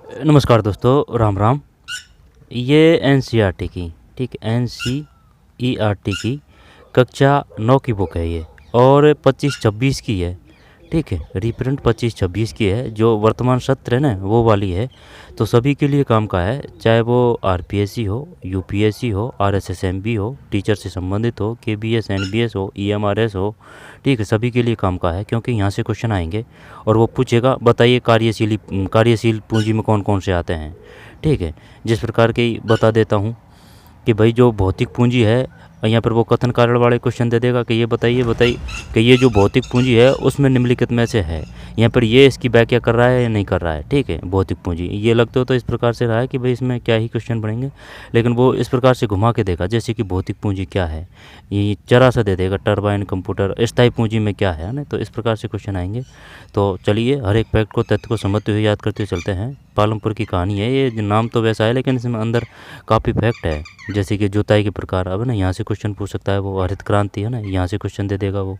नमस्कार दोस्तों, राम राम। ये एनसीईआरटी की, ठीक, एनसीईआरटी की कक्षा 9 की बुक है ये, और 25-26 की है। ठीक है, रीप्रिंट 25-26 की है। जो वर्तमान सत्र है ना, वो वाली है। तो सभी के लिए काम का है, चाहे वो आरपीएससी हो, यूपीएससी हो, आरएसएसएमबी हो, टीचर से संबंधित हो, केबीएस एनबीएस हो, ईएमआरएस हो। ठीक है, सभी के लिए काम का है, क्योंकि यहाँ से क्वेश्चन आएंगे और वो पूछेगा, बताइए कार्यशील पूंजी में कौन कौन से आते हैं। ठीक है, जिस प्रकार के बता देता हूँ कि भाई जो भौतिक पूंजी है, यहाँ पर वो कथन कारण वाले क्वेश्चन दे देगा कि ये बताइए कि ये जो भौतिक पूंजी है उसमें निम्नलिखित में से है। यहाँ पर ये इसकी व्याख्या कर रहा है या नहीं कर रहा है। ठीक है, भौतिक पूंजी ये लगते हो तो इस प्रकार से रहा है कि भाई इसमें क्या ही क्वेश्चन बनेंगे, लेकिन वो इस प्रकार से घुमा के देगा, जैसे कि भौतिक पूंजी क्या है, ये जरा सा दे देगा, टरबाइन, कंप्यूटर, स्थायी पूंजी में क्या है ना। तो इस प्रकार से क्वेश्चन आएंगे। तो चलिए हर एक फैक्ट को, तथ्य को समझते हुए, याद करते हुए चलते हैं। पालमपुर की कहानी है, ये नाम तो वैसा है लेकिन इसमें अंदर काफ़ी फैक्ट है, जैसे कि जुताई के प्रकार। अब ना यहाँ से क्वेश्चन पूछ सकता है, वो हरित क्रांति है ना, यहाँ से क्वेश्चन दे देगा वो।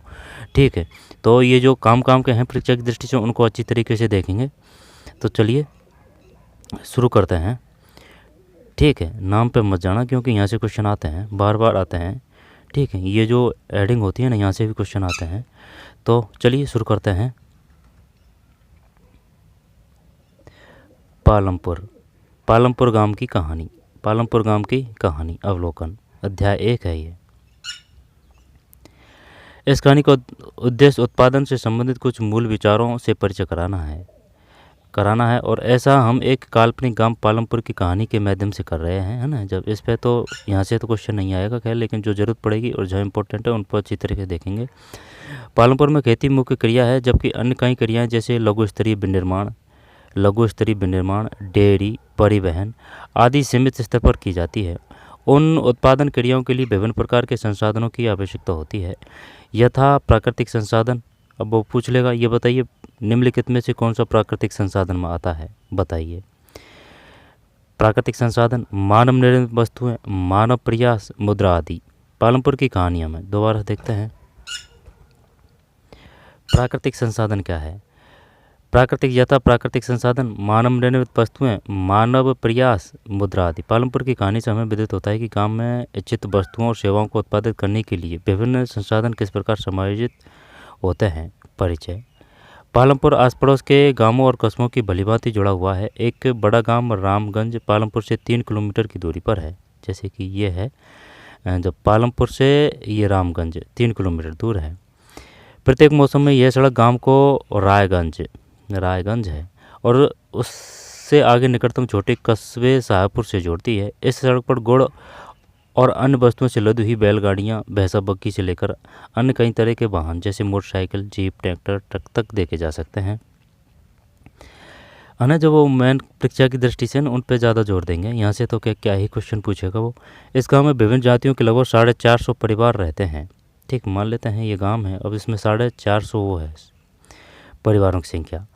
ठीक है, तो ये जो काम काम के हैं परीक्षा की दृष्टि से, उनको अच्छी तरीके से देखेंगे। तो चलिए शुरू करते हैं। ठीक है, नाम पे मत जाना, क्योंकि यहाँ से क्वेश्चन आते हैं, बार बार आते हैं। ठीक है, ये जो एडिंग होती है ना, यहाँ से भी क्वेश्चन आते हैं। तो चलिए शुरू करते हैं। पालमपुर, पालमपुर गांव की कहानी, पालमपुर गांव की कहानी अवलोकन, अध्याय 1 है ये। इस कहानी का उद्देश्य उत्पादन से संबंधित कुछ मूल विचारों से परिचय कराना है, और ऐसा हम एक काल्पनिक गांव पालमपुर की कहानी के माध्यम से कर रहे हैं, है ना। जब इस पे तो यहाँ से तो क्वेश्चन नहीं आएगा खैर, लेकिन जो ज़रूरत पड़ेगी और जो इम्पोर्टेंट है उन पर अच्छी तरीके से देखेंगे। पालमपुर में खेती मुख्य क्रिया है, जबकि अन्य कई क्रियाएं जैसे लघु स्तरीय विनिर्माण, डेयरी, परिवहन आदि सीमित स्तर पर की जाती है। उन उत्पादन क्रियाओं के लिए विभिन्न प्रकार के संसाधनों की आवश्यकता होती है, यथा प्राकृतिक संसाधन। अब वो पूछ लेगा, ये बताइए निम्नलिखित में से कौन सा प्राकृतिक संसाधन में आता है, बताइए। प्राकृतिक संसाधन, मानव निर्मित वस्तुएं, मानव प्रयास, मुद्रा आदि। पालमपुर की कहानियाँ में दोबारा देखते हैं। प्राकृतिक संसाधन क्या है? प्राकृतिक यथा प्राकृतिक संसाधन, मानव निर्मित वस्तुएं, मानव प्रयास, मुद्रा आदि। पालमपुर की कहानी से हमें विदित होता है कि गांव में इच्छित वस्तुओं और सेवाओं को उत्पादित करने के लिए विभिन्न संसाधन किस प्रकार समायोजित होते हैं। परिचय, पालमपुर आस पड़ोस के गांवों और कस्बों की भलीभांति जुड़ा हुआ है। एक बड़ा गांव रामगंज पालमपुर से 3 किलोमीटर की दूरी पर है। जैसे कि ये है, जब पालमपुर से ये रामगंज 3 किलोमीटर दूर है। प्रत्येक मौसम में यह सड़क गांव को रायगंज है और उससे आगे निकटतम छोटे कस्बे शाहपुर से जोड़ती है। इस सड़क पर गुड़ और अन्य वस्तुओं से लदी हुई बैलगाड़ियाँ, भैंसा बग्घी से लेकर अन्य कई तरह के वाहन जैसे मोटरसाइकिल, जीप, ट्रैक्टर, ट्रक तक देखे जा सकते हैं। है ना, जब वो मेन परीक्षा की दृष्टि से उन पर ज़्यादा जोर देंगे। यहाँ से तो क्या ही क्वेश्चन पूछेगा वो। इस गांव में विभिन्न जातियों के लगभग 450 परिवार रहते हैं। ठीक, मान लेते हैं ये गांव है, अब इसमें 450 वो है परिवारों की संख्या।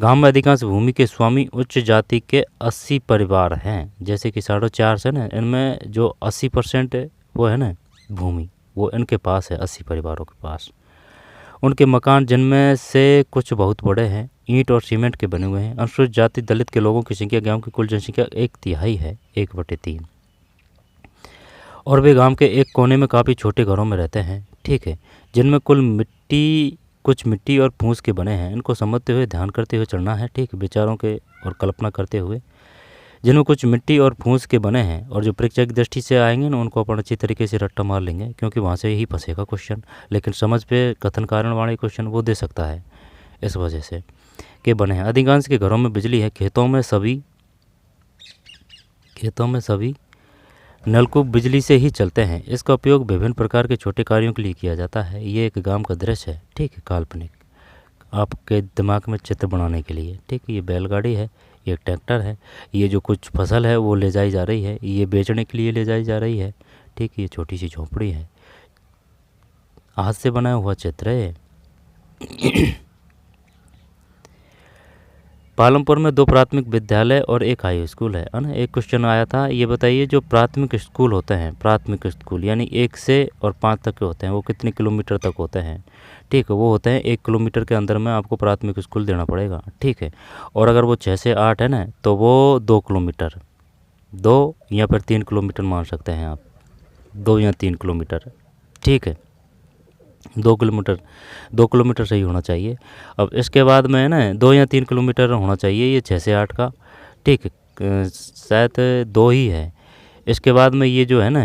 गांव में अधिकांश भूमि के स्वामी उच्च जाति के 80 परिवार हैं। जैसे कि 450 है ना, इनमें जो 80% है वो है ना भूमि, वो इनके पास है, 80 परिवारों के पास। उनके मकान, जिनमें से कुछ बहुत बड़े हैं, ईंट और सीमेंट के बने हुए हैं। अनुसूचित जाति दलित के लोगों की संख्या गांव की कुल जनसंख्या 1/3 है, 1/3। और वे गांव के एक कोने में काफ़ी छोटे घरों में रहते हैं। ठीक है, जिनमें कुछ मिट्टी और फूस के बने हैं। इनको समझते हुए, ध्यान करते हुए चलना है। ठीक, विचारों के और कल्पना करते हुए, जिनमें कुछ मिट्टी और फूस के बने हैं, और जो परीक्षा की दृष्टि से आएंगे ना, उनको अपन अच्छी तरीके से रट्टा मार लेंगे, क्योंकि वहाँ से ही फंसेगा क्वेश्चन। लेकिन समझ पे कथन कारण वाले क्वेश्चन वो दे सकता है, इस वजह से के बने हैं। अधिकांश के घरों में बिजली है। खेतों में सभी नलकूप बिजली से ही चलते हैं। इसका उपयोग विभिन्न प्रकार के छोटे कार्यों के लिए किया जाता है। ये एक गांव का दृश्य है। ठीक है, काल्पनिक, आपके दिमाग में चित्र बनाने के लिए। ठीक है, ये बैलगाड़ी है, ये ट्रैक्टर है, ये जो कुछ फसल है वो ले जाई जा रही है, ये बेचने के लिए ले जाई जा रही है। ठीक, ये छोटी सी झोंपड़ी है, हाथ से बनाया हुआ चित्र है। पालमपुर में 2 प्राथमिक विद्यालय और 1 हाई स्कूल है ना। एक क्वेश्चन आया था, ये बताइए जो प्राथमिक स्कूल होते हैं, प्राथमिक स्कूल यानी 1 से और 5 तक के होते हैं, वो कितने किलोमीटर तक होते हैं? ठीक है, वो होते हैं 1 किलोमीटर के अंदर में आपको प्राथमिक स्कूल देना पड़ेगा। ठीक है, और अगर वो 6 से 8 है ना तो वो 2 किलोमीटर, 2 या फिर 3 किलोमीटर मान सकते हैं आप, 2 या 3 किलोमीटर। ठीक है, 2 किलोमीटर, 2 किलोमीटर सही होना चाहिए। अब इसके बाद में है ना 2 या 3 किलोमीटर होना चाहिए ये 6 से 8 का। ठीक है, शायद 2 ही है। इसके बाद में ये जो है ना,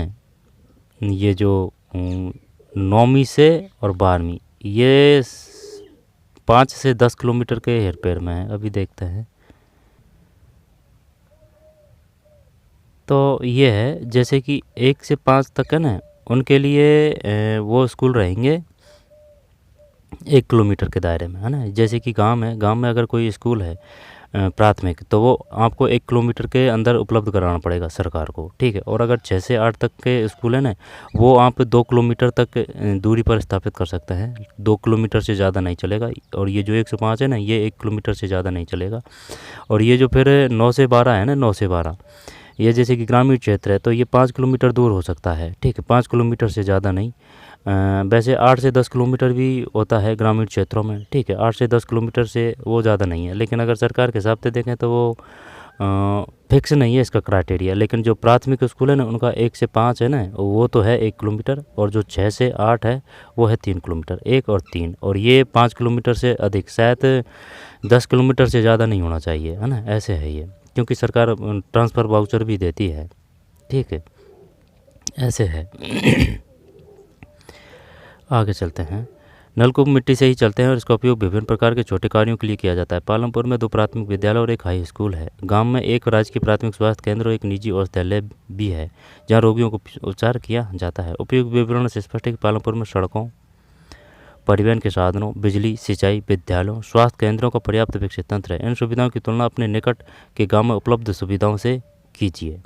ये जो 9वीं से और 12वीं, ये 5 से 10 किलोमीटर के हेर फेर में है। अभी देखते हैं, तो ये है जैसे कि 1 से 5 तक है ना, उनके लिए वो स्कूल रहेंगे 1 किलोमीटर के दायरे में, है ना। जैसे कि गांव है, गांव में अगर कोई स्कूल है प्राथमिक, तो वो आपको 1 किलोमीटर के अंदर उपलब्ध कराना पड़ेगा सरकार को। ठीक है, और अगर 6 से 8 तक के स्कूल है ना, वो आप 2 किलोमीटर तक दूरी पर स्थापित कर सकते हैं, 2 किलोमीटर से ज़्यादा नहीं चलेगा। और ये जो 1 से 5 है ना, ये 1 किलोमीटर से ज़्यादा नहीं चलेगा। और ये जो फिर 9 से 12 है ना, 9 से 12, ये जैसे कि ग्रामीण क्षेत्र है, तो ये 5 किलोमीटर दूर हो सकता है। ठीक है, 5 किलोमीटर से ज़्यादा नहीं। वैसे 8 से 10 किलोमीटर भी होता है ग्रामीण क्षेत्रों में। ठीक है, 8 से 10 किलोमीटर से वो ज़्यादा नहीं है, लेकिन अगर सरकार के हिसाब से देखें तो वो फिक्स नहीं है इसका क्राइटेरिया। लेकिन जो प्राथमिक स्कूल है ना, उनका 1 से 5 है ना, वो तो है 1 किलोमीटर, और जो 6 से 8 है वो है 3 किलोमीटर, 1 और 3। और ये 5 किलोमीटर से अधिक, शायद 10 किलोमीटर से ज़्यादा नहीं होना चाहिए, है ना। ऐसे है ये, क्योंकि सरकार ट्रांसफ़र वाउचर भी देती है। ठीक है, ऐसे है। आगे चलते हैं। नलकूप मिट्टी से ही चलते हैं और इसका उपयोग विभिन्न प्रकार के छोटे कार्यों के लिए किया जाता है। पालमपुर में 2 प्राथमिक विद्यालय और 1 हाई स्कूल है। गांव में 1 राजकीय प्राथमिक स्वास्थ्य केंद्र और 1 निजी औषधालय भी है, जहां रोगियों को उपचार किया जाता है। उपयुक्त विवरण से स्पष्ट है कि पालमपुर में सड़कों, परिवहन के साधनों, बिजली, सिंचाई, विद्यालयों, स्वास्थ्य केंद्रों का पर्याप्त विकसित तंत्र है। इन सुविधाओं की तुलना अपने निकट के गाँव में उपलब्ध सुविधाओं से कीजिए।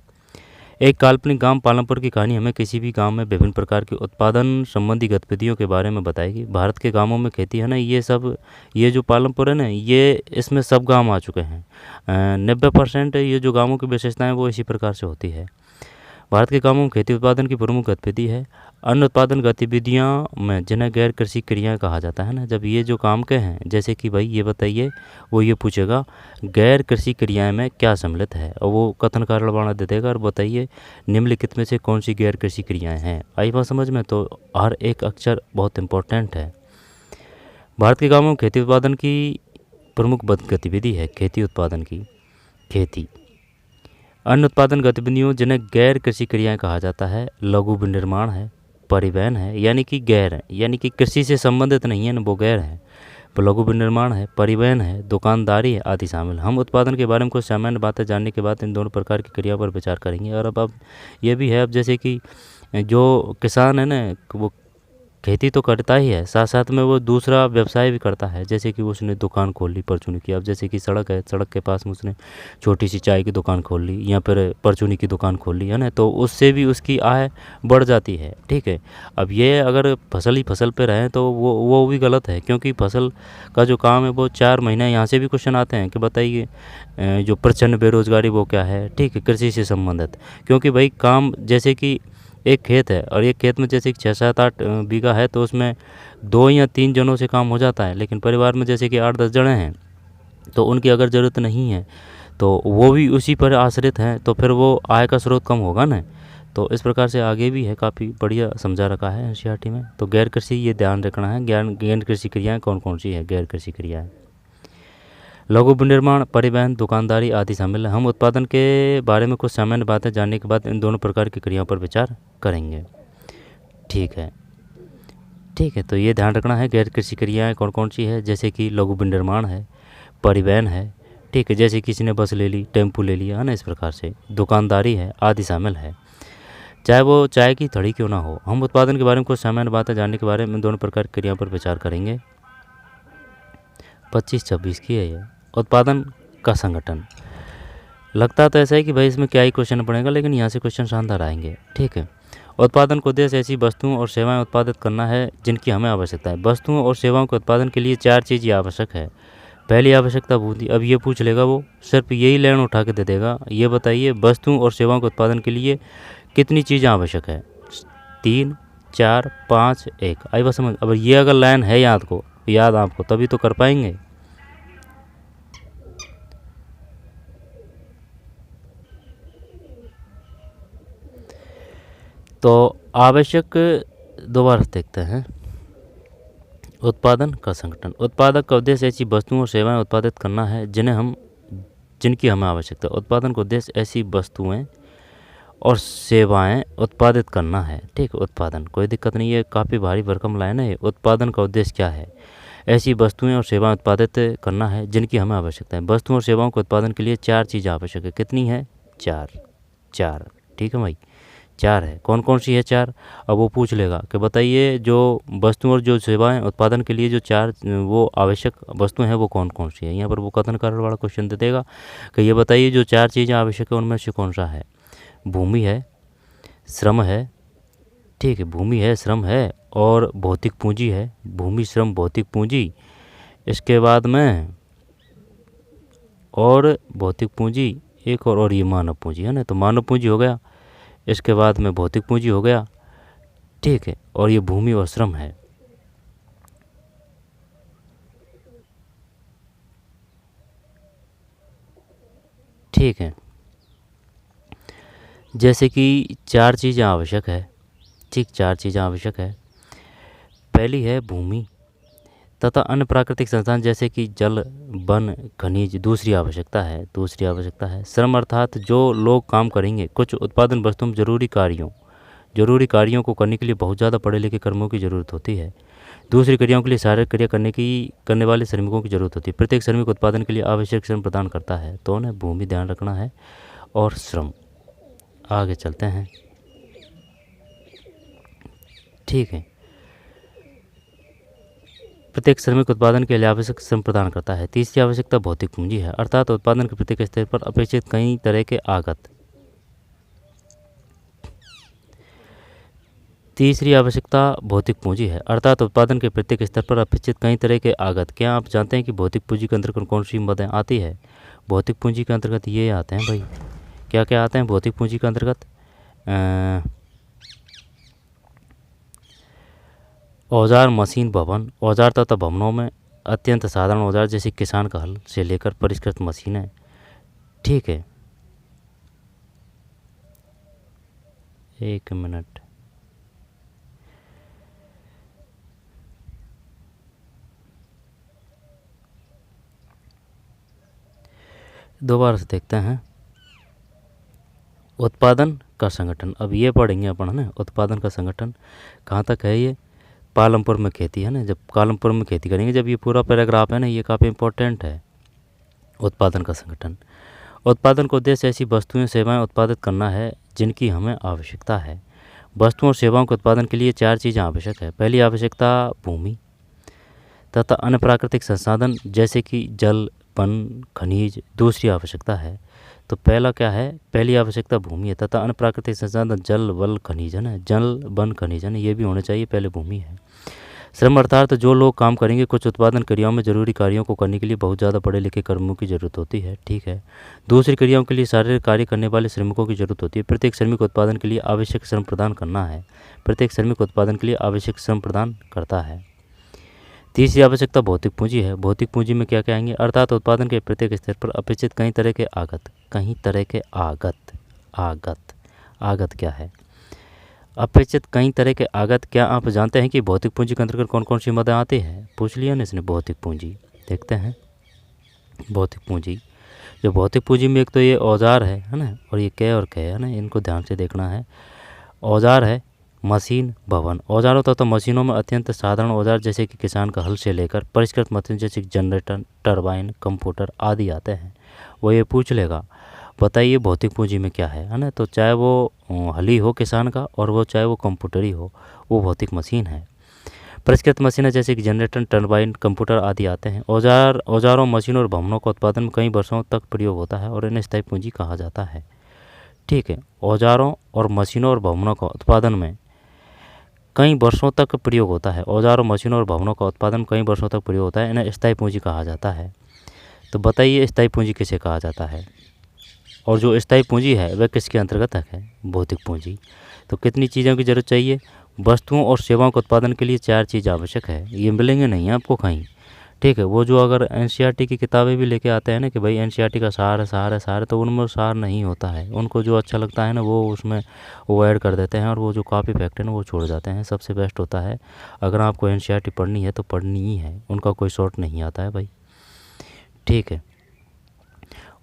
एक काल्पनिक गांव पालमपुर की कहानी हमें किसी भी गांव में विभिन्न प्रकार की उत्पादन संबंधी गतिविधियों के बारे में बताएगी। भारत के गांवों में खेती है ना, ये जो पालमपुर है ना, ये इसमें सब गांव आ चुके हैं। 90% ये जो गांवों की विशेषताएं वो इसी प्रकार से होती है। भारत के गांवों में खेती उत्पादन की प्रमुख गतिविधि है। अन्य उत्पादन गतिविधियां में जिन्हें गैर कृषि क्रियाएं कहा जाता है ना, जब ये जो काम के हैं, जैसे कि भाई ये बताइए, वो ये पूछेगा गैर कृषि क्रियाएं में क्या सम्मिलित है, और वो कथन कारण बना दे देगा और बताइए निम्नलिखित में से कौन सी गैर कृषि क्रियाएं हैं। आई बात समझ में? तो हर एक अक्षर बहुत इंपॉर्टेंट है। भारत के गाँवों में खेती उत्पादन की प्रमुख गतिविधि है खेती उत्पादन की, खेती। अन्य उत्पादन गतिविधियों जिन्हें गैर कृषि क्रियाएं कहा जाता है, लघु विनिर्माण है, परिवहन है, यानी कि गैर है, यानी कि कृषि से संबंधित नहीं है ना, वो गैर है। लघु विनिर्माण है, परिवहन है, दुकानदारी है आदि शामिल। हम उत्पादन के बारे में कुछ सामान्य बातें जानने के बाद इन दोनों प्रकार की क्रिया पर विचार करेंगे। और अब ये भी है, अब जैसे कि जो किसान है ना, वो खेती तो करता ही है, साथ साथ में वो दूसरा व्यवसाय भी करता है। जैसे कि उसने दुकान खोल ली परचूनी की। अब जैसे कि सड़क है, सड़क के पास में उसने छोटी सी चाय की दुकान खोल ली या फिर परचूनी की दुकान खोल ली, है ना, तो उससे भी उसकी आय बढ़ जाती है। ठीक है, अब ये अगर फसल ही फसल पे रहें तो वो भी गलत है, क्योंकि फसल का जो काम है वो 4 महीने, यहाँ से भी क्वेश्चन आते हैं कि बताइए जो प्रचंड बेरोजगारी वो क्या है। ठीक है, कृषि से संबंधित, क्योंकि भाई काम जैसे कि एक खेत है और एक खेत में जैसे कि 6-7-8 बीघा है, तो उसमें 2 या 3 जनों से काम हो जाता है। लेकिन परिवार में जैसे कि 8-10 जने हैं, तो उनकी अगर ज़रूरत नहीं है तो वो भी उसी पर आश्रित हैं, तो फिर वो आय का स्रोत कम होगा ना। तो इस प्रकार से आगे भी है, काफ़ी बढ़िया समझा रखा है एनसीईआरटी में। तो गैर कृषि ये ध्यान रखना है, गैर कृषि क्रियाएँ कौन कौन सी है गैर कृषि क्रियाएँ। लघु विनिर्माण, परिवहन, दुकानदारी आदि शामिल है। हम उत्पादन के बारे में कुछ सामान्य बातें जानने के बाद इन दोनों प्रकार की क्रियाओं पर विचार करेंगे। ठीक है, ठीक है, तो ये ध्यान रखना है गैर कृषि क्रियाएँ कौन कौन सी है। जैसे कि लघु विनिर्माण है, परिवहन है, ठीक है, जैसे किसी ने बस ले ली, टेम्पू ले लिया, है ना, इस प्रकार से। दुकानदारी है आदि शामिल है, चाहे वो चाय की थड़ी क्यों ना हो। हम उत्पादन के बारे में कुछ सामान्य बातें जानने के बारे में दोनों प्रकार की क्रियाओं पर विचार करेंगे। 25-26 की है ये, उत्पादन का संगठन। लगता तो ऐसा है कि भाई इसमें क्या ही क्वेश्चन पड़ेगा, लेकिन यहाँ से क्वेश्चन शानदार आएंगे। ठीक है, उत्पादन को उद्देश्य ऐसी वस्तुओं और सेवाएं उत्पादित करना है जिनकी हमें आवश्यकता है। वस्तुओं और सेवाओं के उत्पादन के लिए 4 चीज़ आवश्यक है। पहली आवश्यकता पूछी, अब ये पूछ लेगा वो, सिर्फ यही लाइन उठा के दे देगा, ये बताइए वस्तुओं और सेवाओं के उत्पादन के लिए कितनी चीज़ें आवश्यक है। 3, 4, 5, 1। आई बात समझ। अब ये अगर लाइन है याद आपको तभी तो कर पाएंगे। तो आवश्यक दोबारा देखते हैं। उत्पादन का संगठन। उत्पादक का उद्देश्य ऐसी वस्तुओं और सेवाएं उत्पादित करना है जिनकी हमें आवश्यकता है। उत्पादन का उद्देश्य ऐसी वस्तुएं और सेवाएं उत्पादित करना है। ठीक, उत्पादन कोई दिक्कत नहीं है, काफ़ी भारी भरकम लाइन है। उत्पादन का उद्देश्य क्या है? ऐसी वस्तुएं और सेवाएं उत्पादित करना है जिनकी हमें आवश्यकता है। वस्तुओं और सेवाओं के उत्पादन के लिए 4 चीज़ें आवश्यक है। कितनी है? 4। ठीक है भाई, 4 है। कौन कौन सी है 4? अब वो पूछ लेगा कि बताइए जो वस्तुओं और जो सेवाएं उत्पादन के लिए जो 4 वो आवश्यक वस्तुएं हैं वो कौन कौन सी है। यहाँ पर वो कथन कार्य वाला क्वेश्चन दे देगा कि ये बताइए जो 4 चीज़ें आवश्यक है उनमें से कौन सा है। भूमि है, श्रम है, ठीक है, भूमि है, श्रम है और भौतिक पूंजी है। भूमि, श्रम, भौतिक पूंजी। इसके बाद में और भौतिक पूंजी एक और ये मानव पूंजी है ना। तो मानव पूंजी हो गया, इसके बाद में भौतिक पूंजी हो गया, ठीक है, और ये भूमि और श्रम है। ठीक है, जैसे कि 4 चीज़ें आवश्यक है। ठीक, 4 चीज़ें आवश्यक है। पहली है भूमि तथा अन्य प्राकृतिक संसाधन जैसे कि जल, वन, खनिज। दूसरी आवश्यकता है श्रम, अर्थात जो लोग काम करेंगे। कुछ उत्पादन वस्तुओं में जरूरी कार्यों को करने के लिए बहुत ज़्यादा पढ़े लिखे कर्मियों की ज़रूरत होती है। दूसरी क्रियाओं के लिए शारीरिक क्रिया करने वाले श्रमिकों की ज़रूरत होती है। प्रत्येक श्रमिक उत्पादन के लिए आवश्यक श्रम प्रदान करता है। तो उन्हें भूमि ध्यान रखना है और श्रम। आगे चलते हैं। ठीक है, प्रत्येक श्रमिक उत्पादन के लिए आवश्यक श्रम प्रदान करता है। तीसरी आवश्यकता भौतिक पूंजी है, अर्थात उत्पादन के प्रत्येक स्तर पर अपेक्षित कई तरह के आगत। तीसरी आवश्यकता भौतिक पूंजी है, अर्थात उत्पादन के प्रत्येक स्तर पर अपेक्षित कई तरह के आगत। क्या आप जानते हैं कि भौतिक पूंजी के अंतर्गत कौन सी मदें आती है? भौतिक पूंजी के अंतर्गत ये आते हैं भाई, क्या क्या आते हैं भौतिक पूंजी के अंतर्गत? औजार, मशीन, भवन। औजार तथा भवनों में अत्यंत साधारण औजार जैसे किसान का हल से लेकर परिष्कृत मशीनें। ठीक है, एक मिनट, दोबारा से देखते हैं। उत्पादन का संगठन, अब ये पढ़ेंगे अपन है ना। उत्पादन का संगठन कहाँ तक है? ये पालमपुर में खेती है ना, जब पालमपुर में खेती करेंगे, जब ये पूरा पैराग्राफ है ना, ये काफ़ी इंपॉर्टेंट है। उत्पादन का संगठन। उत्पादन का उद्देश्य ऐसी वस्तुएं सेवाएं उत्पादित करना है जिनकी हमें आवश्यकता है। वस्तुओं और सेवाओं के उत्पादन के लिए 4 चीज़ें आवश्यक है। पहली आवश्यकता भूमि तथा अन्य प्राकृतिक संसाधन जैसे कि जल, वन, खनिज। दूसरी आवश्यकता है, तो पहला क्या है? पहली आवश्यकता भूमि है तथा अन्य प्राकृतिक संसाधन जल, वल, खनिज है ना। जल, वन, खनिज है ना, ये भी होने चाहिए। पहले भूमि है। श्रम, अर्थात जो लोग काम करेंगे। कुछ उत्पादन क्रियाओं में जरूरी कार्यों को करने के लिए बहुत ज़्यादा पढ़े लिखे कर्मियों की ज़रूरत होती है। ठीक है, दूसरी क्रियाओं के लिए शारीरिक कार्य करने वाले श्रमिकों की ज़रूरत होती है। प्रत्येक श्रमिक उत्पादन के लिए आवश्यक श्रम प्रदान करना है। प्रत्येक श्रमिक उत्पादन के लिए आवश्यक श्रम प्रदान करता है। तीसरी आवश्यकता भौतिक पूंजी है। भौतिक पूंजी में क्या क्या आएंगे? अर्थात उत्पादन के प्रत्येक स्तर पर अपेक्षित कई तरह के आगत क्या है? अपेक्षित कई तरह के आगत। क्या आप जानते हैं कि भौतिक पूंजी के अंतर्गत कौन कौन सी मदें आती है? पूछ लिया ना इसने, भौतिक पूंजी। देखते हैं भौतिक पूंजी। जो भौतिक पूंजी में एक तो ये औजार है ना, और ये कै है ना, इनको ध्यान से देखना है। औजार है, मशीन, भवन। औजारों तथा मशीनों में अत्यंत साधारण औजार जैसे कि किसान का हल से लेकर परिष्कृत मशीन जैसे कि जनरेटर, टरबाइन, कंप्यूटर आदि आते हैं। वो ये पूछ लेगा बताइए भौतिक पूंजी में क्या है ना। तो चाहे वो हल ही हो किसान का, और वो चाहे वो कंप्यूटर ही हो, वो भौतिक मशीन है। परिष्कृत मशीनें जैसे कि जनरेटर, टरबाइन, कंप्यूटर आदि आते हैं। औजारों, मशीनों और भवनों का उत्पादन में कई वर्षों तक प्रयोग होता है और इन्हें स्थायी पूंजी कहा जाता है। ठीक है, औजारों और मशीनों और भवनों का उत्पादन में कई वर्षों तक प्रयोग होता है। औजारों, मशीनों और भवनों का उत्पादन कई वर्षों तक प्रयोग होता है, इन्हें स्थायी पूंजी कहा जाता है। तो बताइए स्थायी पूंजी किसे कहा जाता है, और जो स्थायी पूंजी है वह किसके अंतर्गत है, भौतिक पूंजी। तो कितनी चीज़ों की ज़रूरत चाहिए, वस्तुओं और सेवाओं के उत्पादन के लिए 4 चीज़ आवश्यक है, ये मिलेंगे नहीं आपको कहीं। ठीक है, वो जो अगर एनसीईआरटी की किताबें भी लेके आते हैं ना कि भाई एनसीईआरटी का सार है सार है सार है, तो उनमें सार नहीं होता है, उनको जो अच्छा लगता है ना वो उसमें वो ऐड कर देते हैं, और वो जो काफ़ी फैक्ट है ना वो छोड़ जाते हैं। सबसे बेस्ट होता है अगर आपको एनसीईआरटी पढ़नी है तो पढ़नी ही है, उनका कोई शॉर्ट नहीं आता है भाई। ठीक है,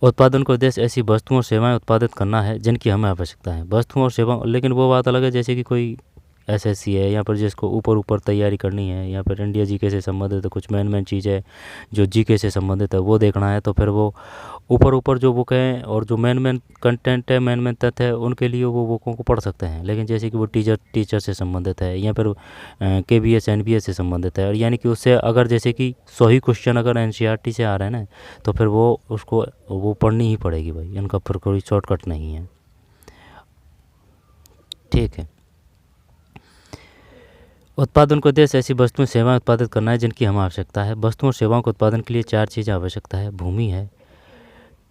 उत्पादन का उद्देश्य ऐसी वस्तुओं और सेवाएं उत्पादित करना है जिनकी हमें आवश्यकता है, वस्तुओं और सेवाओं। लेकिन वो बात अलग है जैसे कि कोई एसएससी है या फिर जिसको ऊपर ऊपर तैयारी करनी है, या फिर इंडिया जीके से संबंधित है, कुछ मेन चीज़ है जो जीके से संबंधित है वो देखना है, तो फिर वो ऊपर ऊपर जो बुक हैं और जो मेन कंटेंट है, मेन तथ्य है, उनके लिए वो बुकों को पढ़ सकते हैं। लेकिन जैसे कि वो टीचर से संबंधित है या फिर केबीएस एनबीएस से संबंधित है, और यानी कि उससे अगर जैसे कि 100 ही क्वेश्चन अगर एनसीईआरटी से आ रहे हैं ना, तो फिर वो उसको वो पढ़नी ही पड़ेगी भाई, इनका फिर कोई शॉर्टकट नहीं है। ठीक है, उत्पादन को उद्देश्य ऐसी वस्तुएं सेवाएं उत्पादित करना है जिनकी हमें आवश्यकता है, वस्तुओं और सेवाओं के उत्पादन के लिए 4 चीज़ें आवश्यकता है, भूमि है,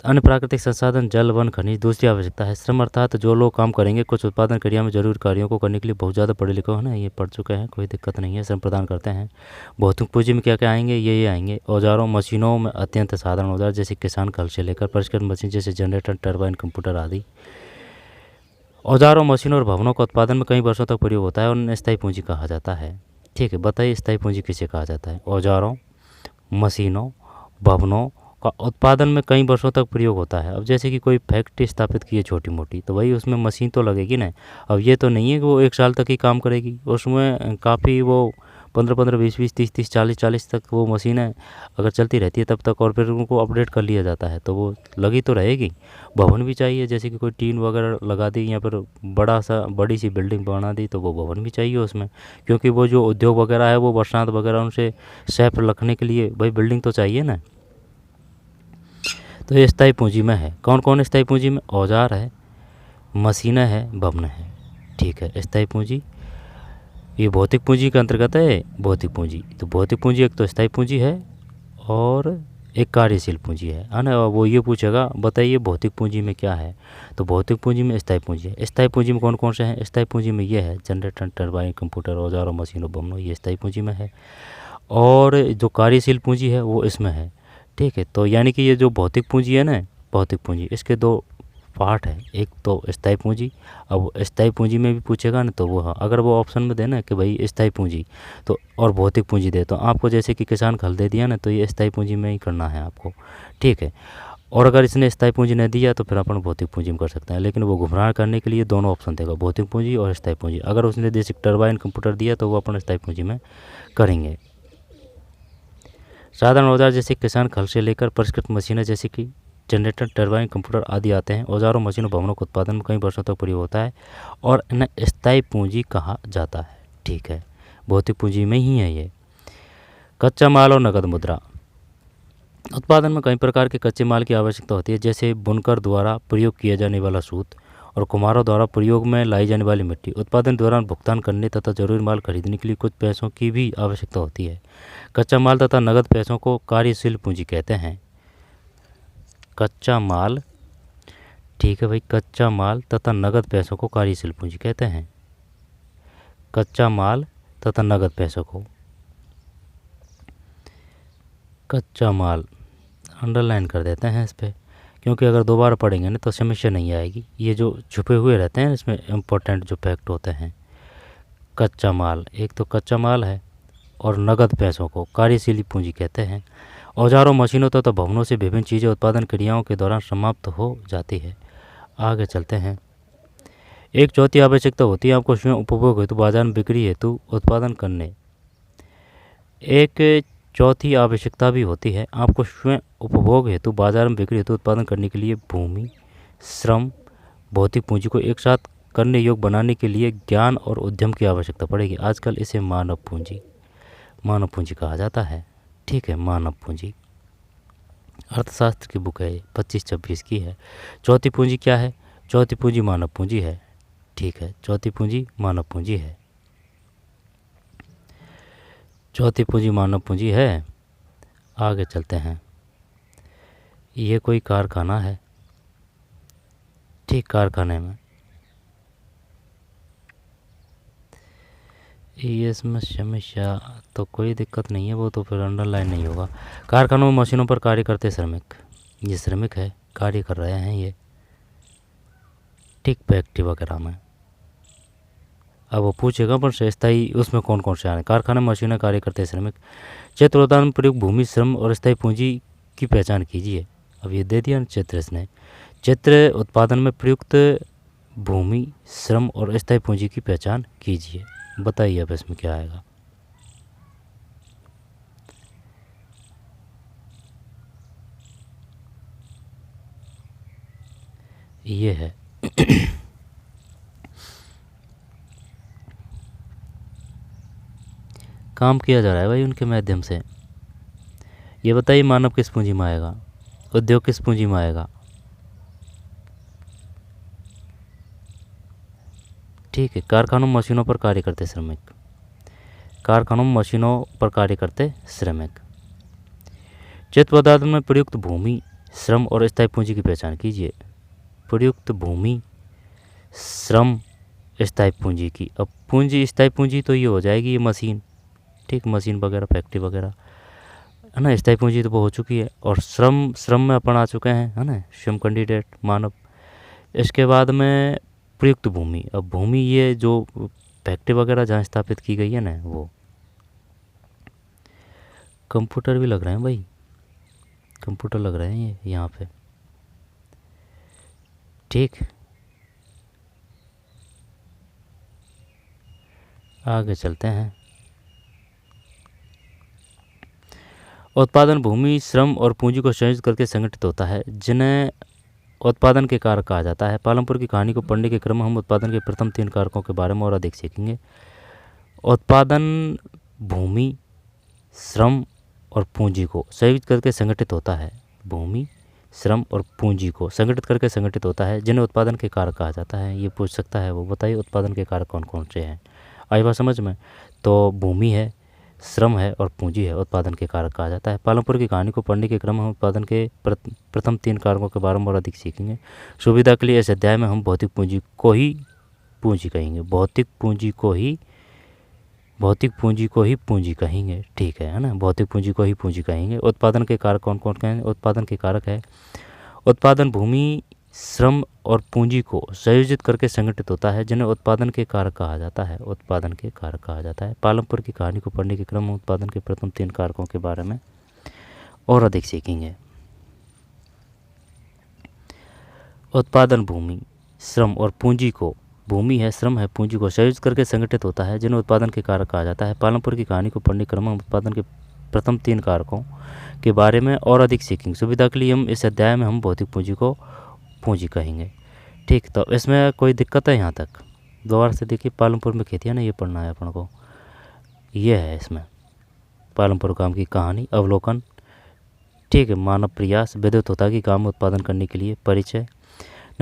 अन्य प्राकृतिक संसाधन जल वन खनिज। दूसरी आवश्यकता है श्रम, अर्थात जो लोग काम करेंगे कुछ उत्पादन क्रिया में जरूरी कार्यों को करने के लिए बहुत ज़्यादा पढ़े लिखे हो ना, ये पढ़ चुके हैं, कोई दिक्कत नहीं है, श्रम प्रदान करते हैं। भौतिक पूंजी में क्या क्या आएंगे, ये आएंगे औजारों मशीनों में अत्यंत साधारण औजार जैसे किसान कल से लेकर परिष्कृत मशीन जैसे जनरेटर टरबाइन कंप्यूटर आदि। औजारों मशीनों और भवनों का उत्पादन में कई वर्षों तक प्रयोग होता है और उन्हें स्थायी पूंजी कहा जाता है। ठीक है, बताइए स्थायी पूंजी किसे कहा जाता है, औजारों मशीनों भवनों का उत्पादन में कई वर्षों तक प्रयोग होता है। अब जैसे कि कोई फैक्ट्री स्थापित की है छोटी मोटी, तो भाई उसमें मशीन तो लगेगी ना। अब ये तो नहीं है कि वो 1 साल तक ही काम करेगी, उसमें काफ़ी वो 15-15 20-20 30-30 40-40 तक वो मशीनें अगर चलती रहती है तब तक, और फिर उनको अपडेट कर लिया जाता है, तो वो लगी तो रहेगी। भवन भी चाहिए, जैसे कि कोई टीन वगैरह लगा दी या फिर बड़ी सी बिल्डिंग बना दी, तो वो भवन भी चाहिए उसमें, क्योंकि वो जो उद्योग वगैरह है वो बरसात वगैरह उनसे सेफ रखने के लिए भाई बिल्डिंग तो चाहिए ना। तो ये स्थायी पूंजी में है। कौन कौन स्थायी पूंजी में, औजार है, मशीनें है, भवन है। ठीक है, स्थायी पूंजी ये भौतिक पूंजी के अंतर्गत है। भौतिक पूंजी, तो भौतिक पूंजी एक तो स्थायी पूंजी है और एक कार्यशील पूंजी है ना। वो ये पूछेगा बताइए भौतिक पूंजी में क्या है, तो भौतिक पूंजी में स्थायी पूंजी है। स्थायी पूंजी में कौन कौन से हैं, स्थायी पूंजी में ये है जनरेटर टरबाइन कंप्यूटर औजारों मशीनों भवनों, ये स्थायी पूंजी में है। और जो कार्यशील पूंजी है वो इसमें है। ठीक है, तो यानी कि ये जो भौतिक पूंजी है ना, भौतिक पूंजी इसके 2 पार्ट है, एक तो स्थायी पूंजी। अब स्थायी पूंजी में भी पूछेगा ना, तो वो हाँ अगर वो ऑप्शन में देना कि भाई स्थायी पूंजी तो और भौतिक पूंजी दे, तो आपको जैसे कि किसान खल दे दिया ना, तो ये स्थायी पूंजी में ही करना है आपको। ठीक है, और अगर इसने स्थायी पूंजी नहीं दिया तो फिर अपन भौतिक पूंजी में कर सकते हैं, लेकिन वो गुमराह करने के लिए दोनों ऑप्शन देगा, भौतिक पूंजी और स्थायी पूंजी। अगर उसने जैसे टरबाइन कंप्यूटर दिया तो वो अपन स्थायी पूंजी में करेंगे। साधारण औजार जैसे किसान खल से लेकर परिष्कृत मशीनें जैसे कि जनरेटर टरबाइन कंप्यूटर आदि आते हैं। औजारों मशीनों भवनों के उत्पादन में कई वर्षों तक प्रयोग होता है और इन्हें स्थायी पूंजी कहा जाता है। ठीक है, भौतिक पूंजी में ही है ये। कच्चा माल और नकद मुद्रा, उत्पादन में कई प्रकार के कच्चे माल की आवश्यकता होती है, जैसे बुनकर द्वारा प्रयोग किया जाने वाला सूत और कुम्हारों द्वारा प्रयोग में लाई जाने वाली मिट्टी। उत्पादन दौरान भुगतान करने तथा जरूरी माल खरीदने के लिए कुछ पैसों की भी आवश्यकता होती है। कच्चा माल तथा नगद पैसों को कार्यशील पूंजी कहते हैं। कच्चा माल, ठीक है भाई, कच्चा माल तथा नगद पैसों को कार्यशील पूंजी कहते हैं। कच्चा माल तथा नगद पैसों को, कच्चा माल अंडरलाइन कर देते हैं इस पर, क्योंकि अगर दोबारा पढ़ेंगे ना तो समस्या नहीं आएगी। ये जो छुपे हुए रहते हैं इसमें इम्पोर्टेंट जो फैक्ट होते हैं। कच्चा माल, एक तो कच्चा माल है और नगद पैसों को कार्यशील पूंजी कहते हैं। औजारों मशीनों तथा भवनों से विभिन्न चीज़ें उत्पादन क्रियाओं के दौरान समाप्त हो जाती है। आगे चलते हैं। एक चौथी आवश्यकता होती है आपको स्वयं उपभोग हेतु बाजार में बिक्री हेतु उत्पादन करने। एक चौथी आवश्यकता भी होती है आपको स्वयं उपभोग हेतु बाजार में बिक्री हेतु उत्पादन करने के लिए भूमि, श्रम, भौतिक पूंजी को एक साथ करने योग्य बनाने के लिए ज्ञान और उद्यम की आवश्यकता पड़ेगी। आजकल इसे मानव पूंजी कहा जाता है। ठीक है, मानव पूंजी अर्थशास्त्र की बुक है, 25-26 की है। चौथी पूंजी क्या है, चौथी पूंजी मानव पूंजी है। ठीक है, चौथी पूंजी मानव पूंजी है। चौथी पूंजी मानव पूंजी है। आगे चलते हैं। ये कोई कारखाना है, ठीक, कारखाने में ये समस्या तो कोई दिक्कत नहीं है, वो तो फिर अंडरलाइन नहीं होगा। कारखानों में मशीनों पर कार्य करते श्रमिक, ये श्रमिक है, कार्य कर रहे हैं ये, ठीक, फैक्ट्री वगैरह में। अब वो पूछेगा पर स्थायी उसमें कौन कौन से आने, कारखाने में मशीनें कार्य करते श्रमिक। क्षेत्र उत्पादन में प्रयुक्त भूमि, श्रम और स्थायी पूंजी की पहचान कीजिए। अब ये दे दिया क्षेत्र इसने, क्षेत्र उत्पादन में प्रयुक्त भूमि, श्रम और स्थायी पूंजी की पहचान कीजिए। बताइए अब इसमें क्या आएगा। ये है काम किया जा रहा है भाई उनके माध्यम से। ये बताइए मानव किस पूंजी में आएगा, उद्योग किस पूंजी में आएगा, ठीक है। कारखानों मशीनों पर कार्य करते श्रमिक, कारखानों मशीनों पर कार्य करते श्रमिक। क्षेत्र उत्पादन में प्रयुक्त भूमि, श्रम और स्थायी पूंजी की पहचान कीजिए। प्रयुक्त भूमि, श्रम, स्थायी पूंजी की। अब पूंजी, स्थायी पूंजी तो ये हो जाएगी ये मशीन, ठीक, मशीन वगैरह, फैक्ट्री वगैरह, है ना। स्थायी पूंजी तो वो हो चुकी है। और श्रम, श्रम में अपन आ चुके हैं, है ना, श्रम कैंडिडेट मानव। इसके बाद में प्रयुक्त भूमि। अब भूमि ये जो फैक्ट्री वगैरह जहाँ स्थापित की गई है ना, वो कंप्यूटर भी लग रहे हैं भाई, कंप्यूटर लग रहे हैं ये यहाँ पे, ठीक। आगे चलते हैं। उत्पादन भूमि, श्रम और पूंजी को संयोजित करके संगठित होता है, जिन्हें उत्पादन के कारक कहा जाता है। पालमपुर की कहानी को पढ़ने के क्रम में हम उत्पादन के प्रथम 3 कारकों के बारे में और अधिक सीखेंगे। उत्पादन भूमि, श्रम और पूंजी को संयोजित करके संगठित होता है। भूमि, श्रम और पूंजी को संगठित करके संगठित होता है, जिन्हें उत्पादन के कारक कहा जाता है। ये पूछ सकता है वो, बताइए उत्पादन के कारक कौन कौन से हैं। आई बात समझ में। तो भूमि है, श्रम है और पूंजी है, उत्पादन के कारक कहा जाता है। पालमपुर की कहानी को पढ़ने के क्रम में हम उत्पादन के प्रथम 3 कारकों के बारे में और अधिक सीखेंगे। सुविधा के लिए इस अध्याय में हम भौतिक पूंजी को ही पूंजी कहेंगे, भौतिक पूंजी को ही, भौतिक पूंजी को ही पूंजी कहेंगे, ठीक है ना। भौतिक पूंजी को ही पूंजी कहेंगे। उत्पादन के कारक कौन कौन कहेंगे। उत्पादन के कारक है, उत्पादन भूमि, श्रम और पूंजी को संयोजित करके संगठित होता है, जिन्हें उत्पादन के कारक कहा जाता है। उत्पादन के कारक कहा जाता है। पालमपुर की कहानी को पढ़ने के क्रम में उत्पादन के प्रथम 3 कारकों के बारे में और अधिक सीखेंगे। उत्पादन भूमि, श्रम और पूंजी को, भूमि है, श्रम है, पूंजी को संयोजित करके संगठित होता है, जिन्हें उत्पादन के कारक कहा जाता है। पालमपुर की कहानी को पढ़ने के क्रम में उत्पादन के प्रथम 3 कारकों के बारे में और अधिक सीखेंगे। सुविधा के लिए हम इस अध्याय में हम भौतिक पूंजी को पूंजी कहेंगे, ठीक। तो इसमें कोई दिक्कत है यहाँ तक। दोबारा से देखिए, पालमपुर में खेती है ना, ये पढ़ना है अपन को। ये है इसमें पालमपुर काम की कहानी, अवलोकन, ठीक है। मानव प्रयास, विद्युत होता कि काम उत्पादन करने के लिए, परिचय,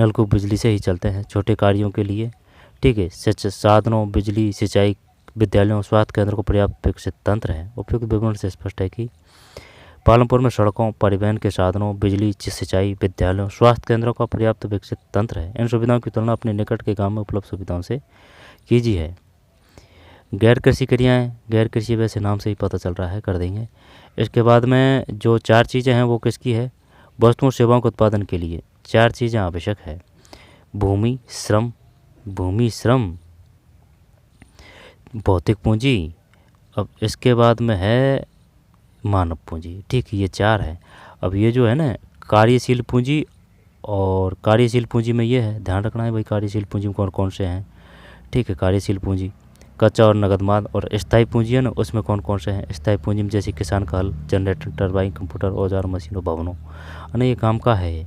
नलकूप बिजली से ही चलते हैं, छोटे कार्यों के लिए, ठीक है। साधनों, बिजली, सिंचाई, विद्यालयों, स्वास्थ्य केंद्र को पर्याप्त विकसित तंत्र है। उपयुक्त विवरण से स्पष्ट है कि पालमपुर में सड़कों, परिवहन के साधनों, बिजली, सिंचाई, विद्यालयों, स्वास्थ्य केंद्रों का पर्याप्त विकसित तंत्र है। इन सुविधाओं की तुलना अपने निकट के गांव में उपलब्ध सुविधाओं से कीजिए। गैर कृषि क्रियाएँ, गैर कृषि वैसे नाम से ही पता चल रहा है, कर देंगे। इसके बाद में जो 4 चीज़ें हैं वो किसकी है, वस्तुओं सेवाओं के उत्पादन के लिए 4 चीज़ें आवश्यक है। भूमि, श्रम, भूमि, श्रम, भौतिक पूंजी, अब इसके बाद में है मानव पूंजी, ठीक, ये 4 है। अब ये जो है ना कार्यशील पूंजी, और कार्यशील पूंजी में ये है, ध्यान रखना है भाई, कार्यशील पूंजी में कौन कौन से हैं, ठीक है। कार्यशील पूंजी कच्चा और नगद माल, और स्थायी पूंजी है ना, उसमें कौन कौन से हैं। स्थायी पूंजी में जैसे किसान का हल, जनरेटर, टरबाइन, कंप्यूटर, औजार, मशीनों, भवनों, है ना, ये काम का है ये।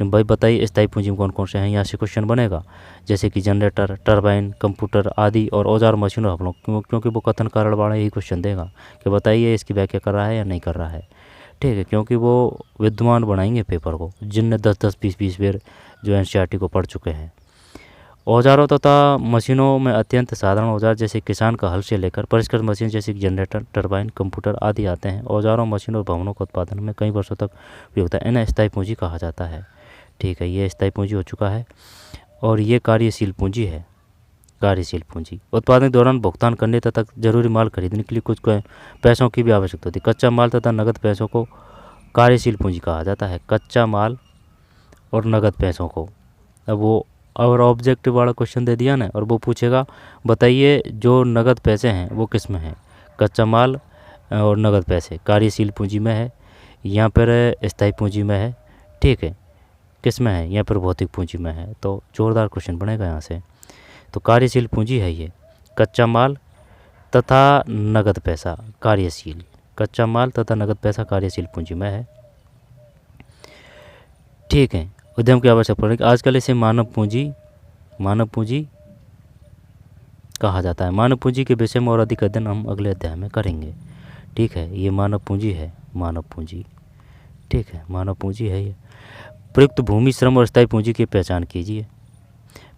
भाई बताइए स्थायी पूंजी में कौन कौन से हैं, यहाँ से क्वेश्चन बनेगा, जैसे कि जनरेटर, टरबाइन, कंप्यूटर आदि और औजार, मशीनों, भवनों, क्योंकि वो कथन कारण बाड़ा यही क्वेश्चन देगा कि बताइए इसकी व्याख्या कर रहा है या नहीं कर रहा है, ठीक है। क्योंकि वो विद्वान बनाएंगे पेपर को, जिनने 10-10, 20-20 बार जो एनसीईआरटी को पढ़ चुके हैं। औजारों तथा मशीनों में अत्यंत साधारण औजार जैसे किसान का हल से लेकर परिष्कृत मशीन जैसे कि जनरेटर, टरबाइन, कंप्यूटर आदि आते हैं। औजारों, मशीनों और भवनों के उत्पादन में कई वर्षों तक उपयोग होता है। इन्हें स्थायी पूंजी कहा जाता है। ठीक है, ये स्थायी पूंजी हो चुका है। और ये कार्यशील पूंजी है। कार्यशील पूंजी उत्पादन के दौरान भुगतान करने तथा जरूरी माल खरीदने के लिए कुछ पैसों की भी आवश्यकता होती है। कच्चा माल तथा नगद पैसों को कार्यशील पूंजी कहा जाता है। कच्चा माल और नगद पैसों को। अब वो और ऑब्जेक्टिव वाला क्वेश्चन दे दिया ना, और वो पूछेगा बताइए जो नगद पैसे हैं वो किस में हैं। कच्चा माल और नगद पैसे कार्यशील पूंजी में है, यहाँ पर स्थायी पूंजी में है। ठीक है, किस में है, यहाँ पर भौतिक पूंजी में है। तो जोरदार क्वेश्चन बनेगा यहाँ से। तो कार्यशील पूंजी है ये, कच्चा माल तथा नगद पैसा कार्यशील, कच्चा माल तथा नगद पैसा कार्यशील पूंजी में है। ठीक है, उद्यम की आवश्यकता पड़ेगी। आजकल इसे मानव पूंजी कहा जाता है। मानव पूंजी के विषय में और अधिक अध्ययन हम अगले अध्याय में करेंगे। ठीक है, ये मानव पूंजी है, मानव पूंजी। ठीक है, मानव पूंजी है ये। प्रयुक्त भूमि, श्रम और स्थायी पूंजी की पहचान कीजिए।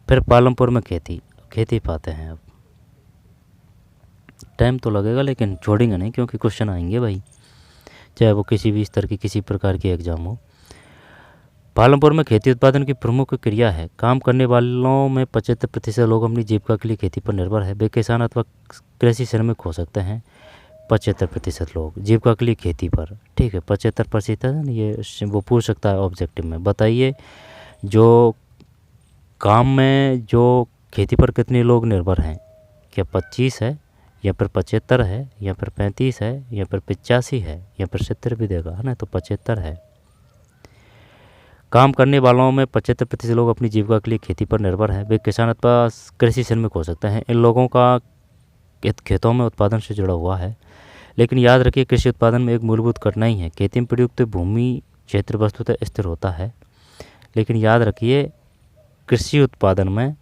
फिर पालमपुर में खेती पाते हैं। अब टाइम तो लगेगा लेकिन छोड़ेंगे नहीं, क्योंकि क्वेश्चन आएंगे भाई, चाहे वो किसी भी स्तर की किसी प्रकार की एग्जाम हो। पालमपुर में खेती उत्पादन की प्रमुख क्रिया है। काम करने वालों में 75% लोग अपनी जीविका के लिए खेती पर निर्भर है। वे किसान अथवा कृषि श्रमिक हो सकते हैं। 75% लोग जीविका के लिए खेती पर। ठीक है, 75%, ये वो पूछ सकता है ऑब्जेक्टिव में। बताइए जो काम में जो खेती पर कितने लोग निर्भर हैं। क्या 25 है, या फिर 75 है, या फिर 35 है, या फिर 85 है, या फिर 70 भी देगा, है ना। तो 75 है। काम करने वालों में 75% लोग अपनी जीविका के लिए खेती पर निर्भर हैं। वे किसान अथवा कृषि श्रमिक हो सकते हैं। इन लोगों का खेतों में उत्पादन से जुड़ा हुआ है। लेकिन याद रखिए, कृषि उत्पादन में एक मूलभूत कठिनाई है। खेती में प्रयुक्त भूमि क्षेत्र वस्तुतः स्थिर होता है। लेकिन याद रखिए, कृषि उत्पादन में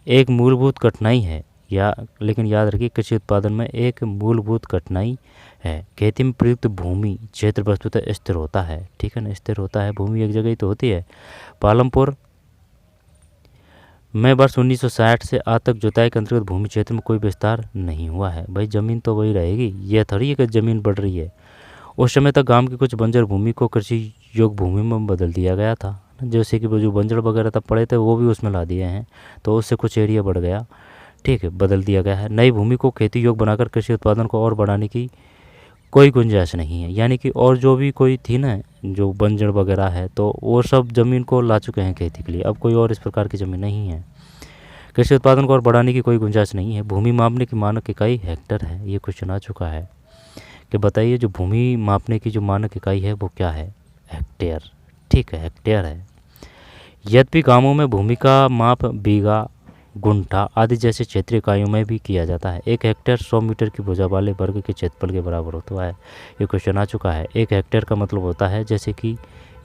एक मूलभूत कठिनाई है, लेकिन याद रखिए कृषि उत्पादन में एक मूलभूत कठिनाई है। खेती में प्रयुक्त भूमि क्षेत्र वस्तुतः स्थिर होता है। ठीक है ना, स्थिर होता है। भूमि एक जगह ही तो होती है। पालमपुर में वर्ष 1960 से आज तक जुताई के अंतर्गत भूमि क्षेत्र में कोई विस्तार नहीं हुआ है। भाई ज़मीन तो वही रहेगी, यह थोड़ी है कि ज़मीन बढ़ रही है। उस समय तक गांव की कुछ बंजर भूमि को कृषि योग्य भूमि में बदल दिया गया था। जैसे कि वो जो बंजर वगैरह तब पड़े थे वो भी उसमें ला दिए हैं, तो उससे कुछ एरिया बढ़ गया। ठीक है, बदल दिया गया है। नई भूमि को खेती योग्य बनाकर कृषि उत्पादन को और बढ़ाने की कोई गुंजाइश नहीं है। यानी कि और जो भी कोई थी ना, जो बंजर वगैरह है, तो वो सब ज़मीन को ला चुके हैं खेती के लिए। अब कोई और इस प्रकार की ज़मीन नहीं है। कृषि उत्पादन को और बढ़ाने की कोई गुंजाइश नहीं है। भूमि मापने की मानक इकाई हेक्टर है। ये क्वेश्चन आ चुका है कि बताइए जो भूमि मापने की जो मानक इकाई है वो क्या है। हेक्टेयर। ठीक है, हेक्टेयर है। यद्यपि गांवों में भूमि का माप बीघा, गुंठा आदि जैसे क्षेत्रीय इकाइयों में भी किया जाता है। 1 हेक्टेयर 100 मीटर की भुजा वाले वर्ग के क्षेत्रफल के बराबर होता है। ये क्वेश्चन आ चुका है। 1 हेक्टेयर का मतलब होता है जैसे कि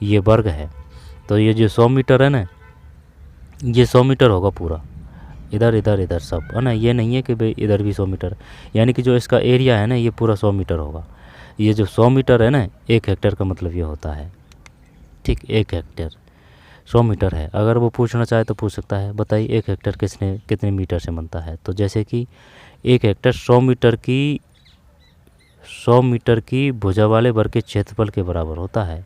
ये वर्ग है, तो ये जो 100 मीटर है ना, ये 100 मीटर होगा पूरा, इधर इधर इधर सब, है ना। ये नहीं है कि भाई इधर भी 100 मीटर, यानी कि जो इसका एरिया है ना, ये पूरा 100 मीटर होगा। ये जो 100 मीटर है ना, 1 हेक्टेयर का मतलब ये होता है। ठीक, 1 हेक्टेयर 100 मीटर है। अगर वो पूछना चाहे तो पूछ सकता है, बताइए 1 हेक्टेयर कितने मीटर से बनता है। तो जैसे कि 1 हेक्टेयर 100 मीटर की भुजा वाले वर्ग के क्षेत्रफल के बराबर होता है।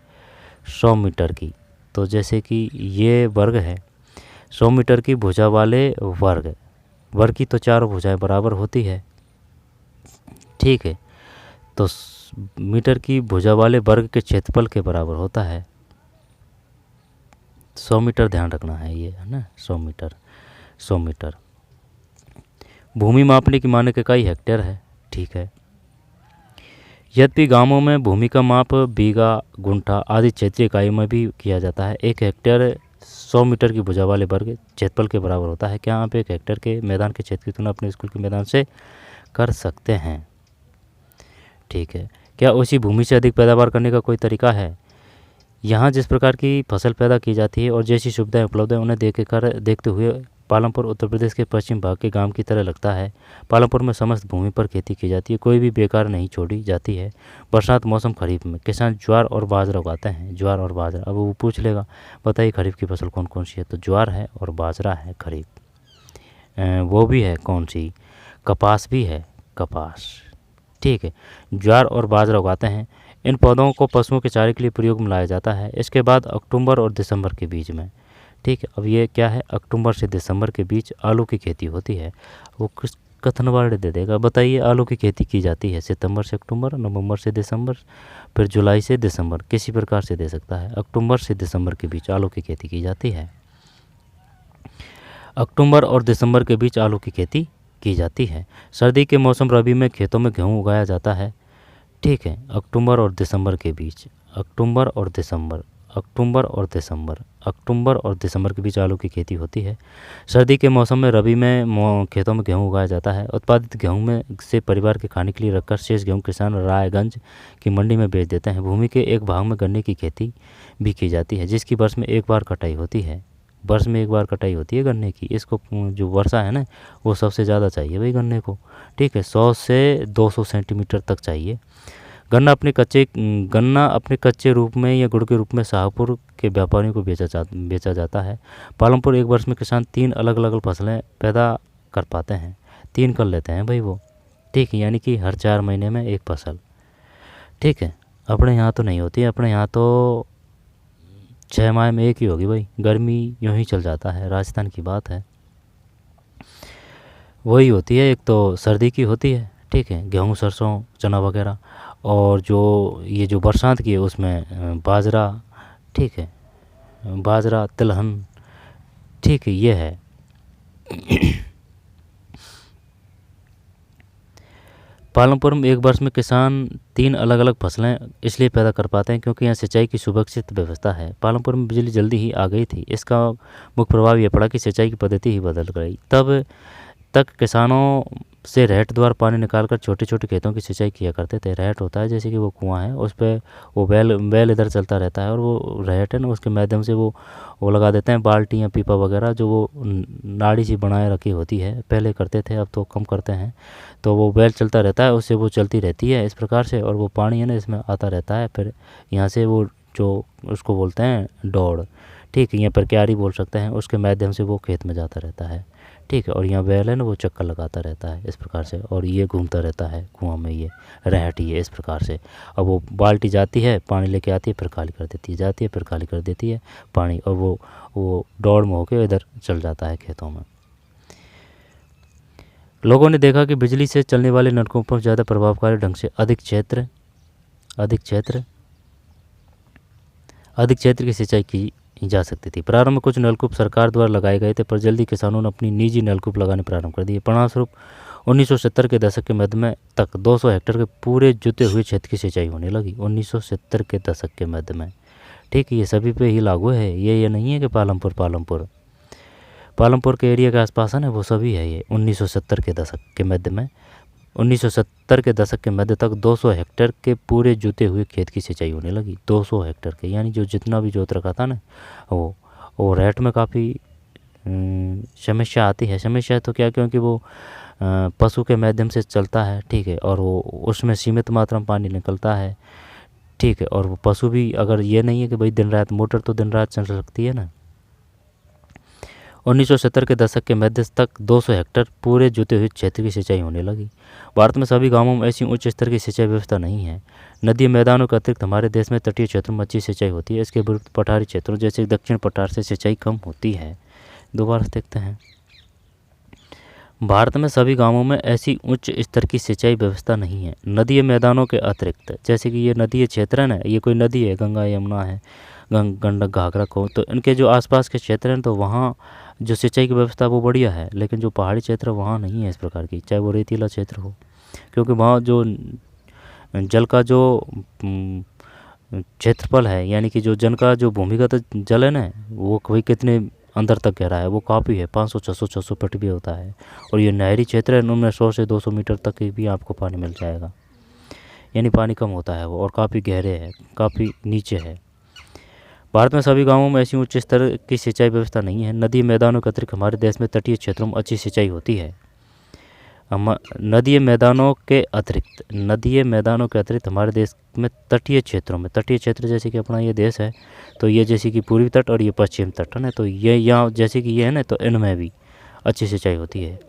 100 मीटर की, तो जैसे कि ये वर्ग है, 100 मीटर की भुजा वाले वर्ग की तो चारों भुजाएं बराबर होती है। ठीक है, तो मीटर की भुजा वाले वर्ग के क्षेत्रफल के बराबर होता है 100 मीटर। ध्यान रखना है ये, है ना, 100 मीटर। भूमि मापने की मानक इकाई हेक्टेयर है। ठीक है, यद्यपि गांवों में भूमि का माप बीघा, गुंठा आदि क्षेत्रीय इकाइयों में भी किया जाता है। 1 हेक्टेयर 100 मीटर की भुजा वाले वर्ग क्षेत्रफल के बराबर होता है। क्या आप 1 हेक्टेयर के मैदान के क्षेत्र की तुलना अपने स्कूल के मैदान से कर सकते हैं। ठीक है, क्या उसी भूमि से अधिक पैदावार करने का कोई तरीका है। यहाँ जिस प्रकार की फसल पैदा की जाती है और जैसी सुविधाएं उपलब्ध है उन्हें देखते हुए पालमपुर उत्तर प्रदेश के पश्चिम भाग के गांव की तरह लगता है। पालमपुर में समस्त भूमि पर खेती की जाती है, कोई भी बेकार नहीं छोड़ी जाती है। बरसात मौसम खरीफ में किसान ज्वार और बाजरा उगाते हैं। ज्वार और बाजरा, अब वो पूछ लेगा बताइए खरीफ की फसल कौन कौन सी है, तो ज्वार है और बाजरा है खरीफ। वो भी है कौन सी, कपास भी है, कपास। ठीक है, ज्वार और बाजरा उगाते हैं। इन पौधों को पशुओं के चारे के लिए प्रयोग में लाया जाता है। इसके बाद अक्टूबर और दिसंबर के बीच में, ठीक है, अब ये क्या है, अक्टूबर से दिसंबर के बीच आलू की खेती होती है। वो किस कथनवार्ड दे देगा, बताइए। आलू की खेती की जाती है सितंबर से अक्टूबर, नवंबर से दिसंबर, फिर जुलाई से दिसंबर, किसी प्रकार से दे सकता है। अक्टूबर से दिसंबर के बीच आलू की खेती की जाती है। अक्टूबर और दिसंबर के बीच आलू की खेती की जाती है। सर्दी के मौसम रबी में खेतों में गेहूँ उगाया जाता है। ठीक है, अक्टूबर और दिसंबर के बीच, अक्टूबर और दिसंबर, अक्टूबर और दिसंबर, अक्टूबर और दिसंबर के बीच आलू की खेती होती है। सर्दी के मौसम में रबी में खेतों में गेहूँ उगाया जाता है। उत्पादित गेहूँ में से परिवार के खाने के लिए रखकर शेष गेहूँ किसान रायगंज की मंडी में बेच देते हैं। भूमि के एक भाग में गन्ने की खेती भी की जाती है, जिसकी वर्ष में एक बार कटाई होती है। वर्ष में एक बार कटाई होती है गन्ने की। इसको जो वर्षा है ना, वो सबसे ज़्यादा चाहिए भाई गन्ने को। ठीक है, 100 से 200 सेंटीमीटर तक चाहिए। गन्ना अपने कच्चे रूप में या गुड़ के रूप में शाहपुर के व्यापारियों को बेचा जाता है। पालमपुर एक वर्ष में किसान 3 अलग अलग फसलें पैदा कर पाते हैं। 3 कर लेते हैं भाई वो। ठीक है, यानी कि हर 4 महीने में एक फसल। ठीक है, अपने यहाँ तो नहीं होती है, अपने यहाँ तो 6 माह में एक ही होगी भाई। गर्मी यूँ ही चल जाता है, राजस्थान की बात है, वही होती है। एक तो सर्दी की होती है, ठीक है, गेहूँ सरसों चना वगैरह, और जो ये जो बरसात की है उसमें बाजरा, ठीक है, बाजरा तिलहन, ठीक है, ये है। पालमपुर में एक वर्ष में किसान 3 अलग अलग फसलें इसलिए पैदा कर पाते हैं क्योंकि यहाँ सिंचाई की सुरक्षित व्यवस्था है। पालमपुर में बिजली जल्दी ही आ गई थी। इसका मुख्य प्रभाव यह पड़ा कि सिंचाई की पद्धति ही बदल गई। तब तक किसानों से रहट द्वारा पानी निकालकर छोटे छोटे खेतों की सिंचाई किया करते थे। रहट होता है जैसे कि वो कुआं है, उस पर वो बैल इधर चलता रहता है, और वो रहट है ना, उसके माध्यम से वो लगा देते हैं बाल्टी या पीपा वगैरह, जो वो नाड़ी सी बनाए रखी होती है। पहले करते थे, अब तो कम करते हैं। तो वो बैल चलता रहता है, उससे वो चलती रहती है इस प्रकार से, और वो पानी है ना इसमें आता रहता है। फिर यहाँ से वो जो उसको बोलते हैं डोड़, ठीक है, यहाँ पर क्यारी बोल सकते हैं, उसके माध्यम से वो खेत में जाता रहता है। ठीक है, और यहाँ बैल है ना, वो चक्कर लगाता रहता है इस प्रकार से, और ये घूमता रहता है कुआं में, ये रहट ही है इस प्रकार से। अब वो बाल्टी जाती है, पानी लेके आती है, फिर खाली कर देती है, जाती है फिर खाली कर देती है पानी, और वो दौड़ में होकर इधर चल जाता है खेतों में। लोगों ने देखा कि बिजली से चलने वाले नलकूपों पर ज़्यादा प्रभावकारी ढंग से अधिक क्षेत्र की सिंचाई की जा सकती थी। प्रारंभ में कुछ नलकूप सरकार द्वारा लगाए गए थे, पर जल्दी किसानों ने अपनी निजी नलकूप लगाने प्रारंभ कर दिए। परिणामस्वरूप 1970 के दशक के मध्य में तक 200 हेक्टेयर के पूरे जुते हुए क्षेत्र की सिंचाई होने लगी। 1970 के दशक के मध्य में, ठीक है, ये सभी पे ही लागू है। ये नहीं है कि पालमपुर के एरिया के आसपास है ना, वो सभी है ये। 1970 के दशक के मध्य में, 1970 के दशक के मध्य तक 200 हेक्टेयर के पूरे जुते हुए खेत की सिंचाई होने लगी। 200 हेक्टेयर के, यानी जो जितना भी जोत रखा था ना, वो रेट में काफ़ी समस्या आती है। समस्या तो क्या, क्योंकि वो पशु के माध्यम से चलता है, ठीक है, और वो उसमें सीमित मात्रा में पानी निकलता है, ठीक है, और वो पशु भी, अगर ये नहीं है कि भाई दिन रात, मोटर तो दिन रात चल सकती है ना। 1970 के दशक के मध्य तक 200 हेक्टेयर पूरे जुते हुए क्षेत्र की सिंचाई होने लगी। भारत में सभी गांवों में ऐसी उच्च स्तर की सिंचाई व्यवस्था नहीं है। नदी मैदानों के अतिरिक्त हमारे देश में तटीय क्षेत्रों में अच्छी सिंचाई होती है। इसके विरुद्ध पठारी क्षेत्रों जैसे दक्षिण पठार से सिंचाई कम होती है। दोबारा देखते हैं, भारत में सभी गांवों में ऐसी उच्च स्तर की सिंचाई व्यवस्था नहीं है। नदी मैदानों के अतिरिक्त, जैसे कि ये नदी क्षेत्र है ना, ये कोई नदी है, गंगा यमुना है, गंडक घाघरा को, तो इनके जो आसपास के क्षेत्र हैं, तो वहाँ जो सिंचाई की व्यवस्था वो बढ़िया है। लेकिन जो पहाड़ी क्षेत्र वहाँ नहीं है इस प्रकार की, चाहे वो रेतीला क्षेत्र हो, क्योंकि वहाँ जो जल का जो क्षेत्रफल है, यानी कि जो जन का जो भूमिगत जल है ना, वो कोई कितने अंदर तक गहरा है, वो काफ़ी है, 500 600 फीट भी होता है। और ये नहरी क्षेत्र है, उनमें 100 से 200 मीटर तक भी आपको पानी मिल जाएगा, यानी पानी कम होता है वो, और काफ़ी गहरे है, काफ़ी नीचे है। भारत में सभी गांवों में ऐसी उच्च स्तर की सिंचाई व्यवस्था नहीं है। नदी मैदानों के अतिरिक्त हमारे देश में तटीय क्षेत्रों में अच्छी सिंचाई होती है। नदी मैदानों के अतिरिक्त हमारे देश में तटीय क्षेत्रों में, तटीय क्षेत्र जैसे कि अपना ये देश है, तो ये जैसे कि पूर्वी तट और ये पश्चिम तट है ना, तो ये यहाँ जैसे कि ये है ना, तो इनमें भी अच्छी सिंचाई होती है।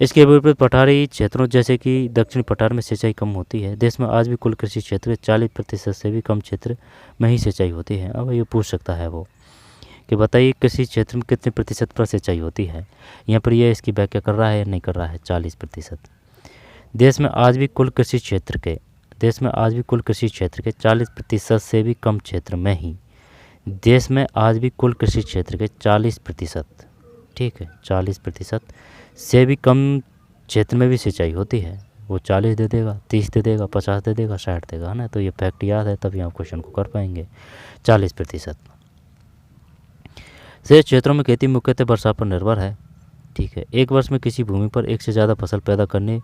इसके विपरीत पठारी क्षेत्रों जैसे कि दक्षिण पठार में सिंचाई कम होती है। देश में आज भी कुल कृषि क्षेत्र के 40% से भी कम क्षेत्र में ही सिंचाई होती है। अब ये पूछ सकता है वो कि बताइए कृषि क्षेत्र में कितने प्रतिशत पर सिंचाई होती है। यहाँ पर यह इसकी व्याख्या कर रहा है या नहीं कर रहा है, 40%। देश में आज भी कुल कृषि क्षेत्र के 40% से भी कम क्षेत्र में ही देश में आज भी कुल कृषि क्षेत्र के 40%, ठीक है, 40% से भी कम क्षेत्र में भी सिंचाई होती है। वो 40 दे देगा, 30 दे देगा, 50 दे देगा, 60 देगा, है ना। तो ये फैक्ट याद है तभी आप क्वेश्चन को कर पाएंगे। 40%। शेष क्षेत्रों में खेती मुख्यतः वर्षा पर निर्भर है, ठीक है। एक वर्ष में किसी भूमि पर एक से ज़्यादा फसल पैदा करने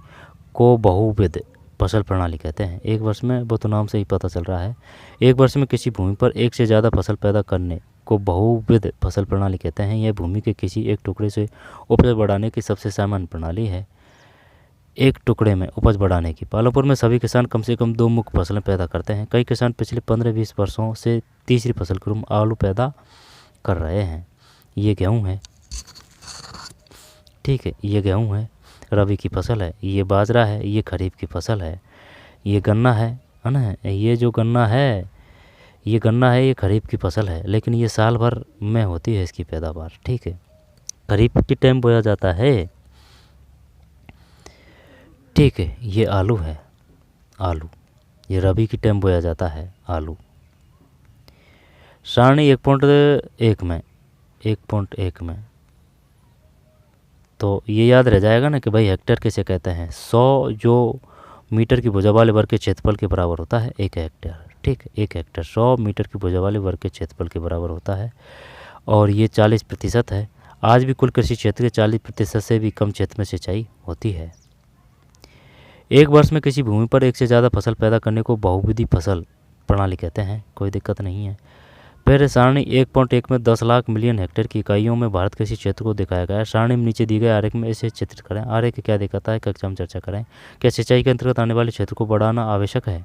को बहुविध फसल प्रणाली कहते हैं। एक वर्ष में, वो तो नाम से ही पता चल रहा है, एक वर्ष में किसी भूमि पर एक से ज़्यादा फसल पैदा करने को बहुविध फसल प्रणाली कहते हैं। यह भूमि के किसी एक टुकड़े से उपज बढ़ाने की सबसे सामान्य प्रणाली है। एक टुकड़े में उपज बढ़ाने की। पालमपुर में सभी किसान कम से कम 2 मुख्य फसलें पैदा करते हैं। कई किसान पिछले 15-20 वर्षों से तीसरी फसल के रूप में आलू पैदा कर रहे हैं। ये गेहूँ है, ठीक है, ये गेहूँ है, रबी की फसल है। ये बाजरा है, ये खरीफ की फसल है। ये गन्ना है ना, ये जो गन्ना है ये खरीफ की फसल है, लेकिन ये साल भर में होती है इसकी पैदावार, ठीक है। खरीफ की टाइम बोया जाता है, ठीक है। ये आलू है, आलू। ये रबी की टाइम बोया जाता है, आलू। सारणी 1.1 में तो ये याद रह जाएगा ना कि भाई हेक्टेयर किसे कहते हैं। 100 जो मीटर की भुजा वाले वर्ग के क्षेत्रफल के बराबर होता है 1 हेक्टेयर, ठीक है। 1 हेक्टेयर 100 मीटर की भुजा वाले वर्ग के क्षेत्रफल के बराबर होता है, और ये 40% है। आज भी कुल कृषि क्षेत्र के 40% से भी कम क्षेत्र में सिंचाई होती है। एक वर्ष में किसी भूमि पर एक से ज़्यादा फसल पैदा करने को बहुविधि फसल प्रणाली कहते हैं, कोई दिक्कत नहीं है। फिर सारणी 1.1 में 10 लाख मिलियन हेक्टेयर की इकाइयों में भारत कृषि क्षेत्र को दिखाया गया है। सारणी में नीचे दी गए आरेख में इसे चित्रित करें। आरेख क्या दिखाता है, कक्षा में चर्चा करें। क्या सिंचाई के अंतर्गत आने वाले क्षेत्र को बढ़ाना आवश्यक है?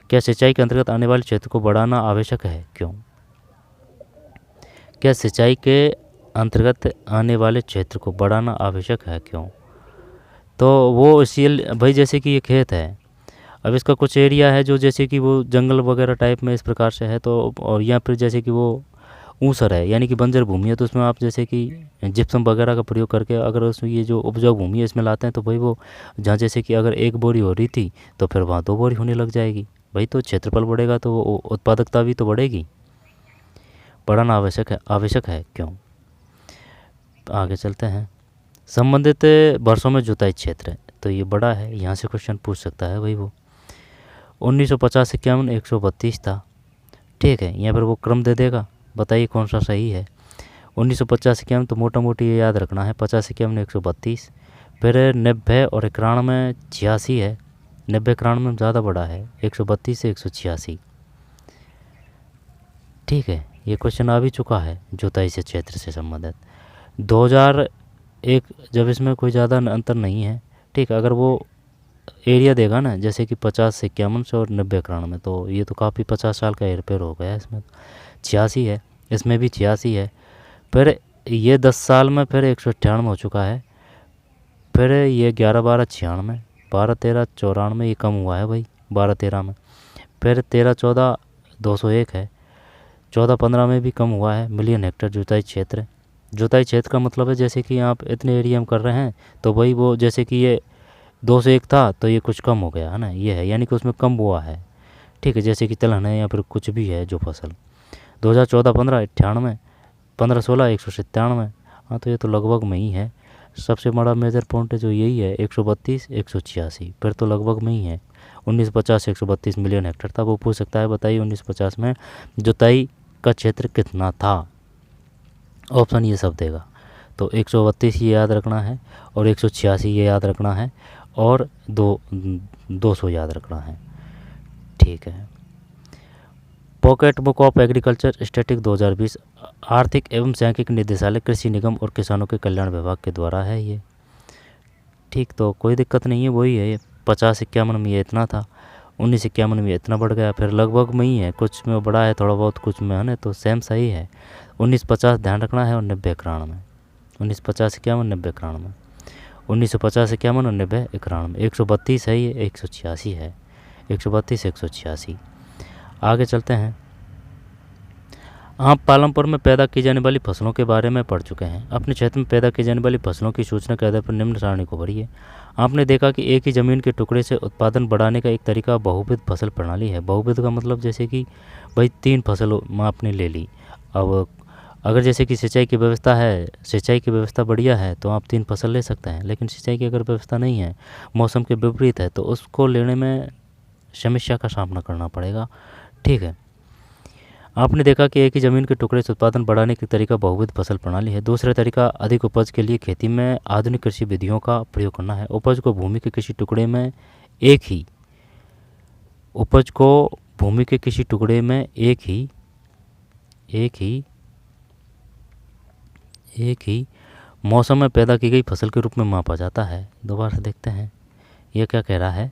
क्या सिंचाई के अंतर्गत आने वाले क्षेत्र को बढ़ाना आवश्यक है, क्यों? क्या सिंचाई के अंतर्गत आने वाले क्षेत्र को बढ़ाना आवश्यक है, क्यों? तो वो इसी भाई जैसे कि ये खेत है, अब इसका कुछ एरिया है जो जैसे कि वो जंगल वगैरह टाइप में इस प्रकार से है, तो और यहाँ पर जैसे कि वो ऊसर है यानी कि बंजर भूमि है, तो उसमें आप जैसे कि जिप्सम वगैरह का प्रयोग करके अगर उसमें ये जो उपजाऊ भूमि है इसमें लाते हैं, तो भाई वो जहाँ जैसे कि अगर 1 बोरी हो रही थी तो फिर वहाँ 2 बोरी होने लग जाएगी। भाई तो क्षेत्रफल बढ़ेगा तो वो उत्पादकता भी तो बढ़ेगी। बढ़ाना आवश्यक है क्यों? तो आगे चलते हैं। संबंधित वर्षों में जुताई क्षेत्र है, तो ये बड़ा है, यहाँ से क्वेश्चन पूछ सकता है भाई वो 1950 से 132 था, ठीक है। यहाँ पर वो क्रम दे देगा, बताइए कौन सा सही है। 1950 से तो मोटा मोटी ये याद रखना है, 50 से 132, फिर 90 और 91 में 86 है, 90 91 में ज़्यादा बड़ा है, 132 से 186, ठीक है। ये क्वेश्चन आ भी चुका है जुताई से क्षेत्र से संबंधित 2001, जब इसमें कोई ज़्यादा अंतर नहीं है, ठीक। अगर वो एरिया देगा ना जैसे कि 50 से 51 और 90 91 तो ये तो काफ़ी 50 साल का हेरफेर हो गया इसमें। 86 है, इसमें भी 86 है, फिर ये 10 साल में फिर 198 हो चुका है, फिर ये 11-12 96, 12-13 94 ये कम हुआ है भाई 12-13 में, फिर 13-14 201 है, 14-15 में भी कम हुआ है मिलियन हेक्टेयर जुताई क्षेत्र। जुताई क्षेत्र का मतलब है जैसे कि आप इतने एरिया में कर रहे हैं तो भाई वो जैसे कि ये 201 था तो ये कुछ कम हो गया है ना, ये है यानी कि उसमें कम हुआ है, ठीक है। जैसे कि तिलहन है या फिर कुछ भी है जो फसल 2014-15 98, 15-16 197, हाँ तो ये तो लगभग में ही है। सबसे बड़ा मेजर पॉइंट जो यही है 132 186, फिर तो लगभग में ही है। 1950 132 मिलियन हेक्टेयर था। वो पूछ सकता है बताइए 1950 में जुताई का क्षेत्र कितना था, ऑप्शन ये सब देगा। तो 132 ये याद रखना है और 186 ये याद रखना है और 200 याद रखना है, ठीक है। Pocket book of agriculture static 2020 आर्थिक एवं सांख्यिकी निदेशालय कृषि निगम और किसानों के कल्याण विभाग के द्वारा है ये, ठीक। तो कोई दिक्कत नहीं है, वही है। ये 50-51 में ये इतना था, 1951 में इतना बढ़ गया, फिर लगभग में ही है, कुछ में बढ़ा है थोड़ा बहुत, कुछ में है ना, तो सेम सही है। 1950 ध्यान रखना है और 90 91, 1950 इक्यावन 90 91, 1950 इक्यावन और 90 91, 132 है, ये 186 है, 132 186। आगे चलते हैं। आप पालमपुर में पैदा की जाने वाली फसलों के बारे में पढ़ चुके हैं। अपने क्षेत्र में पैदा की जाने वाली फसलों की सूचना के आधार पर निम्न सारणी को भरिए। आपने देखा कि एक ही ज़मीन के टुकड़े से उत्पादन बढ़ाने का एक तरीका बहुविध फसल प्रणाली है। बहुविध का मतलब जैसे कि भाई 3 फसल आपने ले ली। अब अगर जैसे कि सिंचाई की व्यवस्था है, सिंचाई की व्यवस्था बढ़िया है तो आप 3 फसल ले सकते हैं, लेकिन सिंचाई की अगर व्यवस्था नहीं है, मौसम के विपरीत है, तो उसको लेने में समस्या का सामना करना पड़ेगा। ठीक है। आपने देखा कि एक ही ज़मीन के टुकड़े से उत्पादन बढ़ाने का तरीका बहुविध फसल प्रणाली है। दूसरा तरीका अधिक उपज के लिए खेती में आधुनिक कृषि विधियों का प्रयोग करना है। उपज को भूमि के किसी टुकड़े में एक ही उपज को भूमि के किसी टुकड़े में एक ही मौसम में पैदा की गई फसल के रूप में मापा जाता है। दोबारा देखते हैं यह क्या कह रहा है।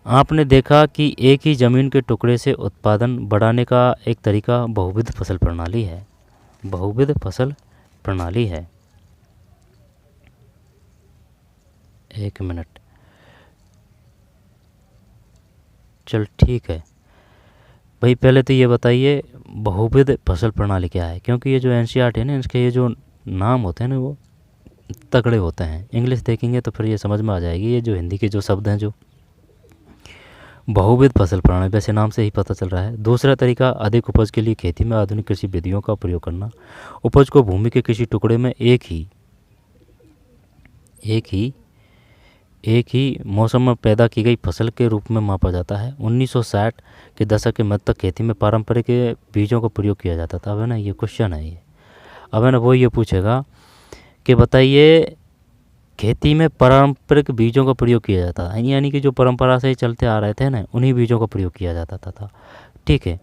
आपने देखा कि एक ही ज़मीन के टुकड़े से उत्पादन बढ़ाने का एक तरीका बहुविध फसल प्रणाली है। बहुविध फसल प्रणाली है। एक मिनट, चल ठीक है भाई, पहले तो ये बताइए बहुविध फसल प्रणाली क्या है, क्योंकि ये जो एनसीईआरटी है ना, इसके ये जो नाम होते हैं ना वो तगड़े होते हैं। इंग्लिश देखेंगे तो फिर ये समझ में आ जाएगी। ये जो हिंदी के जो शब्द हैं, जो बहुविध फसल प्रणाली, वैसे नाम से ही पता चल रहा है। दूसरा तरीका अधिक उपज के लिए खेती में आधुनिक कृषि विधियों का प्रयोग करना। उपज को भूमि के किसी टुकड़े में एक ही मौसम में पैदा की गई फसल के रूप में मापा जाता है। 1960 के दशक के मध्य तक खेती में पारंपरिक बीजों का प्रयोग किया जाता था। अब है ना ये क्वेश्चन है, ये अब है ना वो ये पूछेगा कि बताइए खेती में पारंपरिक बीजों का प्रयोग किया जाता है, यानी कि जो परंपरा से ही चलते आ रहे थे ना, उन्हीं बीजों का प्रयोग किया जाता था। ठीक है।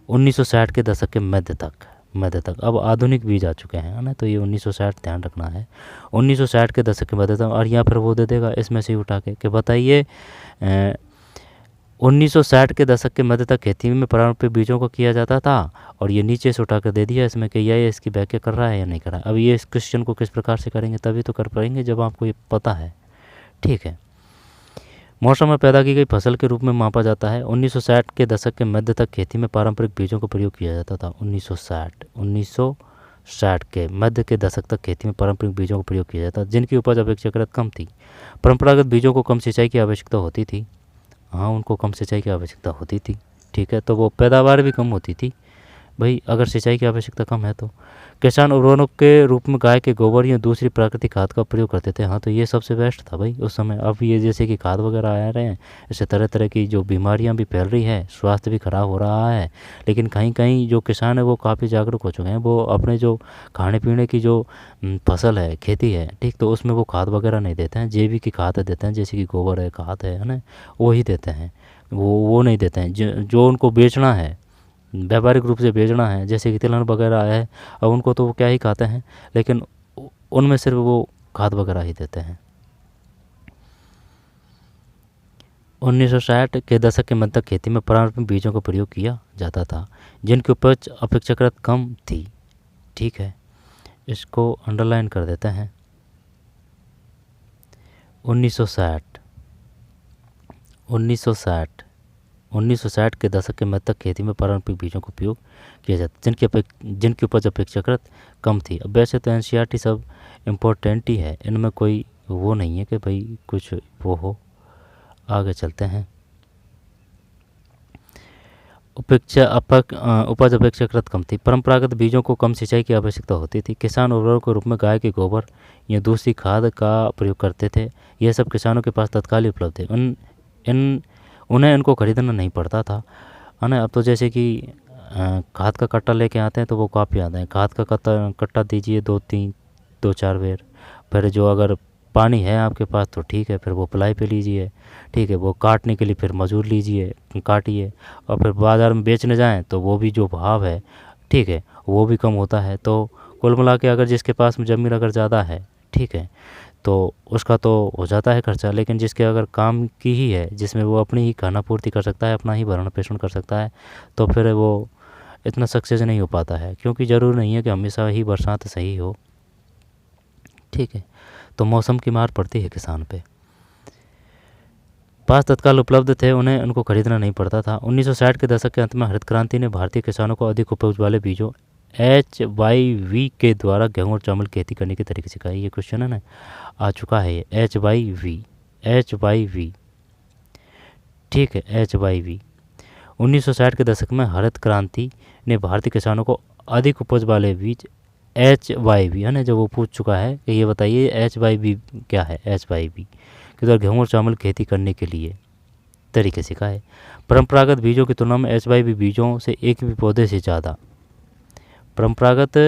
1960 के दशक के मध्य तक अब आधुनिक बीज आ चुके हैं, है ना, तो ये 1960 ध्यान रखना है। 1960 के दशक के मध्य तक, और यहाँ फिर वो दे देगा इसमें से उठा के कि बताइए 1960 के दशक के मध्य तक खेती में पारंपरिक बीजों को किया जाता था, और ये नीचे से उठा कर दे दिया इसमें कि यह इसकी व्याख्या कर रहा है या नहीं कर रहा है। अब ये इस क्वेश्चन को किस प्रकार से करेंगे, तभी तो कर पाएंगे जब आपको ये पता है। ठीक है। मौसम में पैदा की गई फसल के रूप में मापा जाता है। 1960 के दशक के मध्य तक खेती में पारंपरिक बीजों का प्रयोग किया जाता था। 1960 के मध्य के दशक तक खेती में पारंपरिक बीजों का प्रयोग किया जाता, जिनकी उपज अपेक्षाकृत कम थी। परंपरागत बीजों को कम सिंचाई की आवश्यकता होती थी। हाँ, उनको कम सिंचाई की आवश्यकता होती थी। ठीक है, तो वो पैदावार भी कम होती थी भाई, अगर सिंचाई की आवश्यकता कम है तो। किसान उर्वरक के रूप में गाय के गोबर या दूसरी प्राकृतिक खाद का प्रयोग करते थे। हाँ, तो ये सबसे बेस्ट था भाई उस समय। अब ये जैसे कि खाद वगैरह आ रहे हैं, इससे तरह तरह की जो बीमारियां भी फैल रही है, स्वास्थ्य भी खराब हो रहा है। लेकिन कहीं कहीं जो किसान है वो काफ़ी जागरूक हो चुके हैं। वो अपने जो खाने पीने की जो फसल है, खेती है, ठीक, तो उसमें वो खाद वगैरह नहीं देते हैं, जैविक की खाद देते हैं, जैसे कि गोबर है, खाद है ना, वही देते हैं। वो नहीं देते हैं जो उनको बेचना है, व्यापारिक रूप से बेचना है, जैसे कि तिलहन वगैरह है। अब उनको तो वो क्या ही खाते हैं, लेकिन उनमें सिर्फ वो खाद वगैरह ही देते हैं। 1960 के दशक के मध्य तक खेती में पारंपरिक बीजों का प्रयोग किया जाता था, जिनकी उपज अपेक्षाकृत कम थी। ठीक है, इसको अंडरलाइन कर देते हैं। 1960 के दशक के मध्य तक खेती में पारंपरिक बीजों का उपयोग किया जाता, जिनकी उपज अपेक्षाकृत कम थी। अब वैसे तो एनसीईआरटी सब इम्पोर्टेंट ही है, इनमें कोई वो नहीं है कि भाई कुछ वो हो। आगे चलते हैं। उपज अपेक्षाकृत कम थी। परंपरागत बीजों को कम सिंचाई की आवश्यकता होती थी। किसान उर्वरक के रूप में गाय के गोबर या दूसरी खाद का प्रयोग करते थे। यह सब किसानों के पास तत्काल ही उपलब्ध थे, उन्हें इनको खरीदना नहीं पड़ता था, है ना। अब तो जैसे कि खाद का कट्टा लेके आते हैं तो वो काफ़ी आता है। खाद का कट्टा दीजिए 2-4 बेर, फिर जो अगर पानी है आपके पास तो ठीक है, फिर वो पलाई पे लीजिए। ठीक है, वो काटने के लिए फिर मजदूर लीजिए, काटिए, और फिर बाज़ार में बेचने जाएं तो वो भी जो भाव है, ठीक है, वो भी कम होता है। तो कुल मिला के अगर जिसके पास ज़मीन अगर ज़्यादा है, ठीक है, तो उसका तो हो जाता है खर्चा। लेकिन जिसके अगर काम की ही है, जिसमें वो अपनी ही खाना पूर्ति कर सकता है, अपना ही भरण पोषण कर सकता है, तो फिर वो इतना सक्सेस नहीं हो पाता है। क्योंकि ज़रूर नहीं है कि हमेशा ही बरसात सही हो, ठीक है। तो मौसम की मार पड़ती है किसान पे। पास तत्काल उपलब्ध थे, उन्हें उनको खरीदना नहीं पड़ता था। 1960 के दशक के अंत में हरित क्रांति ने भारतीय किसानों को अधिक उपज वाले बीजों HYV के द्वारा गेहूं और चावल की खेती करने के तरीके सिखाए। ये क्वेश्चन है ना, आ चुका है ये HYV। ठीक है, HYV। 1960 के दशक में हरित क्रांति ने भारतीय किसानों को अधिक उपज वाले बीज HYV है ना, जब वो पूछ चुका है कि ये बताइए HYV क्या है, HYV के द्वारा गेहूँ और चावल खेती करने के लिए तरीके सिखाए। परंपरागत बीजों की तुलना में HYV बीजों से एक भी पौधे से ज़्यादा परंपरागत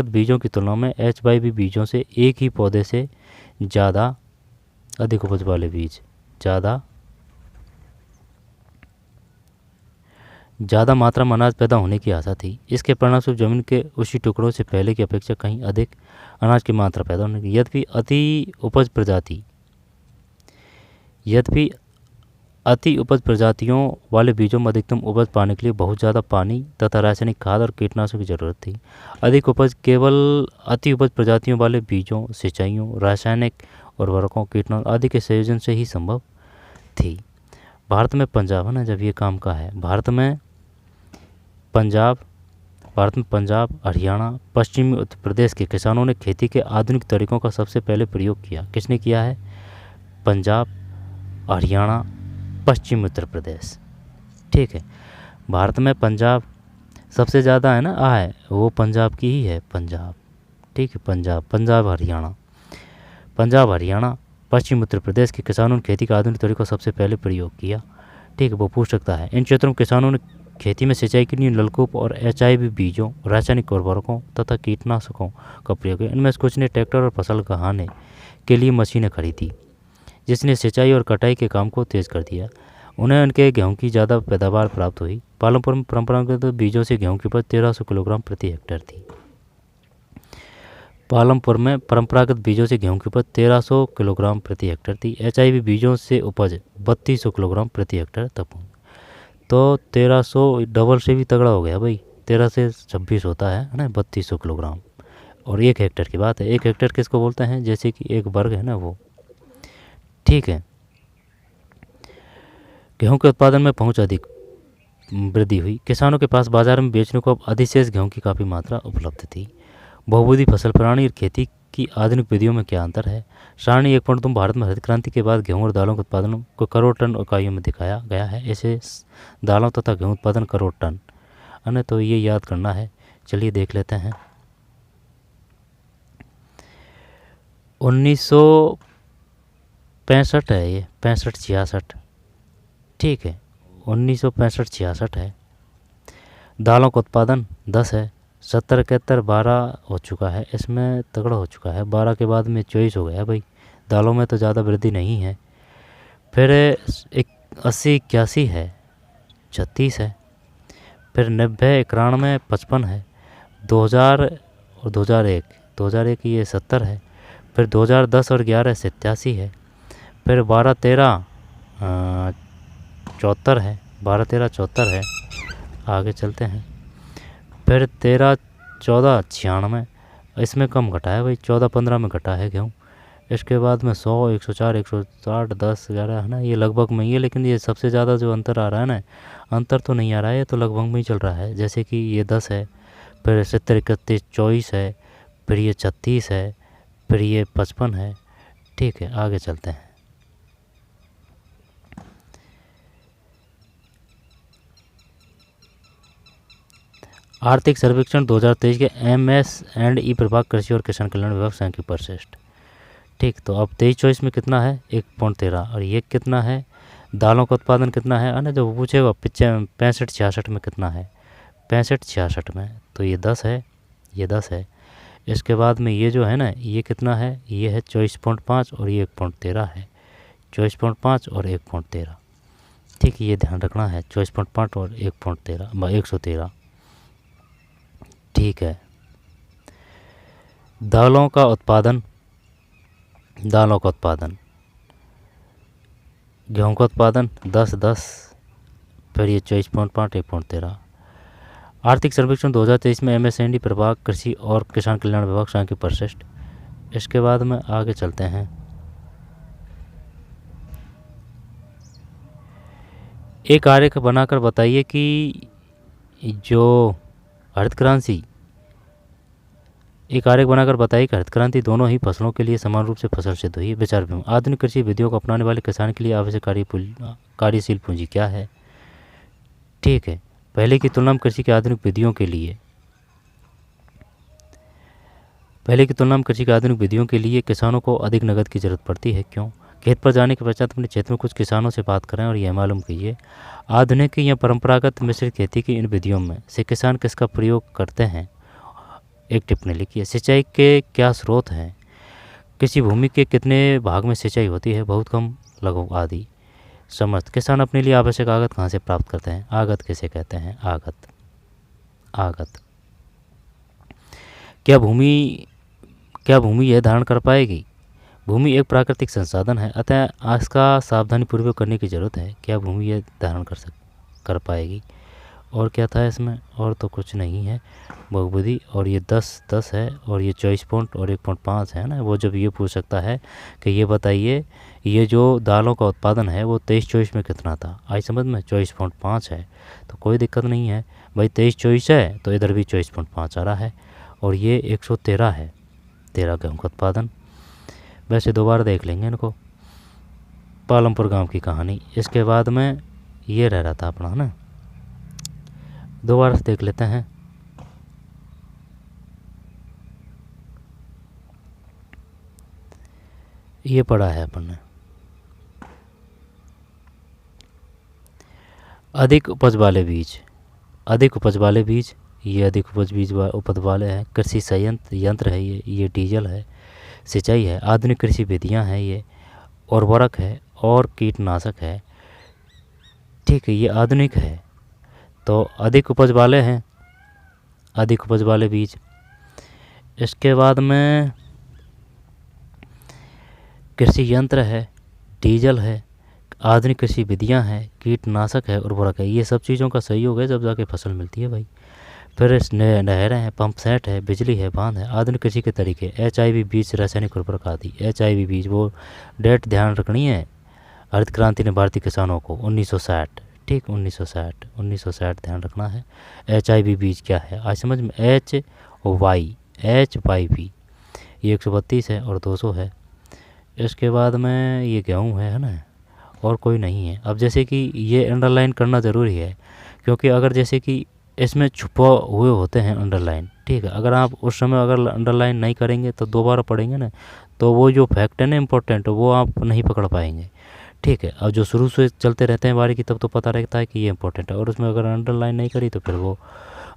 बीजों की तुलना में HYV बीजों से एक ही पौधे से ज़्यादा अधिक उपज वाले बीज, ज़्यादा मात्रा में अनाज पैदा होने की आशा थी। इसके परिणामस्वरूप जमीन के उसी टुकड़ों से पहले की अपेक्षा कहीं अधिक अनाज की मात्रा पैदा होने की। यद्यपि अति उपज प्रजातियों वाले बीजों में अधिकतम उपज पाने के लिए बहुत ज़्यादा पानी तथा रासायनिक खाद और कीटनाशकों की जरूरत थी। अधिक उपज केवल अति उपज प्रजातियों वाले बीजों, सिंचाइयों, रासायनिक उर्वरकों, कीटनाशक आदि के संयोजन से ही संभव थी। भारत में पंजाब है ना, जब ये काम का है, भारत में पंजाब, हरियाणा, पश्चिमी उत्तर प्रदेश के किसानों ने खेती के आधुनिक तरीकों का सबसे पहले प्रयोग किया। किसने किया है? पंजाब, हरियाणा, पश्चिमी उत्तर प्रदेश। ठीक है, भारत में पंजाब सबसे ज़्यादा है ना, है वो पंजाब की ही है, पंजाब। ठीक है, पंजाब हरियाणा, पश्चिम उत्तर प्रदेश के किसानों ने खेती का आधुनिक तरीकों का सबसे पहले प्रयोग किया। ठीक है, वो पूछ सकता है। इन क्षेत्रों में किसानों ने खेती में सिंचाई के लिए नलकूप और HIV बीजों, रासायनिक उर्वरकों तथा कीटनाशकों का प्रयोग किया। इनमें से कुछ ने ट्रैक्टर और फसल गहाने के लिए मशीनें खरीदी, जिसने सिंचाई और कटाई के काम को तेज कर दिया। उन्हें उनके गेहूं की ज़्यादा पैदावार प्राप्त हुई। पालमपुर में परंपरागत बीजों से गेहूं की उपज 1300 किलोग्राम प्रति हेक्टेयर थी। पालमपुर में परंपरागत बीजों से गेहूं की उपज 1300 किलोग्राम प्रति हेक्टेयर थी। HIV बीजों से उपज 3200 किलोग्राम प्रति हेक्टेयर तक पहुँची। तो 1300 डबल से भी तगड़ा हो गया भाई, 13 से 26 होता है ना, 3200 किलोग्राम। और 1 हेक्टेयर की बात है, 1 हेक्टेयर किसको बोलते हैं? जैसे कि 1 वर्ग है ना, वो। ठीक है, गेहूं के उत्पादन में पहुंच अधिक वृद्धि हुई। किसानों के पास बाजार में बेचने को अब अधिशेष गेहूं की काफ़ी मात्रा उपलब्ध थी। बहुविधि फसल प्रणाली और खेती की आधुनिक विधियों में क्या अंतर है? सारणी 1.2 भारत में हरित क्रांति के बाद गेहूं और दालों के उत्पादन को करोड़ टन इकाइयों में दिखाया गया है। ऐसे दालों तथा गेहूं उत्पादन करोड़ टन है, तो ये याद करना है। चलिए देख लेते हैं। 1965 है ये, 65-66। ठीक है, 1965-66 है। दालों का उत्पादन 10 है। 70-71 12 हो चुका है, इसमें तगड़ा हो चुका है। 12 के बाद में 24 हो गया भाई। दालों में तो ज़्यादा वृद्धि नहीं है। फिर 80-81 है, 36 है। फिर 90, 91, 55 है। 2000 और 2001 ये 70 है। फिर 2010 और 11 87 है। फिर 12-13 74 है, 12-13 74 है। आगे चलते हैं। फिर 13-14 96, इसमें कम घटा है भाई, 14-15 में घटा है गेहूँ। इसके बाद में 100, 104, 160, 10, 11 है ना, ये लगभग में ही है। लेकिन ये सबसे ज़्यादा जो अंतर आ रहा है ना, अंतर तो नहीं आ रहा है, ये तो लगभग में ही चल रहा है। जैसे कि ये 10 है, फिर 70, 31, 24 है, फिर ये 36 है, फिर ये 55 है। ठीक है, आगे चलते हैं। आर्थिक सर्वेक्षण 2023 के MS&E प्रभाग कृषि और किसान कल्याण विभाग संख्या परिशिष्ट। ठीक, तो अब 23-24 में कितना है? 1.13। और ये कितना है? दालों का उत्पादन कितना है ना, जो पूछेगा 65-66 में कितना है? 65-66 में तो ये 10 है, ये 10 है। इसके बाद में ये जो है ना, ये कितना है? ये है 24.5 और ये 1.13 है। 24.5 और 1.13। ठीक, ये ध्यान रखना है, 24.5 और 1.13 113। ठीक है, दालों का उत्पादन, गेहूं का उत्पादन 10-10, फिर ये 24.5 1.13। आर्थिक सर्वेक्षण 2023 में MS&E प्रभाग कृषि और किसान कल्याण विभाग संख्या परिशिष्ट इसके बाद में आगे चलते हैं। एक आरेख बनाकर बताइए कि जो हरित क्रांति एक आरेख बनाकर बताइए कि हरित क्रांति दोनों ही फसलों के लिए समान रूप से फसल सिद्ध हुई है। विचार विमर्श। आधुनिक कृषि विधियों को अपनाने वाले किसान के लिए आवश्यक कार्यशील पूंजी क्या है? ठीक है, पहले की तुलना में कृषि की आधुनिक विधियों के लिए किसानों को अधिक नकद की जरूरत पड़ती है। क्यों? खेत पर जाने के पश्चात अपने क्षेत्र में कुछ किसानों से बात करें और यह मालूम कीजिए आधुनिक या परंपरागत मिश्रित खेती की इन विधियों में से किसान किसका प्रयोग करते हैं। एक टिप्पणी लिखिए। सिंचाई के क्या स्रोत हैं? किसी भूमि के कितने भाग में सिंचाई होती है? बहुत कम, लगभग आदि। समस्त। किसान अपने लिए आवश्यक आगत कहाँ से प्राप्त करते हैं? आगत किसे कहते हैं? आगत। क्या भूमि यह धारण कर पाएगी? भूमि एक प्राकृतिक संसाधन है, अतः इसका सावधानीपूर्वक करने की जरूरत है। क्या भूमि यह धारण कर पाएगी? और क्या था इसमें? और तो कुछ नहीं है। बहुविधि। और ये 10 है और ये 24 पॉइंट और 1.5 है ना। वो जब ये पूछ सकता है कि ये बताइए ये जो दालों का उत्पादन है वो 23-24 में कितना था, आई समझ में? 24.5 है, तो कोई दिक्कत नहीं है भाई। 23-24 है तो इधर भी 24.5 आ रहा है। और ये 113 है, 13 गेहूँ का उत्पादन। वैसे दोबारा देख लेंगे इनको। पालमपुर गांव की कहानी। इसके बाद में ये रह रहा था अपना ना, दोबारा से देख लेते हैं। ये पढ़ा है अपन ने। अधिक उपज वाले बीज। ये अधिक उपज वाले हैं। कृषि यंत्र है ये डीजल है। सिंचाई है। आधुनिक कृषि विधियां हैं। ये उर्वरक है और कीटनाशक है। ठीक है, ये आधुनिक है तो अधिक उपज वाले हैं, अधिक उपज वाले बीज। इसके बाद में कृषि यंत्र है, डीजल है, आधुनिक कृषि विधियां हैं, कीटनाशक है, उर्वरक है। ये सब चीज़ों का सहयोग है जब जाके फसल मिलती है भाई। फिर इस नहरें हैं, पंप सेट है, बिजली है, बांध है। आधुनिक कृषि के तरीके HIV बीज, रासायनिक उर्वरक आदि। HIV बीज, वो डेट ध्यान रखनी है। हरित क्रांति ने भारतीय किसानों को 1960, ठीक 1960 ध्यान रखना है। HIV बीज क्या है आज समझ में? HYV ये 132 है और 200 है। इसके बाद में ये गेहूँ है ना, और कोई नहीं है। अब जैसे कि ये अंडरलाइन करना ज़रूरी है क्योंकि अगर जैसे कि इसमें छुपा हुए होते हैं अंडरलाइन, ठीक है, अगर आप उस समय अगर अंडरलाइन नहीं करेंगे तो दोबारा पढ़ेंगे ना तो वो जो फैक्ट है ना इम्पोर्टेंट, वो आप नहीं पकड़ पाएंगे। ठीक है, अब जो शुरू से चलते रहते हैं बारी की तब तो पता रहता है कि ये इंपॉर्टेंट है, और उसमें अगर अंडरलाइन नहीं करी तो फिर वो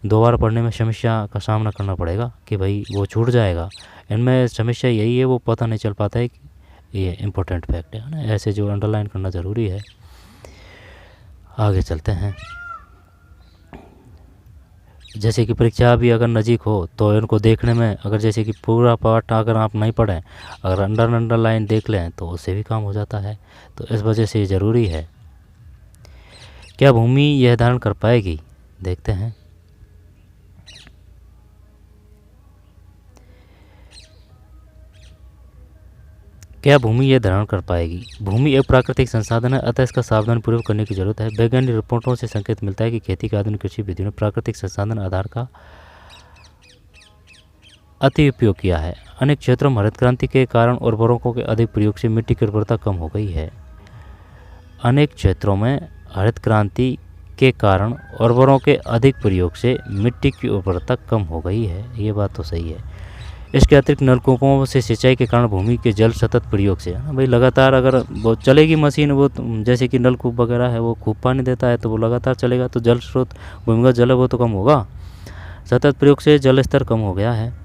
दोबारा पढ़ने में समस्या का सामना करना पड़ेगा कि भाई वो छूट जाएगा। इनमें समस्या यही है, वो पता नहीं चल पाता है कि ये इम्पोर्टेंट फैक्ट है ना। ऐसे जो अंडरलाइन करना ज़रूरी है। आगे चलते हैं। जैसे कि परीक्षा भी अगर नज़दीक हो तो इनको देखने में, अगर जैसे कि पूरा पाठ अगर आप नहीं पढ़ें, अगर अंडरलाइन देख लें तो उससे भी काम हो जाता है। तो इस वजह से ये ज़रूरी है। क्या भूमि यह धारण कर पाएगी? देखते हैं। क्या भूमि यह धारण कर पाएगी? भूमि एक प्राकृतिक संसाधन है, अतः इसका सावधानीपूर्वक करने की जरूरत है। वैज्ञानिक रिपोर्टों से संकेत मिलता है कि खेती के आधुनिक कृषि विधियों ने प्राकृतिक संसाधन आधार का अति उपयोग किया है। अनेक क्षेत्रों में हरित क्रांति के कारण उर्वरकों के अधिक प्रयोग से मिट्टी की उर्वरता कम हो गई है। अनेक क्षेत्रों में हरित क्रांति के कारण उर्वरकों के अधिक प्रयोग से मिट्टी की उर्वरता कम हो गई है। ये बात तो सही है। इसके अतिरिक्त नलकूपों से सिंचाई के कारण भूमि के जल सतत प्रयोग से, भाई लगातार अगर वो चलेगी मशीन, वो जैसे कि नलकूप वगैरह है वो खूब पानी देता है तो वो लगातार चलेगा, तो जल स्रोत भूमिगत जल है वो तो कम होगा। सतत प्रयोग से जल स्तर कम हो गया है।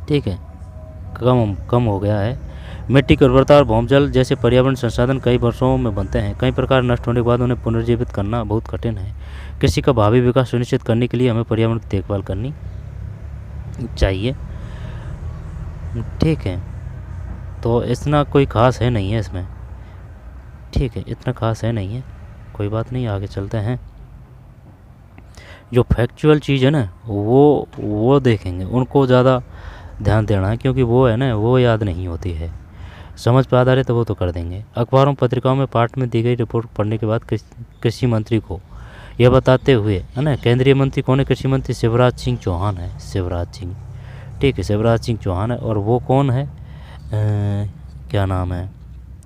ठीक है, कम हो गया है। मिट्टी की उर्वरता और भूजल जैसे पर्यावरण संसाधन कई वर्षों में बनते हैं, कई प्रकार नष्ट होने के बाद उन्हें पुनर्जीवित करना बहुत कठिन है। कृषि का भावी विकास सुनिश्चित करने के लिए हमें पर्यावरण की देखभाल करनी चाहिए। ठीक है, तो इतना कोई ख़ास है नहीं है इसमें। ठीक है, इतना ख़ास है नहीं है, कोई बात नहीं। आगे चलते हैं। जो फैक्चुअल चीज़ है ना वो देखेंगे, उनको ज़्यादा ध्यान देना है, क्योंकि वो है ना, वो याद नहीं होती है। समझ पर आधारित है वो तो कर देंगे। अखबारों पत्रिकाओं में पाठ में दी गई रिपोर्ट पढ़ने के बाद कृषि मंत्री को यह बताते हुए, है ना, केंद्रीय मंत्री कौन है? कृषि मंत्री शिवराज सिंह चौहान है, शिवराज सिंह। ठीक है, शिवराज सिंह चौहान है। और वो कौन है, क्या नाम है?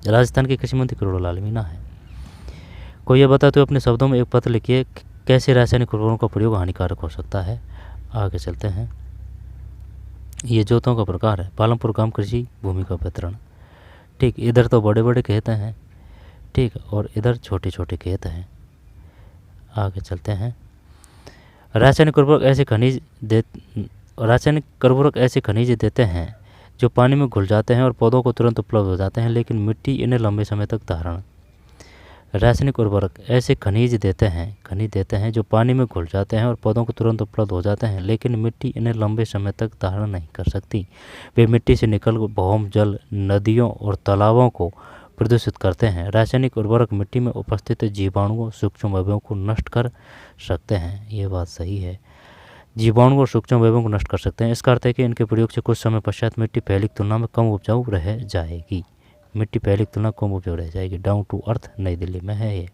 राजस्थान के कृषि मंत्री करोड़लाल मीणा है। को यह बताते हुए अपने शब्दों में एक पत्र लिखिए, कैसे रासायनिक उर्वरकों का प्रयोग हानिकारक हो सकता है। आगे चलते हैं। ये जोतों का प्रकार है। पालमपुर गांव कृषि भूमि का वितरण। ठीक, इधर तो बड़े बड़े खेत हैं, ठीक, और इधर छोटे छोटे खेत हैं। आगे चलते हैं। रासायनिक उर्वरक ऐसे खनिज देते हैं जो पानी में घुल जाते हैं और पौधों को तुरंत उपलब्ध हो जाते हैं, लेकिन मिट्टी इन्हें लंबे समय तक धारण। रासायनिक उर्वरक ऐसे खनिज देते हैं जो पानी में घुल जाते हैं और पौधों को तुरंत उपलब्ध हो जाते हैं, लेकिन मिट्टी इन्हें लंबे समय तक धारण नहीं कर सकती। वे मिट्टी से निकल भौम जल, नदियों और तालाबों को प्रदूषित करते हैं। रासायनिक उर्वरक मिट्टी में उपस्थित जीवाणुओं, सूक्ष्मजीवों को नष्ट कर सकते हैं। ये बात सही है, जीवाणुओं और सूक्ष्मजीवों को नष्ट कर सकते हैं। इसका अर्थ है कि इनके प्रयोग से कुछ समय पश्चात मिट्टी पहले की तुलना में कम उपजाऊ रह जाएगी। मिट्टी पहले की तुलना कम उपजाऊ रह जाएगी। डाउन टू अर्थ, नई दिल्ली में है ये।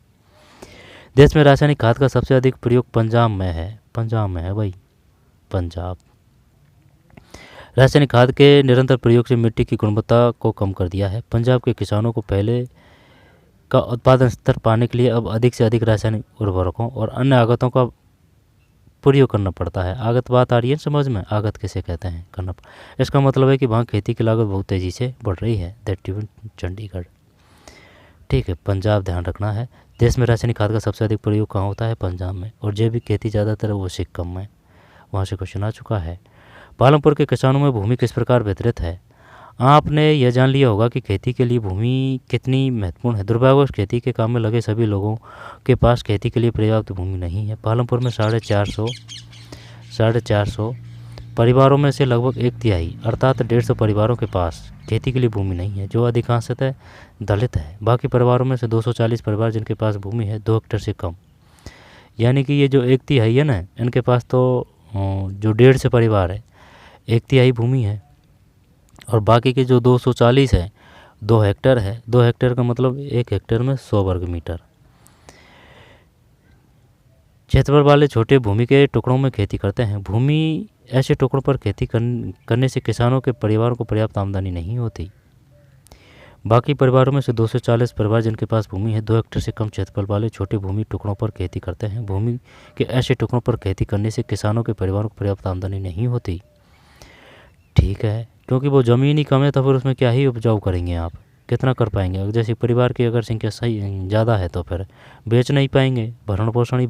देश में रासायनिक खाद का सबसे अधिक प्रयोग पंजाब में है भाई, पंजाब। रासायनिक खाद के निरंतर प्रयोग से मिट्टी की गुणवत्ता को कम कर दिया है। पंजाब के किसानों को पहले का उत्पादन स्तर पाने के लिए अब अधिक से अधिक रासायनिक उर्वरकों और अन्य आगतों का प्रयोग करना पड़ता है। आगत बात आ रही है समझ में? आगत किसे कहते हैं? करना। इसका मतलब है कि वहाँ खेती की लागत बहुत तेज़ी से बढ़ रही है। That even Chandigarh. ठीक है, पंजाब ध्यान रखना है। देश में रासायनिक खाद का सबसे अधिक प्रयोग कहाँ होता है? पंजाब में। और जैविक खेती ज़्यादातर वो सिक्किम में, वहाँ से क्वेश्चन आ चुका है। पालमपुर के किसानों में भूमि किस प्रकार वितरित है? आपने यह जान लिया होगा कि खेती के लिए भूमि कितनी महत्वपूर्ण है। दुर्भाग्यवश खेती के काम में लगे सभी लोगों के पास खेती के लिए पर्याप्त भूमि नहीं है। पालमपुर में 450 परिवारों में से लगभग 1/3 अर्थात 150 परिवारों के पास खेती के लिए भूमि नहीं है, जो अधिकांशतः दलित है। बाकी परिवारों में से 240 परिवार जिनके पास भूमि है 2 हेक्टेयर से कम। यानी कि ये जो 1/3 है ना, इनके पास तो जो 150 परिवार है 1/3 भूमि है, और बाकी के जो 240 है 2 हेक्टेयर है। 2 हेक्टेयर का मतलब 1 हेक्टेयर में 100 वर्ग मीटर। क्षेत्रफल वाले छोटे भूमि के टुकड़ों में खेती करते हैं। भूमि ऐसे टुकड़ों पर खेती करने से किसानों के परिवारों को पर्याप्त आमदनी नहीं होती। बाकी परिवारों में से 240 परिवार जिनके पास भूमि है 2 हेक्टेयर से कम क्षेत्रफल वाले छोटे भूमि टुकड़ों पर खेती करते हैं। भूमि के ऐसे टुकड़ों पर खेती करने से किसानों के परिवारों को पर्याप्त आमदनी नहीं होती। ठीक है, क्योंकि वो ज़मीन ही कम है तो फिर उसमें क्या ही उपजाऊ करेंगे आप, कितना कर पाएंगे? अगर जैसे परिवार की अगर संख्या सही ज़्यादा है तो फिर बेच नहीं पाएंगे, भरण पोषण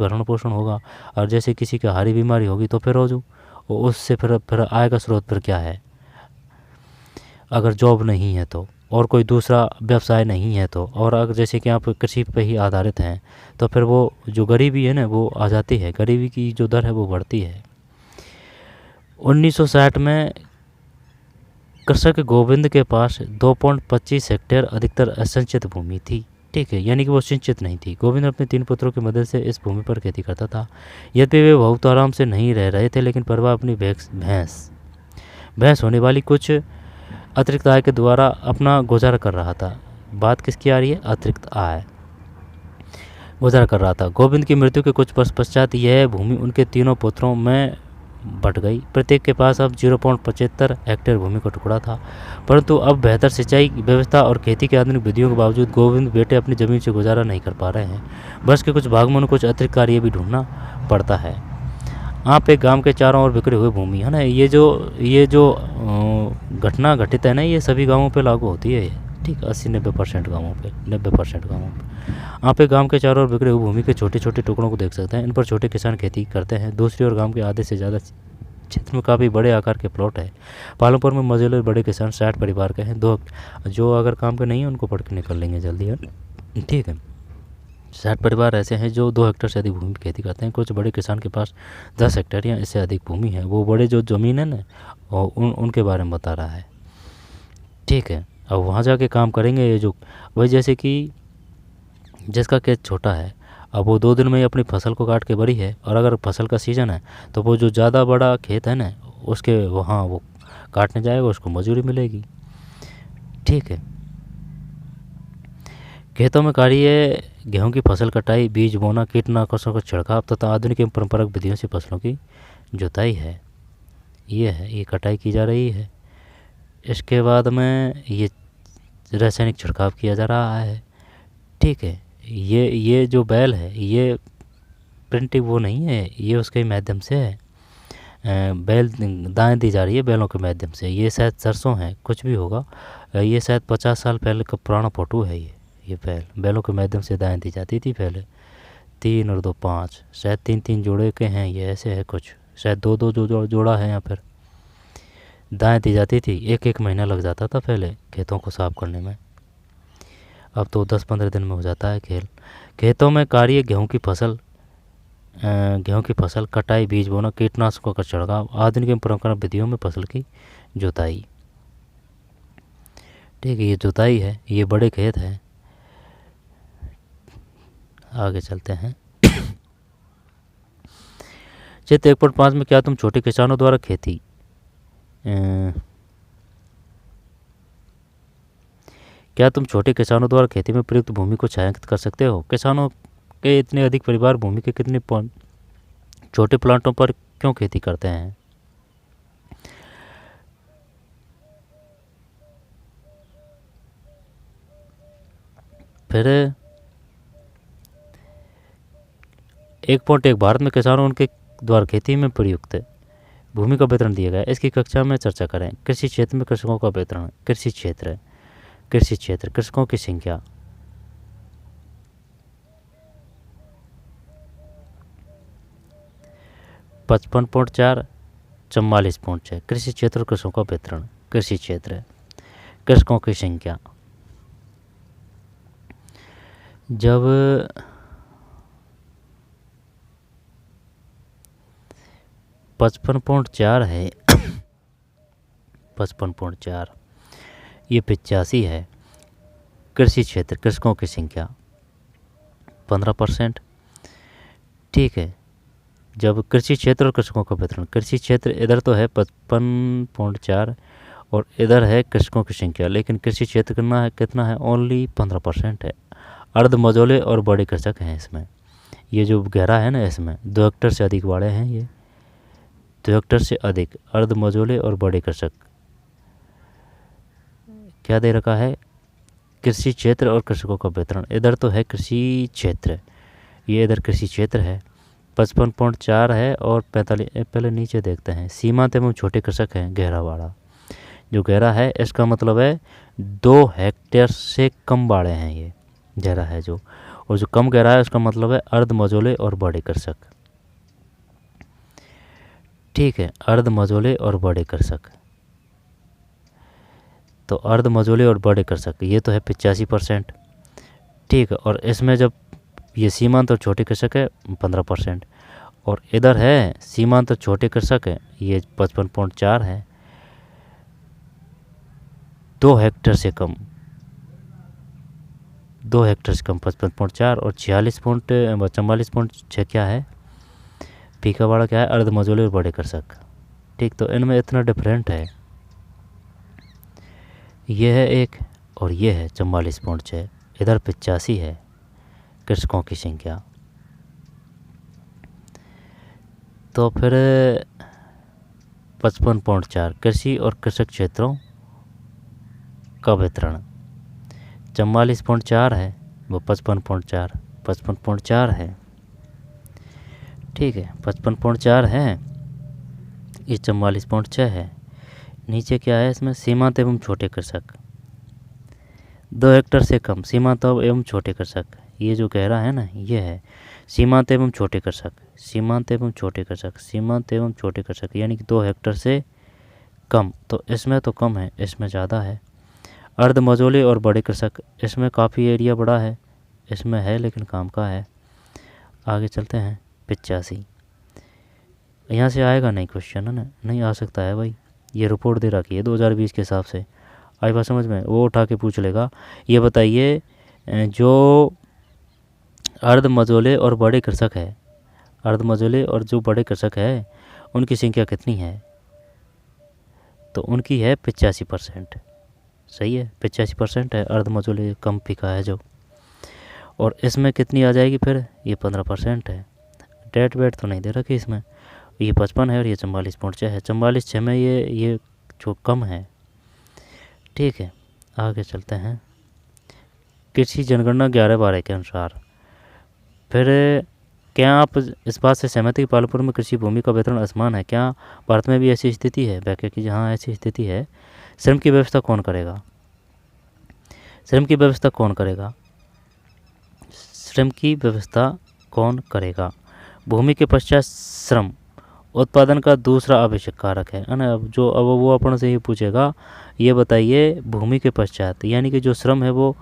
होगा। और जैसे किसी की हारी बीमारी होगी तो फिर हो जो उससे फिर आय का स्रोत फिर क्या है? अगर जॉब नहीं है तो, और कोई दूसरा व्यवसाय नहीं है तो, और अगर जैसे कि आप कृषि पे ही आधारित हैं तो फिर वो जो गरीबी है ना वो आ जाती है, गरीबी की जो दर है वो बढ़ती है। 1960 में कृषक गोविंद के पास 2.25 हेक्टेयर अधिकतर असिंचित भूमि थी। ठीक है, यानी कि वो सिंचित नहीं थी। गोविंद अपने 3 पुत्रों की मदद से इस भूमि पर खेती करता था। यद्यपि वे बहुत आराम से नहीं रह रहे थे, लेकिन परिवार अपनी भैंस होने वाली कुछ अतिरिक्त आय के द्वारा अपना गुजारा कर रहा था। बात किसकी आ रही है? अतिरिक्त आय गुजारा कर रहा था। गोविंद की मृत्यु के कुछ वर्ष पश्चात यह भूमि उनके तीनों पुत्रों में बट गई। प्रत्येक के पास अब 0.75 हेक्टेयर भूमि का टुकड़ा था। परंतु अब बेहतर सिंचाई व्यवस्था और खेती की आधुनिक विधियों के बावजूद गोविंद बेटे अपनी ज़मीन से गुजारा नहीं कर पा रहे हैं। वर्ष के कुछ भाग में उन्हें कुछ अतिरिक्त कार्य भी ढूंढना पड़ता है। आप एक गांव के चारों ओर बिखरी हुई भूमि है ना, ये जो घटना घटित है ना, ये सभी गाँवों पर लागू होती है। ठीक, 80-90% गाँवों पे, 90% गाँवों पे आप एक गांव के चारों ओर बिखरे हुए भूमि के छोटे छोटे टुकड़ों को देख सकते हैं। इन पर छोटे किसान खेती करते हैं। दूसरी ओर गांव के आधे से ज़्यादा क्षेत्र में काफ़ी बड़े आकार के प्लॉट है। पालमपुर में मौजूद बड़े किसान 60 परिवार के हैं। जो अगर काम के नहीं है उनको पढ़ के निकल लेंगे जल्दी है। ठीक है, 60 परिवार ऐसे हैं जो 2 हेक्टेयर से अधिक भूमि की खेती करते हैं। कुछ बड़े किसान के पास 10 हेक्टेयर या इससे अधिक भूमि है। वो बड़े जो ज़मीन है ना और उनके बारे में बता रहा है। ठीक है, अब वहाँ जाके काम करेंगे ये जो वही, जैसे कि जिसका खेत छोटा है, अब वो 2 दिन में ही अपनी फसल को काट के बड़ी है। और अगर फसल का सीज़न है तो वो जो ज़्यादा बड़ा खेत है ना उसके वहाँ वो काटने जाएगा उसको मजदूरी मिलेगी। ठीक है। खेतों में कार्य गेहूं की फसल कटाई, बीज बोना, कीटनाशकों का छिड़काव तथा आधुनिक एवं परंपरागत विधियों से फसलों की जुताई है। ये कटाई की जा रही है। इसके बाद में ये रासायनिक छिड़काव किया जा रहा है। ठीक है। ये जो बैल है ये प्रिंटिंग वो नहीं है, ये उसके माध्यम से है। बैल दाएँ दी जा रही है बैलों के माध्यम से। ये शायद सरसों है, कुछ भी होगा। ये शायद 50 साल पहले का पुराना फ़ोटो है। ये बैलों के माध्यम से दाएँ दी जाती थी पहले। 3 और 2 5, शायद 3 जोड़े के हैं ये, ऐसे है कुछ। शायद 2 जोड़ा है। यहाँ पर दाएँ दी जाती थी। 1 महीना लग जाता था पहले खेतों को साफ़ करने में। अब तो 10-15 दिन में हो जाता है खेतों में कार्य गेहूं की फसल कटाई, बीज बोना, कीटनाशकों का छिड़काव, आधुनिक एवं परंपरागत विधियों में फसल की जुताई। ठीक है, ये जुताई है, ये बड़े खेत हैं। आगे चलते हैं। चित्र 1.5 में क्या तुम छोटे किसानों द्वारा खेती में प्रयुक्त भूमि को छायांकित कर सकते हो? किसानों के इतने अधिक परिवार भूमि के कितने छोटे प्लांटों पर क्यों खेती करते हैं? फिर 1.1 भारत में किसानों उनके द्वारा खेती में प्रयुक्त भूमि का वितरण दिया गया। इसकी कक्षा में चर्चा करें। कृषि क्षेत्र में कृषकों का वितरण। कृषि क्षेत्र कृषकों की संख्या। (55.4, 44.6). कृषि क्षेत्र और कृषकों का वितरण। कृषि क्षेत्र कृषकों की संख्या। जब 55.4 है 55.4, ये 85 है। कृषि क्षेत्र कृषकों की संख्या 15%। ठीक है। जब कृषि क्षेत्र और कृषकों का वितरण, कृषि क्षेत्र इधर तो है 55.4 और इधर है कृषकों की संख्या, लेकिन कृषि क्षेत्र कितना है ओनली 15% है। अर्ध मझोले और बड़े कृषक हैं इसमें। ये जो गहरा है ना, इसमें 2 हेक्टेयर से अधिक वाले हैं। ये 2 हेक्टेयर से अधिक अर्ध मझोले और बड़े कृषक। क्या दे रखा है? कृषि क्षेत्र और कृषकों का वितरण। इधर तो है कृषि क्षेत्र, ये इधर कृषि क्षेत्र है। 55.4 है और 45। पहले नीचे देखते हैं। सीमांत एवं छोटे कृषक हैं गहरा वाला। जो गहरा है इसका मतलब है 2 हेक्टेयर से कम बाड़े हैं। ये गहरा है जो, और जो कम गहरा है उसका मतलब है अर्ध मझोले और बड़े कृषक। ठीक है, अर्ध मझोले और बड़े कृषक। तो अर्ध मझोले और बड़े कृषक ये तो है 85%। ठीक है। और इसमें जब ये सीमांत और छोटे कृषक है 15%, और इधर है सीमांत और छोटे कृषक है, ये 55.4 है। 2 हेक्टेयर से कम 55.4 और 44.6 क्या है? फीका वाला क्या है? अर्ध मझोले और बड़े कृषक। ठीक, तो इनमें इतना डिफरेंट है। ये है एक और ये है 44.6। इधर 85 है कृषकों की संख्या। तो फिर 55.4 कृषि और कृषक क्षेत्रों का वितरण। 44.4 है वो 55.4 है। ठीक है, 55.4 है, ये 44.6 है। नीचे क्या है इसमें? सीमांत एवं छोटे कृषक 2 हेक्टेयर से कम। सीमांत एवं छोटे कृषक, ये जो गहरा है ना, ये है सीमांत एवं छोटे कृषक। सीमांत एवं छोटे कृषक यानी कि 2 हेक्टेयर से कम। तो इसमें तो कम है, इसमें ज़्यादा है। अर्ध मझोले और बड़े कृषक, इसमें काफ़ी एरिया बड़ा है, इसमें है लेकिन काम का है। आगे चलते हैं। 85 यहाँ से आएगा नहीं क्वेश्चन, है ना? नहीं आ सकता है भाई, ये रिपोर्ट दे रखी है 2020 के हिसाब से। आई बात समझ में? वो उठा के पूछ लेगा। ये बताइए जो अर्ध मझोले और बड़े कृषक है, अर्ध मझोले और जो बड़े कृषक है उनकी संख्या कितनी है? तो उनकी है 85%। सही है, 85% है, अर्ध मजदूरी कम फीका है जो। और इसमें कितनी आ जाएगी फिर, ये 15% है। डेट वेट तो नहीं दे रखी इसमें, ये 55 है और ये 44.6 है। 44.6 में ये जो कम है। ठीक है, आगे चलते हैं। कृषि जनगणना 11/12 के अनुसार फिर क्या आप इस बात से सहमत है कि पालमपुर में कृषि भूमि का वितरण असमान है? क्या भारत में भी ऐसी स्थिति है? व्याख्या की, जहाँ ऐसी स्थिति है। श्रम की व्यवस्था कौन करेगा? श्रम की व्यवस्था कौन करेगा? श्रम की व्यवस्था कौन करेगा? भूमि के पश्चात श्रम उत्पादन का दूसरा आवश्यक कारक है ना। अब वो अपन से ये पूछेगा, ये बताइए भूमि के पश्चात यानी कि जो श्रम है वो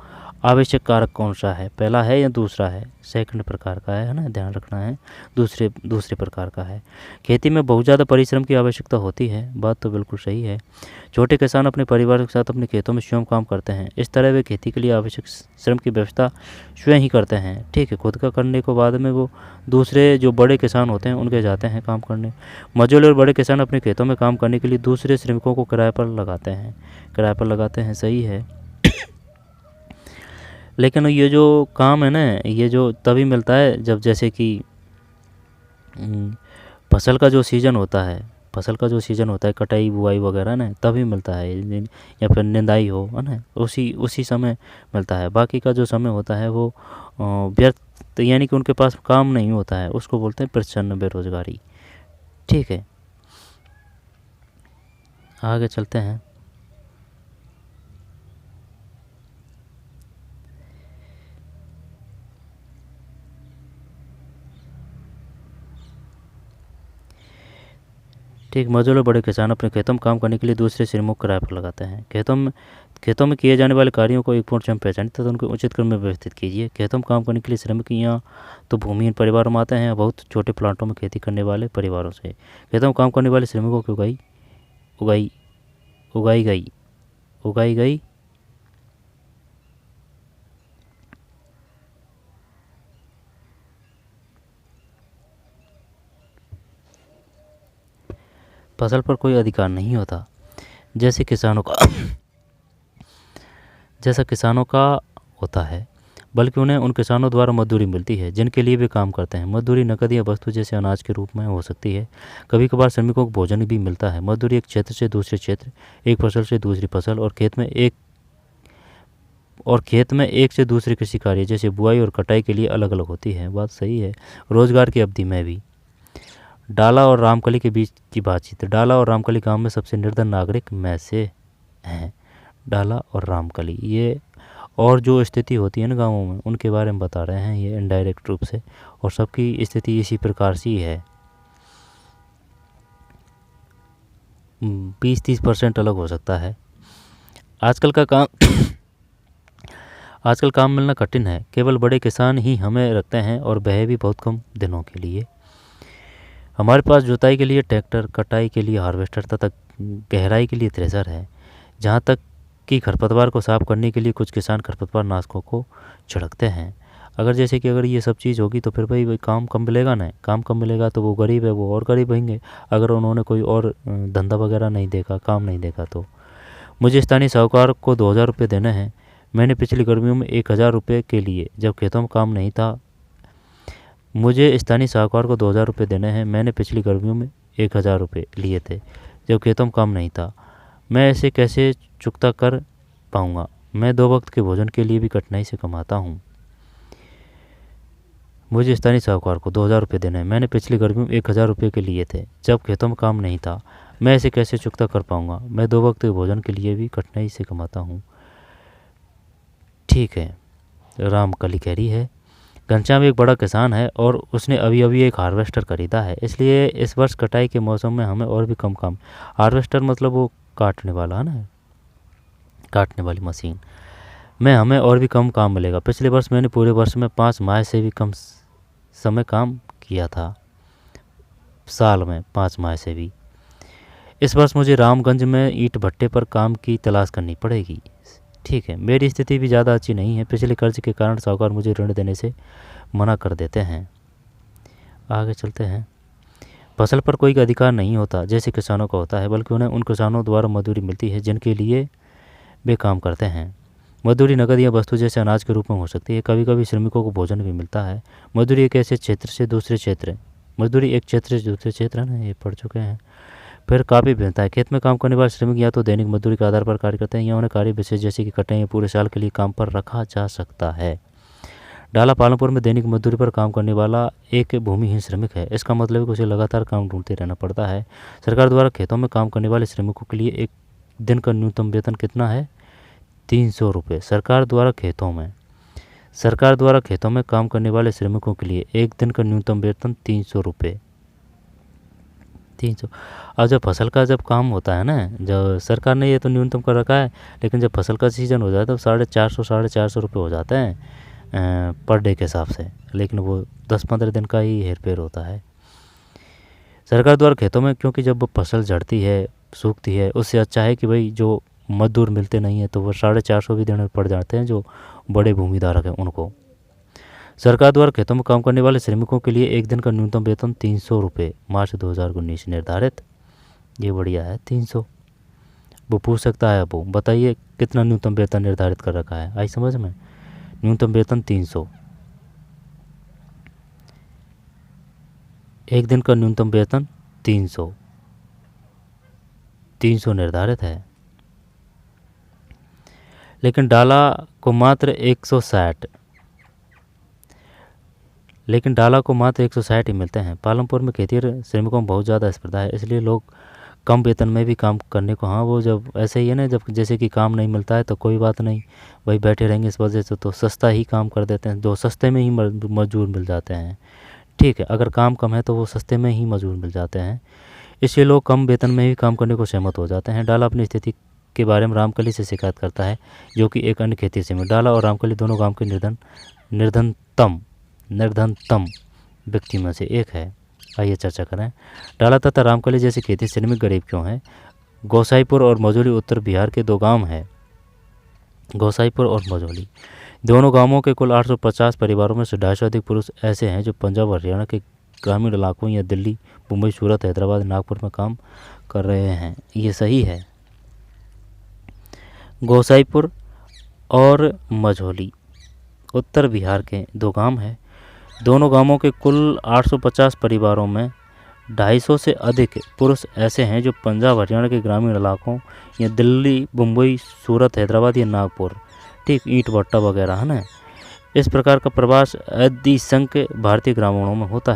आवश्यक कारक कौन सा है, पहला है या दूसरा है? सेकंड प्रकार का है ना, ध्यान रखना है, दूसरे प्रकार का है। खेती में बहुत ज़्यादा परिश्रम की आवश्यकता होती है, बात तो बिल्कुल सही है। छोटे किसान अपने परिवार के साथ अपने खेतों में स्वयं काम करते हैं, इस तरह वे खेती के लिए आवश्यक श्रम की व्यवस्था स्वयं ही करते हैं। ठीक है, खुद का करने को बाद में वो दूसरे जो बड़े किसान होते हैं उनके जाते हैं काम करने। मजदूर और बड़े किसान अपने खेतों में काम करने के लिए दूसरे श्रमिकों को किराए पर लगाते हैं। सही है। लेकिन ये जो काम है ना, ये जो तभी मिलता है जब जैसे कि फसल का जो सीज़न होता है, कटाई बुआई वगैरह ना, तभी मिलता है। या फिर निंदाई हो, है ना, उसी समय मिलता है। बाकी का जो समय होता है वो व्यर्थ, यानी कि उनके पास काम नहीं होता है, उसको बोलते हैं प्रच्छन्न बेरोजगारी। ठीक है, आगे चलते हैं। ठीक, मजदूर और बड़े किसान अपने खेतों में काम करने के लिए दूसरे श्रमिकों को किराए पर लगाते हैं। खेतों में किए जाने वाले कार्यों को एक पूर्ण स्वयं पहचानें तथा उनको उचित क्रम में व्यवस्थित कीजिए। खेतों में काम करने के लिए श्रमिक यहाँ तो भूमिहीन परिवारों में आते हैं, बहुत छोटे प्लांटों में खेती करने वाले परिवारों से। खेतों में काम करने वाले श्रमिकों की उगाई गई फसल पर कोई अधिकार नहीं होता, जैसा किसानों का होता है, बल्कि उन्हें उन किसानों द्वारा मजदूरी मिलती है जिनके लिए वे काम करते हैं। मजदूरी नकद या वस्तु जैसे अनाज के रूप में हो सकती है। कभी कभार श्रमिकों को भोजन भी मिलता है। मजदूरी एक क्षेत्र से दूसरे क्षेत्र, एक फसल से दूसरी फसल और खेत में एक से दूसरे कृषि कार्य जैसे बुआई और कटाई के लिए अलग अलग होती है। बात सही है। रोजगार की अवधि में भी डाला और रामकली के बीच की बातचीत। डाला और रामकली गांव में सबसे निर्धन नागरिक में से हैं। डाला और रामकली, ये और जो स्थिति होती है ना गाँवों में, उनके बारे में बता रहे हैं ये इनडायरेक्ट रूप से, और सबकी स्थिति इसी प्रकार से ही है। 20-30% अलग हो सकता है। आजकल काम मिलना कठिन है। केवल बड़े किसान ही हमें रखते हैं और वह भी बहुत कम दिनों के लिए। हमारे पास जुताई के लिए ट्रैक्टर, कटाई के लिए हार्वेस्टर तथा गहराई के लिए थ्रेसर है। जहाँ तक कि खरपतवार को साफ करने के लिए कुछ किसान खरपतवार नाशकों को छिड़कते हैं। अगर ये सब चीज़ होगी तो फिर भाई काम कम मिलेगा ना, काम कम मिलेगा तो वो गरीब है वो और गरीब होंगे, अगर उन्होंने कोई और धंधा वगैरह नहीं देखा, काम नहीं देखा तो। मुझे स्थानीय साहूकार को 2000 रुपये देने हैं। मैंने पिछली गर्मियों में 1000 रुपये के लिए जब खेतों में काम नहीं था मुझे स्थानीय साहूकार को 2000 रुपये देने हैं। मैंने पिछली गर्मियों में 1000 रुपये लिए थे जब खेतों में काम नहीं था। मैं ऐसे कैसे चुकता कर पाऊँगा? मैं 2 वक्त के भोजन के लिए भी कठिनाई से कमाता हूँ। मुझे स्थानीय साहूकार को 2000 रुपये देने हैं। मैंने पिछली गर्मियों में 1000 रुपये के लिए थे जब खेतों में काम नहीं था। मैं ऐसे कैसे चुकता कर पाऊँगा? मैं 2 वक्त के भोजन के लिए भी कठिनाई से कमाता हूँ। ठीक है, रामकली कह रही है घनश्याम एक बड़ा किसान है और उसने अभी अभी एक हार्वेस्टर खरीदा है, इसलिए इस वर्ष कटाई के मौसम में हमें और भी कम काम। हार्वेस्टर मतलब वो काटने वाला है ना, काटने वाली मशीन में हमें और भी कम काम मिलेगा। पिछले वर्ष मैंने पूरे वर्ष में 5 माह से भी कम समय काम किया था, साल में 5 माह से भी। इस वर्ष मुझे रामगंज में ईंट भट्टे पर काम की तलाश करनी पड़ेगी। ठीक है, मेरी स्थिति भी ज़्यादा अच्छी नहीं है। पिछले कर्ज के कारण साहूकार मुझे ऋण देने से मना कर देते हैं। आगे चलते हैं। फसल पर कोई अधिकार नहीं होता जैसे किसानों का होता है, बल्कि उन्हें उन किसानों द्वारा मजदूरी मिलती है जिनके लिए वे काम करते हैं। मजदूरी नकद या वस्तु जैसे अनाज के रूप में हो सकती है। कभी कभी श्रमिकों को भोजन भी मिलता है। मजदूरी एक ऐसे क्षेत्र से दूसरे क्षेत्र मजदूरी एक क्षेत्र से दूसरे क्षेत्र है ना, ये पढ़ चुके हैं। फिर काफ़ी भिन्नता है। खेत में काम करने वाले श्रमिक या तो दैनिक मजदूरी के आधार पर कार्य करते हैं या उन्हें कार्य विशेष जैसे कि कटाई या पूरे साल के लिए काम पर रखा जा सकता है। डाला पालमपुर में दैनिक मजदूरी पर काम करने वाला एक भूमिहीन श्रमिक है। इसका मतलब है कि उसे लगातार काम ढूंढते रहना पड़ता है। सरकार द्वारा खेतों में काम करने वाले श्रमिकों के लिए एक दिन का न्यूनतम वेतन कितना है? 300 रुपये। सरकार द्वारा खेतों में काम करने वाले श्रमिकों के लिए एक दिन का न्यूनतम वेतन 300 रुपये। 300। अब जब फसल का जब काम होता है ना, जब सरकार ने ये तो न्यूनतम कर रखा है, लेकिन जब फसल का सीज़न हो जाता है तो 450 रुपये हो जाते हैं पर डे के हिसाब से, लेकिन वो 10-15 दिन का ही हेरफेर होता है। सरकार द्वारा खेतों में, क्योंकि जब फसल झड़ती है, सूखती है, उससे अच्छा है कि भाई जो मजदूर मिलते नहीं है तो वो 450 भी देने पड़ जाते हैं जो बड़े भूमिधारक हैं उनको। सरकार द्वारा खेतों में काम करने वाले श्रमिकों के लिए एक दिन का न्यूनतम वेतन 300 रुपये मार्च 2019 निर्धारित। ये बढ़िया है 300। वो पूछ सकता है, वो बताइए कितना न्यूनतम वेतन निर्धारित कर रखा है, आई समझ में? न्यूनतम वेतन 300। एक दिन का न्यूनतम वेतन 300 निर्धारित है। लेकिन डाला को मात्र 160 ही मिलते हैं। पालमपुर में खेती श्रमिकों में बहुत ज़्यादा स्पर्धा है, इसलिए लोग कम वेतन में भी काम करने को, हाँ वो जब ऐसे ही है ना, जब जैसे कि काम नहीं मिलता है तो कोई बात नहीं, वही बैठे रहेंगे, इस वजह से तो सस्ता ही काम कर देते हैं, जो सस्ते में ही मजदूर मिल जाते हैं। ठीक है, अगर काम कम है तो वो सस्ते में ही मजदूर मिल जाते हैं, इसलिए लोग कम वेतन में भी काम करने को सहमत हो जाते हैं। डाला अपनी स्थिति के बारे में रामकली से शिकायत करता है, जो कि एक अन्य खेती से में। डाला और रामकली दोनों गांव के निर्धनतम व्यक्ति में से एक है। आइए चर्चा करें। डाला तथा रामकली जैसे खेती श्रमिक गरीब क्यों हैं? गोसाईपुर और मझौली उत्तर बिहार के दो गांव हैं। गोसाईपुर और मझौली दोनों गांवों के कुल 850 परिवारों में से 250 अधिक पुरुष ऐसे हैं जो पंजाब हरियाणा के ग्रामीण इलाकों या दिल्ली, मुंबई, सूरत, हैदराबाद, नागपुर में काम कर रहे हैं। ये सही है। गोसाईपुर और मझौली उत्तर बिहार के दो गांव हैं। दोनों गांवों के कुल 850 परिवारों में 250 से अधिक पुरुष ऐसे हैं जो पंजाब हरियाणा के ग्रामीण इलाकों या दिल्ली, मुंबई, सूरत, हैदराबाद या नागपुर, ठीक, ईंट भट्टा वगैरह है ना, इस प्रकार का प्रवास अधिसंख्य भारतीय ग्रामीणों में होता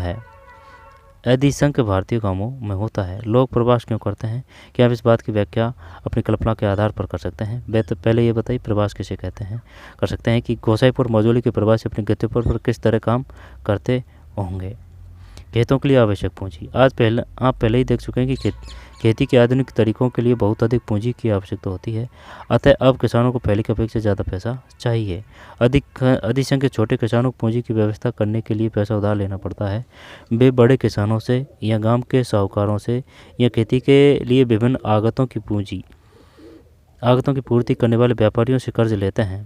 है। लोग प्रवास क्यों करते हैं? क्या आप इस बात की व्याख्या अपनी कल्पना के आधार पर कर सकते हैं? तो पहले ये बताइए प्रवास किसे कहते हैं? कर सकते हैं कि गोसाईपुर मझौली के प्रवासी अपने गंतव्य पर किस तरह काम करते होंगे। खेतों के लिए आवश्यक पूंजी। आप पहले ही देख चुके हैं कि खेती के आधुनिक तरीकों के लिए बहुत अधिक पूंजी की आवश्यकता होती है, अतः अब किसानों को पहले की अपेक्षा ज़्यादा पैसा चाहिए। अधिसंख्य छोटे किसानों को पूंजी की व्यवस्था करने के लिए पैसा उधार लेना पड़ता है। वे बड़े किसानों से या गांव के साहूकारों से या खेती के लिए विभिन्न आगतों की पूर्ति करने वाले व्यापारियों से कर्ज लेते हैं।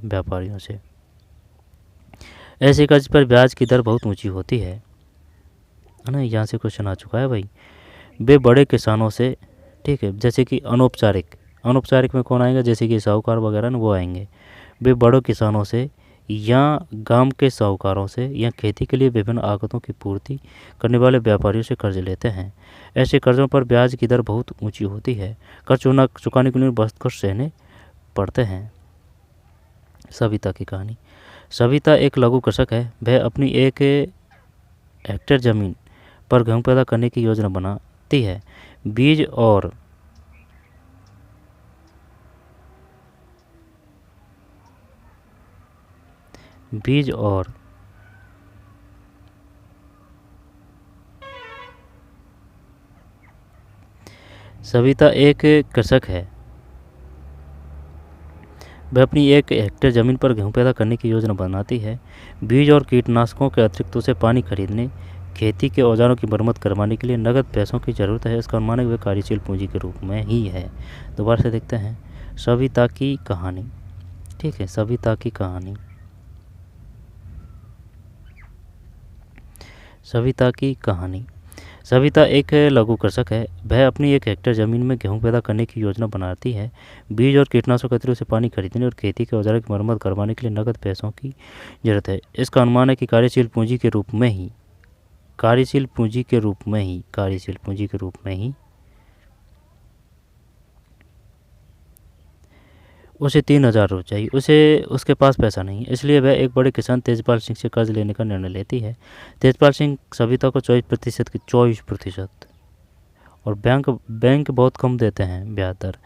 ऐसे कर्ज पर ब्याज की दर बहुत ऊँची होती है ना। यहाँ से क्वेश्चन आ चुका है भाई। वे बड़े किसानों से, ठीक है, जैसे कि अनौपचारिक में कौन आएगा? जैसे कि साहूकार वगैरह ना, वो आएंगे। वे बड़ों किसानों से या गांव के साहूकारों से या खेती के लिए विभिन्न आगतों की पूर्ति करने वाले व्यापारियों से कर्ज लेते हैं। ऐसे कर्जों पर ब्याज की दर बहुत ऊंची होती है। कर्ज चुकाने के लिए बहुत कष्ट सहने पड़ते हैं। सविता की कहानी। सविता एक लघु कृषक है। वह अपनी 1 हेक्टेयर ज़मीन पर गेहूँ पैदा करने की योजना बनाती है। बीज और सविता एक कृषक है। वह अपनी 1 हेक्टेयर ज़मीन पर गेहूँ पैदा करने की योजना बनाती है। बीज और कीटनाशकों के अतिरिक्त उसे पानी खरीदने, खेती के औजारों की मरम्मत करवाने के लिए नगद पैसों की ज़रूरत है। इसका अनुमान वे कार्यशील पूंजी के रूप में ही है। दोबारा से देखते हैं सविता की कहानी। ठीक है, सविता की कहानी। सविता एक लघु कृषक है। वह अपनी 1 हेक्टेयर ज़मीन में गेहूँ पैदा करने की योजना बनाती है। बीज और कीटनाशक अतिरिक्त से पानी खरीदने और खेती के औजारों की मरम्मत करवाने के लिए नकद पैसों की जरूरत है। इसका अनुमान है कि कार्यशील पूंजी के रूप में ही उसे 3,000 रुपये चाहिए। उसके पास पैसा नहीं है, इसलिए वह एक बड़े किसान तेजपाल सिंह से कर्ज लेने का निर्णय लेती है। तेजपाल सिंह सविता को 24% और बैंक बहुत कम देते हैं ब्याज दर।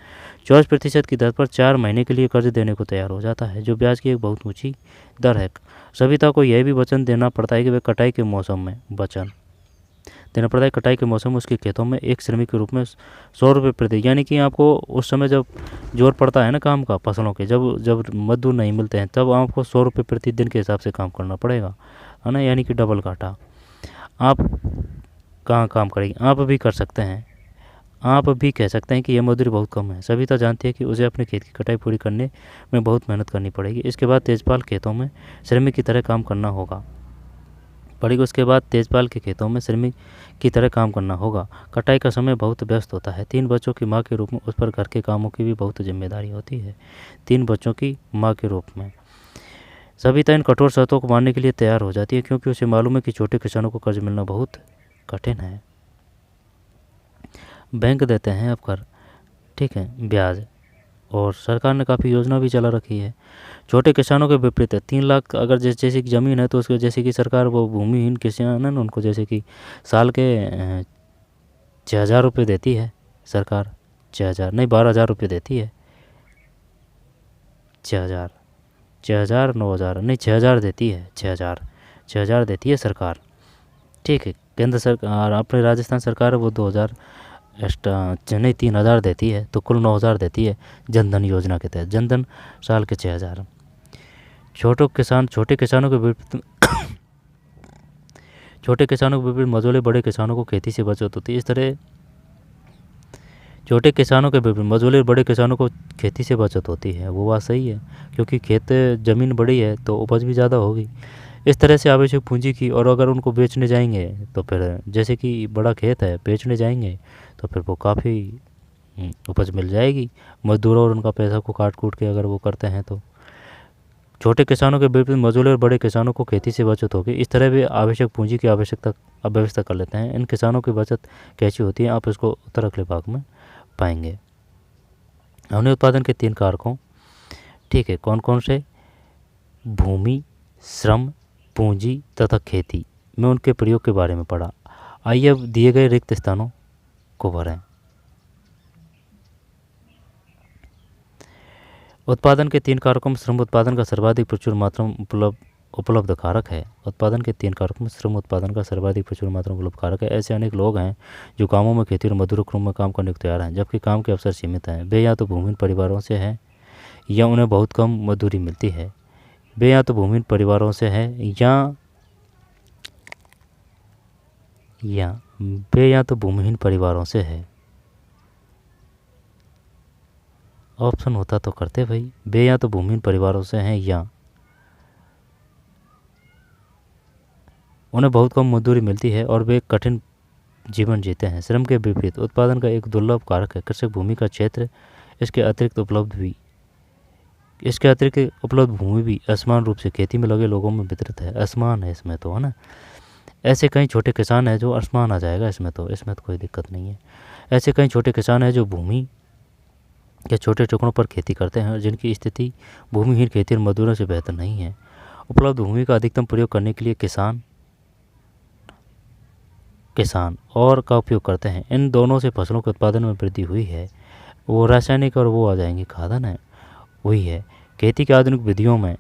24% की दर पर 4 महीने के लिए कर्ज देने को तैयार हो जाता है, जो ब्याज की एक बहुत ऊंची दर है। सविता को यह भी वचन देना पड़ता है कि वह कटाई के मौसम में उसके खेतों में एक श्रमिक के रूप में 100 रुपये प्रति, यानी कि आपको उस समय जब जोर पड़ता है ना काम का, फसलों के जब मजदूर नहीं मिलते हैं, तब आपको 100 रुपये प्रतिदिन के हिसाब से काम करना पड़ेगा, है ना, यानी कि डबल घाटा। आप कहाँ काम करेंगे? आप भी कर सकते हैं, आप भी कह सकते हैं कि यह मजदूरी बहुत कम है। सविता जानती है कि उसे अपने खेत की कटाई पूरी करने में बहुत मेहनत करनी पड़ेगी। इसके बाद तेजपाल खेतों में श्रमिक की तरह काम करना होगा। कटाई का समय बहुत व्यस्त होता है। 3 बच्चों की माँ के रूप में उस पर घर के कामों की भी बहुत जिम्मेदारी होती है। 3 बच्चों की माँ के रूप में सविता इन कठोर शर्तों को मानने के लिए तैयार हो जाती है, क्योंकि उसे मालूम है कि छोटे किसानों को कर्ज मिलना बहुत कठिन है। बैंक देते हैं अब कर, ठीक है, ब्याज, और सरकार ने काफ़ी योजना भी चला रखी है। छोटे किसानों के विपरीत है। 3 लाख अगर जैसे कि ज़मीन है, तो उसके जैसे कि सरकार वो भूमिहीन किसान है ना, उनको जैसे कि साल के 6,000 रुपये देती है सरकार। 6,000 नहीं, 12,000 रुपये देती है। 6,000 9,000 नहीं, 6,000 देती है। 6,000 देती है सरकार, ठीक है। केंद्र सरकार, अपने राजस्थान सरकार है, वो 2,000 एक्स्ट्रा नहीं 3,000 देती है, तो कुल 9,000 देती है जनधन योजना के तहत। जनधन साल के 6,000। छोटे किसानों के विपरीत मझोले बड़े किसानों को खेती से बचत होती है। इस तरह छोटे किसानों के विपरीत मझोले बड़े किसानों को खेती से बचत होती है, वो बात सही है, क्योंकि ज़मीन बड़ी है तो उपज भी ज़्यादा होगी। इस तरह से आवश्यक पूंजी की, और अगर उनको बेचने जाएंगे तो फिर जैसे कि बड़ा खेत है, बेचने जाएंगे तो फिर वो काफ़ी उपज मिल जाएगी। मजदूरों और उनका पैसा को काट कूट के अगर वो करते हैं तो छोटे किसानों के विपरीत मजदूर और बड़े किसानों को खेती से बचत होगी। इस तरह वे आवश्यक पूंजी की व्यवस्था कर लेते हैं। इन किसानों की बचत कैसी होती है, आप इसको उत्तर अगले भाग में पाएंगे। हमने उत्पादन के 3 कारकों, ठीक है, कौन कौन से? भूमि, श्रम, पूंजी तथा खेती में उनके प्रयोग के बारे में पढ़ा। आइए अब दिए गए रिक्त स्थानों को भरें। उत्पादन के 3 कारकों में श्रम उत्पादन का सर्वाधिक प्रचुर मात्रा में उपलब्ध कारक है। उत्पादन के 3 कारकों में श्रम उत्पादन का सर्वाधिक प्रचुर मात्रा में उपलब्ध कारक है। ऐसे अनेक लोग हैं जो कामों में, खेती और मजदूर क्रम में काम करने को तैयार हैं, जबकि काम के अवसर सीमित हैं। वे या तो भूमिहीन परिवारों से हैं या उन्हें बहुत कम मजदूरी मिलती है। वे या तो भूमिहीन परिवारों से हैं ऑप्शन होता तो करते भाई। वे या तो भूमिहीन परिवारों से हैं या उन्हें बहुत कम मजदूरी मिलती है और वे कठिन जीवन जीते हैं। श्रम के विपरीत उत्पादन का एक दुर्लभ कारक है कृषक भूमि का क्षेत्र। इसके अतिरिक्त उपलब्ध भूमि भी असमान रूप से खेती में लगे लोगों में वितरित है। असमान है इसमें तो, है ना। ऐसे कई छोटे किसान हैं जो असमान आ जाएगा इसमें तो कोई दिक्कत नहीं है। ऐसे कई छोटे किसान हैं जो भूमि के छोटे टुकड़ों पर खेती करते हैं, जिनकी स्थिति भूमिहीन खेती और मजदूरों से बेहतर नहीं है। उपलब्ध भूमि का अधिकतम प्रयोग करने के लिए किसान और का उपयोग करते हैं। इन दोनों से फसलों के उत्पादन में वृद्धि हुई है। वो रासायनिक और वो आ जाएंगे खादन है, वही है। खेती की आधुनिक विधियों में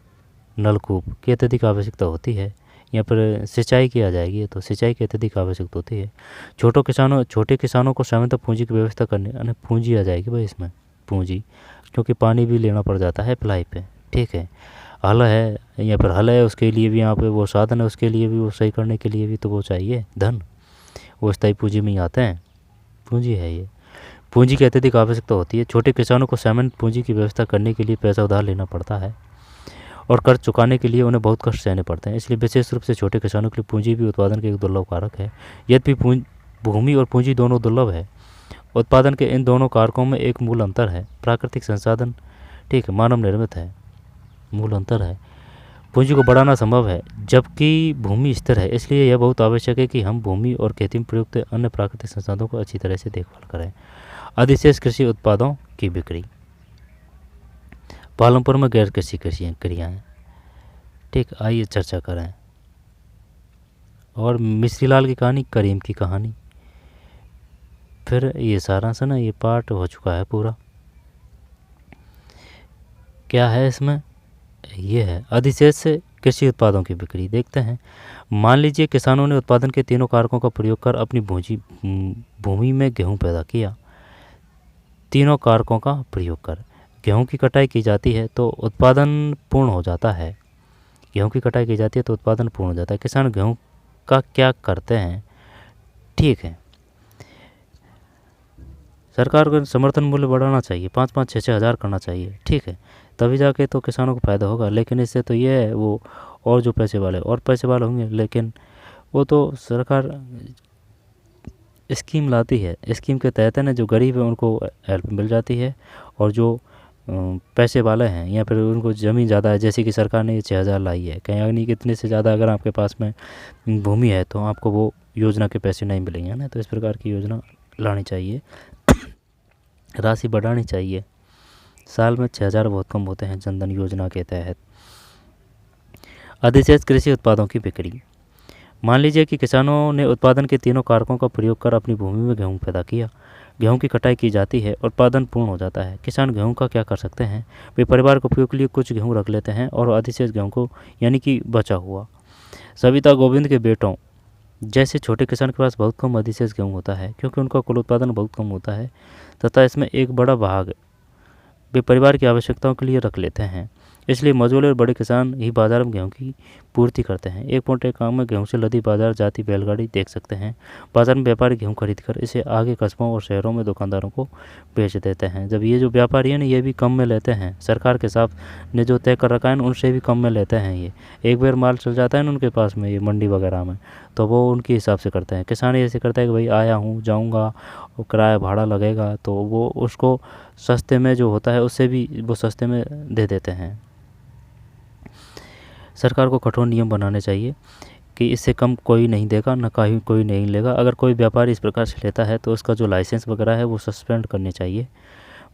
नलकूप की अत्यधिक आवश्यकता होती है। यहाँ पर सिंचाई की आ जाएगी, तो सिंचाई की अत्यधिक आवश्यकता होती है। छोटे किसानों को सामान्यतः पूंजी की व्यवस्था करने, यानी पूंजी आ जाएगी भाई इसमें, पूंजी, क्योंकि पानी भी लेना पड़ जाता है पिलाई पे, ठीक है। हल है, यहाँ पर हल है, उसके लिए भी यहाँ पे वो साधन है, उसके लिए भी वो सही करने के लिए भी तो वो चाहिए धन, वो स्थायी पूंजी में ही आते हैं, पूंजी है ये। पूंजी की अत्यधिक आवश्यकता होती है। छोटे किसानों को सामान्य पूंजी की व्यवस्था करने के लिए पैसा उधार लेना पड़ता है और कर्ज चुकाने के लिए उन्हें बहुत कष्ट सहने पड़ते हैं। इसलिए विशेष रूप से छोटे किसानों के लिए पूंजी भी उत्पादन का एक दुर्लभ कारक है। भूमि और पूंजी दोनों दुर्लभ है। उत्पादन के इन दोनों कारकों में एक मूल अंतर है, प्राकृतिक संसाधन ठीक है मानव निर्मित है। मूल अंतर है, पूंजी को बढ़ाना संभव है जबकि भूमि स्थिर है, इसलिए यह बहुत आवश्यक है कि हम भूमि और खेती में प्रयुक्त अन्य प्राकृतिक संसाधनों को अच्छी तरह से देखभाल करें। अधिशेष कृषि उत्पादों की बिक्री। पालमपुर में गैर कृषि क्रियाएं ठीक, आइए चर्चा करें। और मिश्रीलाल की कहानी, करीम की कहानी। फिर ये सारांश है ना, ये पार्ट हो चुका है पूरा। क्या है इसमें, ये है अधिशेष से कृषि उत्पादों की बिक्री। देखते हैं, मान लीजिए किसानों ने उत्पादन के तीनों कारकों का प्रयोग कर अपनी भूमि में गेहूं पैदा किया। तीनों कारकों का प्रयोग कर गेहूं की कटाई की जाती है तो उत्पादन पूर्ण हो जाता है। गेहूं की कटाई की जाती है तो उत्पादन पूर्ण हो जाता है। किसान गेहूं का क्या करते हैं, ठीक है, सरकार को समर्थन मूल्य बढ़ाना चाहिए, 5-5, 6-6 हज़ार करना चाहिए, ठीक है, तभी जाके तो किसानों को फ़ायदा होगा। लेकिन इससे तो ये है वो और जो पैसे वाले और पैसे वाले होंगे, लेकिन वो तो सरकार स्कीम लाती है, स्कीम के तहत है ना, जो गरीब है उनको हेल्प मिल जाती है, और जो पैसे वाले हैं या फिर उनको ज़मीन ज़्यादा है, जैसे कि सरकार ने 6,000 लाई है, कहीं नहीं कितने से ज़्यादा अगर आपके पास में भूमि है तो आपको वो योजना के पैसे नहीं मिलेंगे ना। तो इस प्रकार की योजना लानी चाहिए, राशि बढ़ानी चाहिए। साल में 6,000 बहुत कम होते हैं जनधन योजना के तहत। अधिशेष कृषि उत्पादों की बिक्री। मान लीजिए कि किसानों ने उत्पादन के तीनों कारकों का प्रयोग कर अपनी भूमि में गेहूं पैदा किया। गेहूं की कटाई की जाती है, उत्पादन पूर्ण हो जाता है। किसान गेहूं का क्या कर सकते हैं, वे परिवार के उपयोग के लिए कुछ गेहूं रख लेते हैं और अधिशेष गेहूं को यानी कि बचा हुआ सविता गोविंद के बेटों जैसे छोटे किसान के पास बहुत कम अधिशेष गेहूं होता है, क्योंकि उनका कुल उत्पादन बहुत कम होता है तथा इसमें एक बड़ा भाग वे परिवार की आवश्यकताओं के लिए रख लेते हैं। इसलिए मझोले और बड़े किसान ही बाजार में गेहूं की पूर्ति करते हैं। एक मोटे काम में गेहूं से लदी बाजार जाती बैलगाड़ी देख सकते हैं। बाजार में व्यापारी गेहूं खरीदकर इसे आगे कस्बों और शहरों में दुकानदारों को बेच देते हैं। जब ये जो व्यापारी है ना, ये भी कम में लेते हैं, सरकार के साथ ने जो तय कर रखा है ना, उनसे भी कम में लेते हैं। ये एक बार माल चल जाता है ना उनके पास में, ये मंडी वगैरह में, तो वो उनके हिसाब से करते हैं। किसान ऐसे करता है कि भाई आया हूँ, जाऊँगा, वो किराया भाड़ा लगेगा, तो वो उसको सस्ते में जो होता है उससे भी वो सस्ते में दे देते हैं। सरकार को कठोर नियम बनाने चाहिए कि इससे कम कोई नहीं देगा, न कहीं कोई नहीं लेगा। अगर कोई व्यापारी इस प्रकार से लेता है तो उसका जो लाइसेंस वगैरह है वो सस्पेंड करने चाहिए।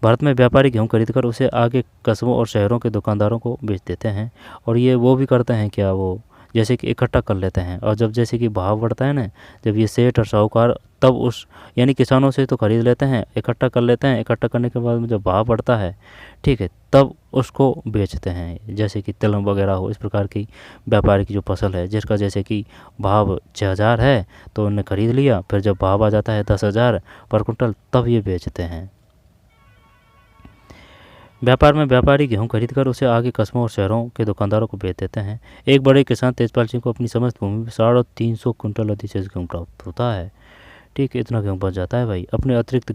भारत में व्यापारी गेहूं खरीदकर उसे आगे कस्बों और शहरों के दुकानदारों को बेच देते हैं। और ये वो भी करते हैं क्या, वो जैसे कि इकट्ठा कर लेते हैं, और जब जैसे कि भाव बढ़ता है ना, जब ये सेठ और साहूकार तब उस यानी किसानों से तो खरीद लेते हैं, इकट्ठा कर लेते हैं, इकट्ठा करने के बाद में जब भाव बढ़ता है, ठीक है, तब उसको बेचते हैं। जैसे कि तिलम वगैरह हो, इस प्रकार की व्यापारी की जो फसल है जिसका जैसे कि भाव 6,000 है तो उन्होंने खरीद लिया, फिर जब भाव आ जाता है 10,000 पर कुंटल तब ये बेचते हैं। व्यापार में व्यापारी गेहूं खरीदकर उसे आगे कस्बों और शहरों के दुकानदारों को बेच देते हैं। एक बड़े किसान तेजपाल सिंह को अपनी समस्त भूमि में 350 कुंटल अधिशेष गेहूं प्राप्त होता है। ठीक है, इतना गेहूं बच जाता है भाई। अपने अतिरिक्त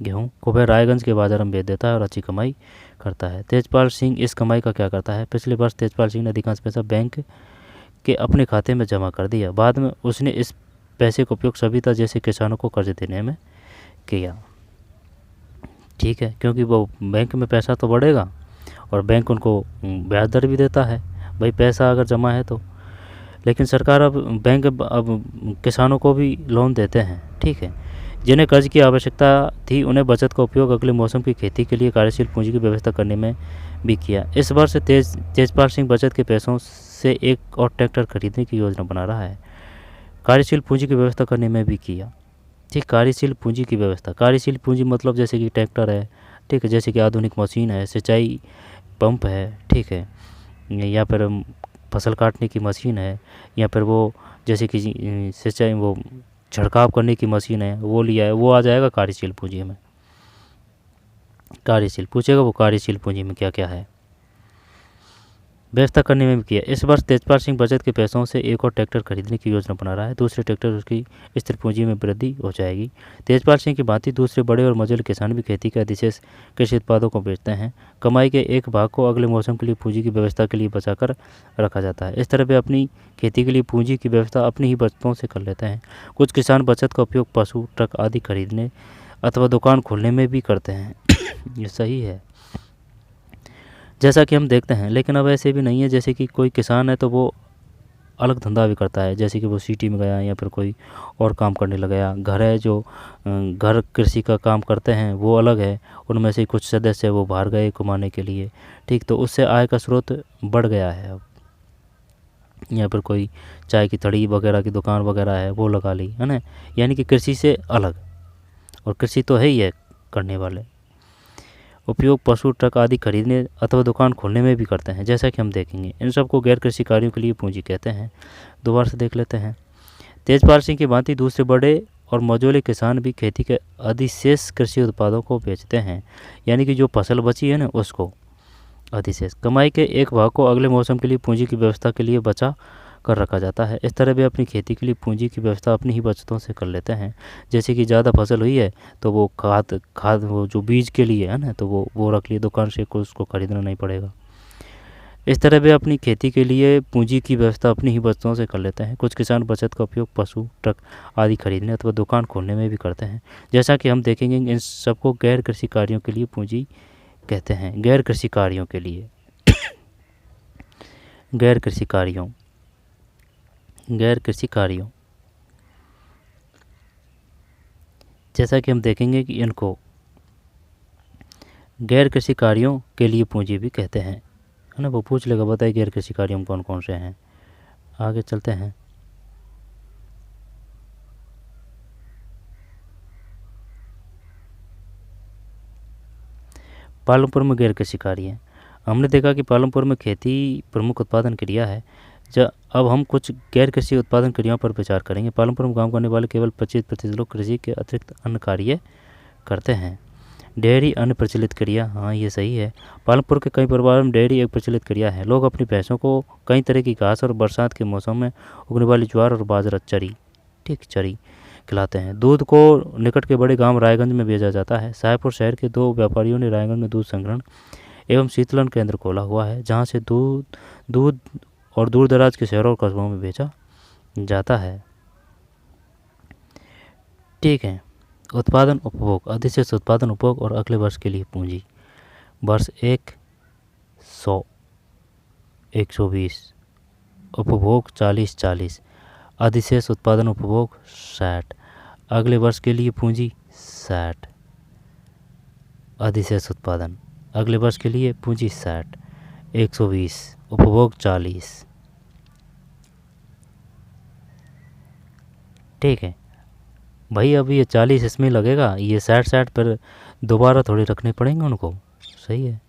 गेहूं को वह रायगंज के बाजार में बेच देता है और अच्छी कमाई करता है। तेजपाल सिंह इस कमाई का क्या करता है, पिछले वर्ष तेजपाल सिंह ने अधिकांश पैसा बैंक के अपने खाते में जमा कर दिया। बाद में उसने इस पैसे का उपयोग सविता जैसे किसानों को कर्ज देने में किया। ठीक है, क्योंकि वो बैंक में पैसा तो बढ़ेगा और बैंक उनको ब्याज दर भी देता है भाई, पैसा अगर जमा है तो। लेकिन सरकार अब किसानों को भी लोन देते हैं, ठीक है, जिन्हें कर्ज की आवश्यकता थी उन्हें बचत का उपयोग अगले मौसम की खेती के लिए कार्यशील पूंजी की व्यवस्था करने में भी किया। इस वर्ष तेजपाल सिंह बचत के पैसों से एक और ट्रैक्टर खरीदने की योजना बना रहा है। कार्यशील पूंजी की व्यवस्था करने में भी किया। ठीक, कार्यशील पूंजी की व्यवस्था, कार्यशील पूंजी मतलब जैसे कि ट्रैक्टर है, ठीक है, जैसे कि आधुनिक मशीन है, सिंचाई पंप है, ठीक है, या फिर फसल काटने की मशीन है, या फिर वो जैसे कि सिंचाई वो छिड़काव करने की मशीन है, वो लिया है, वो आ जाएगा कार्यशील पूंजी में। कार्यशील पूछेगा वो कार्यशील पूंजी में क्या क्या है। व्यवस्था करने में भी किया। इस वर्ष तेजपाल सिंह बचत के पैसों से एक और ट्रैक्टर खरीदने की योजना बना रहा है। दूसरे ट्रैक्टर उसकी स्थिर पूंजी में वृद्धि हो जाएगी। तेजपाल सिंह की भांति दूसरे बड़े और मझोले किसान भी खेती के अधिशेष कृषि उत्पादों को बेचते हैं। कमाई के एक भाग को अगले मौसम के लिए पूंजी की व्यवस्था के लिए बचाकर रखा जाता है। इस तरह वे अपनी खेती के लिए पूंजी की व्यवस्था अपनी ही बचतों से कर लेते हैं। कुछ किसान बचत का उपयोग पशु, ट्रक आदि खरीदने अथवा दुकान खोलने में भी करते हैं। ये सही है, जैसा कि हम देखते हैं। लेकिन अब ऐसे भी नहीं है, जैसे कि कोई किसान है तो वो अलग धंधा भी करता है, जैसे कि वो सिटी में गया या फिर कोई और काम करने लग गया। घर है जो घर कृषि का काम करते हैं वो अलग है, उनमें से कुछ सदस्य वो बाहर गए कमाने के लिए, ठीक, तो उससे आय का स्रोत बढ़ गया है। अब या फिर कोई चाय की थड़ी वगैरह की दुकान वगैरह है वो लगा ली, है ना, यानी कि कृषि से अलग। और कृषि तो है ही है करने वाले। उपयोग पशु, ट्रक आदि खरीदने अथवा दुकान खोलने में भी करते हैं, जैसा कि हम देखेंगे। इन सबको गैर कृषि कार्यों के लिए पूंजी कहते हैं। दोबारा से देख लेते हैं। तेजपाल सिंह की भांति दूसरे बड़े और मझोले किसान भी खेती के अधिशेष कृषि उत्पादों को बेचते हैं, यानी कि जो फसल बची है ना उसको अधिशेष। कमाई के एक भाग को अगले मौसम के लिए पूंजी की व्यवस्था के लिए बचा कर रखा जाता है। इस तरह वे अपनी खेती के लिए पूंजी की व्यवस्था अपनी ही बचतों से कर लेते हैं। जैसे कि ज़्यादा फसल हुई है तो वो खाद वो जो बीज के लिए है ना, तो वो रख लिए दुकान से, को उसको खरीदना नहीं पड़ेगा। इस तरह वे अपनी खेती के लिए पूंजी की व्यवस्था अपनी ही बचतों से कर लेते हैं। कुछ किसान बचत का उपयोग पशु, ट्रक आदि खरीदने अथवा दुकान खोलने में भी करते हैं, जैसा कि हम देखेंगे। इन सबको गैर कृषि कार्यों के लिए पूंजी कहते हैं। गैर कृषि कार्यों के लिए गैर कृषि कार्यों जैसा कि हम देखेंगे कि इनको गैर कृषि कार्यों के लिए पूंजी भी कहते हैं, है ना। वो पूछ लेगा, बताइए गैर कृषि कार्यों कौन कौन से हैं। आगे चलते हैं। पालमपुर में गैर कृषि कार्य। हमने देखा कि पालमपुर में खेती प्रमुख उत्पादन क्रिया है। अब हम कुछ गैर कृषि उत्पादन क्रियाओं पर विचार करेंगे। पालमपुर में काम करने वाले केवल 25% लोग कृषि के अतिरिक्त अन्य कार्य करते हैं। डेयरी अन्य प्रचलित क्रिया, हाँ ये सही है। पालमपुर के कई परिवारों में डेयरी एक प्रचलित क्रिया है। लोग अपनी भैंसों को कई तरह की घास और बरसात के मौसम में उगने वाली ज्वार और बाजरा चरी खिलाते हैं। दूध को निकट के बड़े गांव रायगंज में भेजा जाता है। साहेबपुर शहर के 2 व्यापारियों ने रायगंज में दूध संग्रहण एवं शीतलन केंद्र खोला हुआ है, जहां से दूध और दूर दराज के शहरों और कस्बों में बेचा जाता है। ठीक है। उत्पादन उपभोग, अधिशेष उत्पादन उपभोग और अगले वर्ष के लिए पूंजी। वर्ष 1 100 120, उपभोग 40 अधिशेष उत्पादन उपभोग 60, अगले वर्ष के लिए पूंजी 60, अधिशेष उत्पादन अगले वर्ष के लिए पूंजी 60, 120, उपभोग 40। ठीक है भाई, अब ये 40 इसमें लगेगा, ये 60 पर दोबारा थोड़े रखने पड़ेंगे उनको। सही है।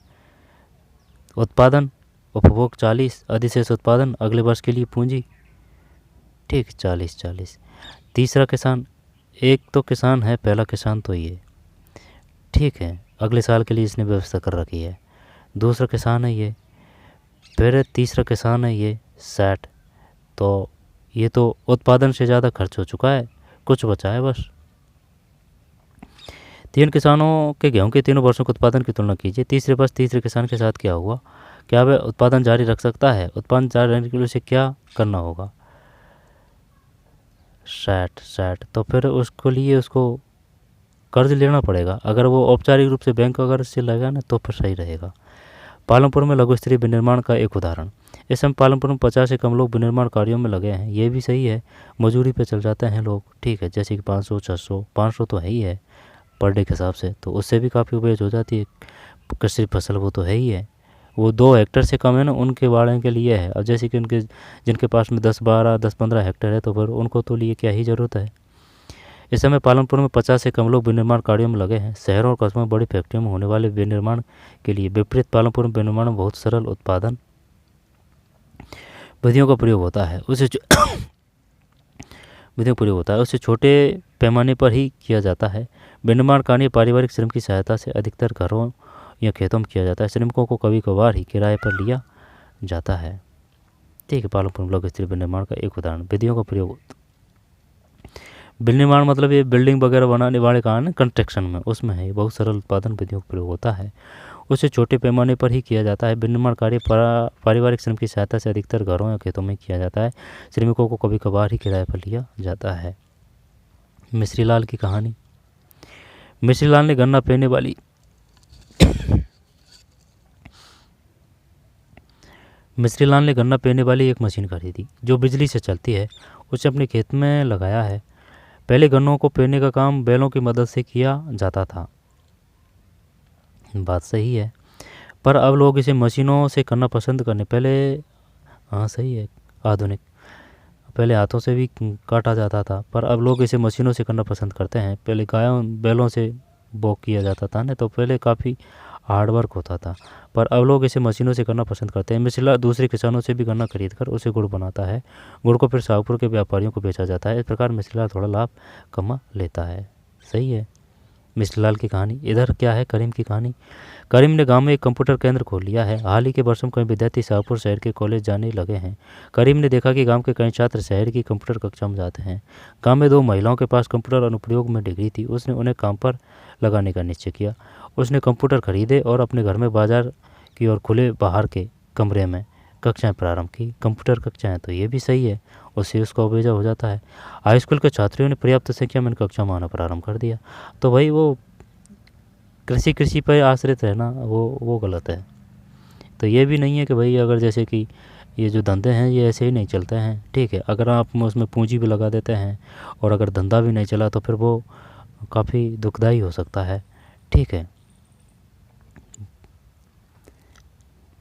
उत्पादन उपभोग 40, अधिशेष उत्पादन अगले वर्ष के लिए पूंजी, ठीक, 40। तीसरा किसान, एक तो किसान है, पहला किसान तो ये, ठीक है, अगले साल के लिए इसने व्यवस्था कर रखी है। दूसरा किसान है ये, फिर तीसरा किसान है ये 60, तो ये तो उत्पादन से ज़्यादा खर्च हो चुका है, कुछ बचा है बस। 3 किसानों के गेहूं के तीनों वर्षों के उत्पादन की तुलना कीजिए। तीसरे वर्ष तीसरे किसान के साथ क्या हुआ? क्या वह उत्पादन जारी रख सकता है? उत्पादन जारी रखने के लिए उसे क्या करना होगा? 60, तो फिर उसको लिए उसको कर्ज लेना पड़ेगा। अगर वो औपचारिक रूप से बैंक अगर से लगा ना तो फिर सही रहेगा। पालमपुर में लघु स्तरीय विनिर्माण का एक उदाहरण। इस समय पालमपुर में 50 से कम लोग विनिर्माण कार्यों में लगे हैं। ये भी सही है, मजदूरी पे चल जाते हैं लोग, ठीक है, जैसे कि 500 600 500 तो है ही है पर डे के हिसाब से, तो उससे भी काफ़ी उपज हो जाती है। कृषि फसल वो तो है ही है, वो 2 हेक्टेयर से कम है ना, उनके बाड़े के लिए है। अब जैसे कि उनके जिनके पास में 10-12-10-15 हेक्टेयर है तो फिर उनको तो लिए क्या ही ज़रूरत है। इस समय पालमपुर में 50 से कम लोग विनिर्माण कार्यों में लगे हैं। शहरों और कस्बों में बड़ी फैक्ट्रियों में होने वाले विनिर्माण के लिए विपरीत पालमपुर में विनिर्माण में बहुत सरल उत्पादन विधियों का प्रयोग होता है। उसे छोटे पैमाने पर ही किया जाता है। विनिर्माण कार्य पारिवारिक श्रम की सहायता से अधिकतर घरों या खेतों में किया जाता है। श्रमिकों को कभी कभार ही किराए पर लिया जाता है। ठीक है, पालमपुर में ब्लॉक स्तरीय विनिर्माण का एक उदाहरण। विधियों का प्रयोग, विनिर्माण मतलब ये बिल्डिंग वगैरह बनाने वाले का है, कंस्ट्रक्शन में, उसमें है। बहुत सरल उत्पादन विधियों का प्रयोग होता है, उसे छोटे पैमाने पर ही किया जाता है। विनिर्माण कार्य पारिवारिक श्रम की सहायता से अधिकतर घरों या खेतों में किया जाता है। श्रमिकों को कभी कभार ही किराए पर लिया जाता है। मिश्रीलाल की कहानी। मिश्रीलाल ने गन्ना पेरने वाली मिश्रीलाल ने गन्ना पेरने वाली एक मशीन खरीदी जो बिजली से चलती है। उसे अपने खेत में लगाया है। पहले गन्नों को पेरने का काम बैलों की मदद से किया जाता था, बात सही है, पर अब लोग इसे मशीनों से करना पसंद करने पहले, हाँ सही है, आधुनिक, पहले हाथों से भी काटा जाता था, पर अब लोग इसे मशीनों से करना पसंद करते हैं। पहले गायों बैलों से बोक किया जाता था ना, तो पहले काफ़ी हार्ड वर्क होता था, पर अब लोग इसे मशीनों से करना पसंद करते हैं। मिश्रीलाल दूसरे किसानों से भी गन्ना खरीद कर उसे गुड़ बनाता है। गुड़ को फिर शाहपुर के व्यापारियों को बेचा जाता है। इस प्रकार मिश्रीलाल थोड़ा लाभ कमा लेता है। सही है, मिश्रीलाल की कहानी। इधर क्या है, करीम की कहानी। करीम ने गांव में एक कंप्यूटर केंद्र खोल लिया है। हाल ही के वर्षों में कई विद्यार्थी शाहपुर शहर के कॉलेज जाने लगे हैं। करीम ने देखा कि गांव के कई छात्र शहर की कंप्यूटर कक्षा में जाते हैं। गांव में 2 महिलाओं के पास कंप्यूटर अनुप्रयोग में डिग्री थी। उसने उन्हें काम पर लगाने का निश्चय किया। उसने कंप्यूटर खरीदे और अपने घर में बाजार की ओर खुले बाहर के कमरे में कक्षाएं प्रारंभ की। कंप्यूटर कक्षाएं, तो ये भी सही है, उससे उसका उपयोजा हो जाता है। हाई स्कूल के छात्रों ने पर्याप्त संख्या में कक्षा में आना प्रारंभ कर दिया। तो भाई वो कृषि पर आश्रित रहना वो गलत है। तो ये भी नहीं है कि भाई अगर जैसे कि ये जो धंधे हैं ये ऐसे ही नहीं चलते हैं। ठीक है, अगर आप उसमें पूंजी भी लगा देते हैं और अगर धंधा भी नहीं चला तो फिर वो काफ़ी दुखदाई हो सकता है। ठीक है,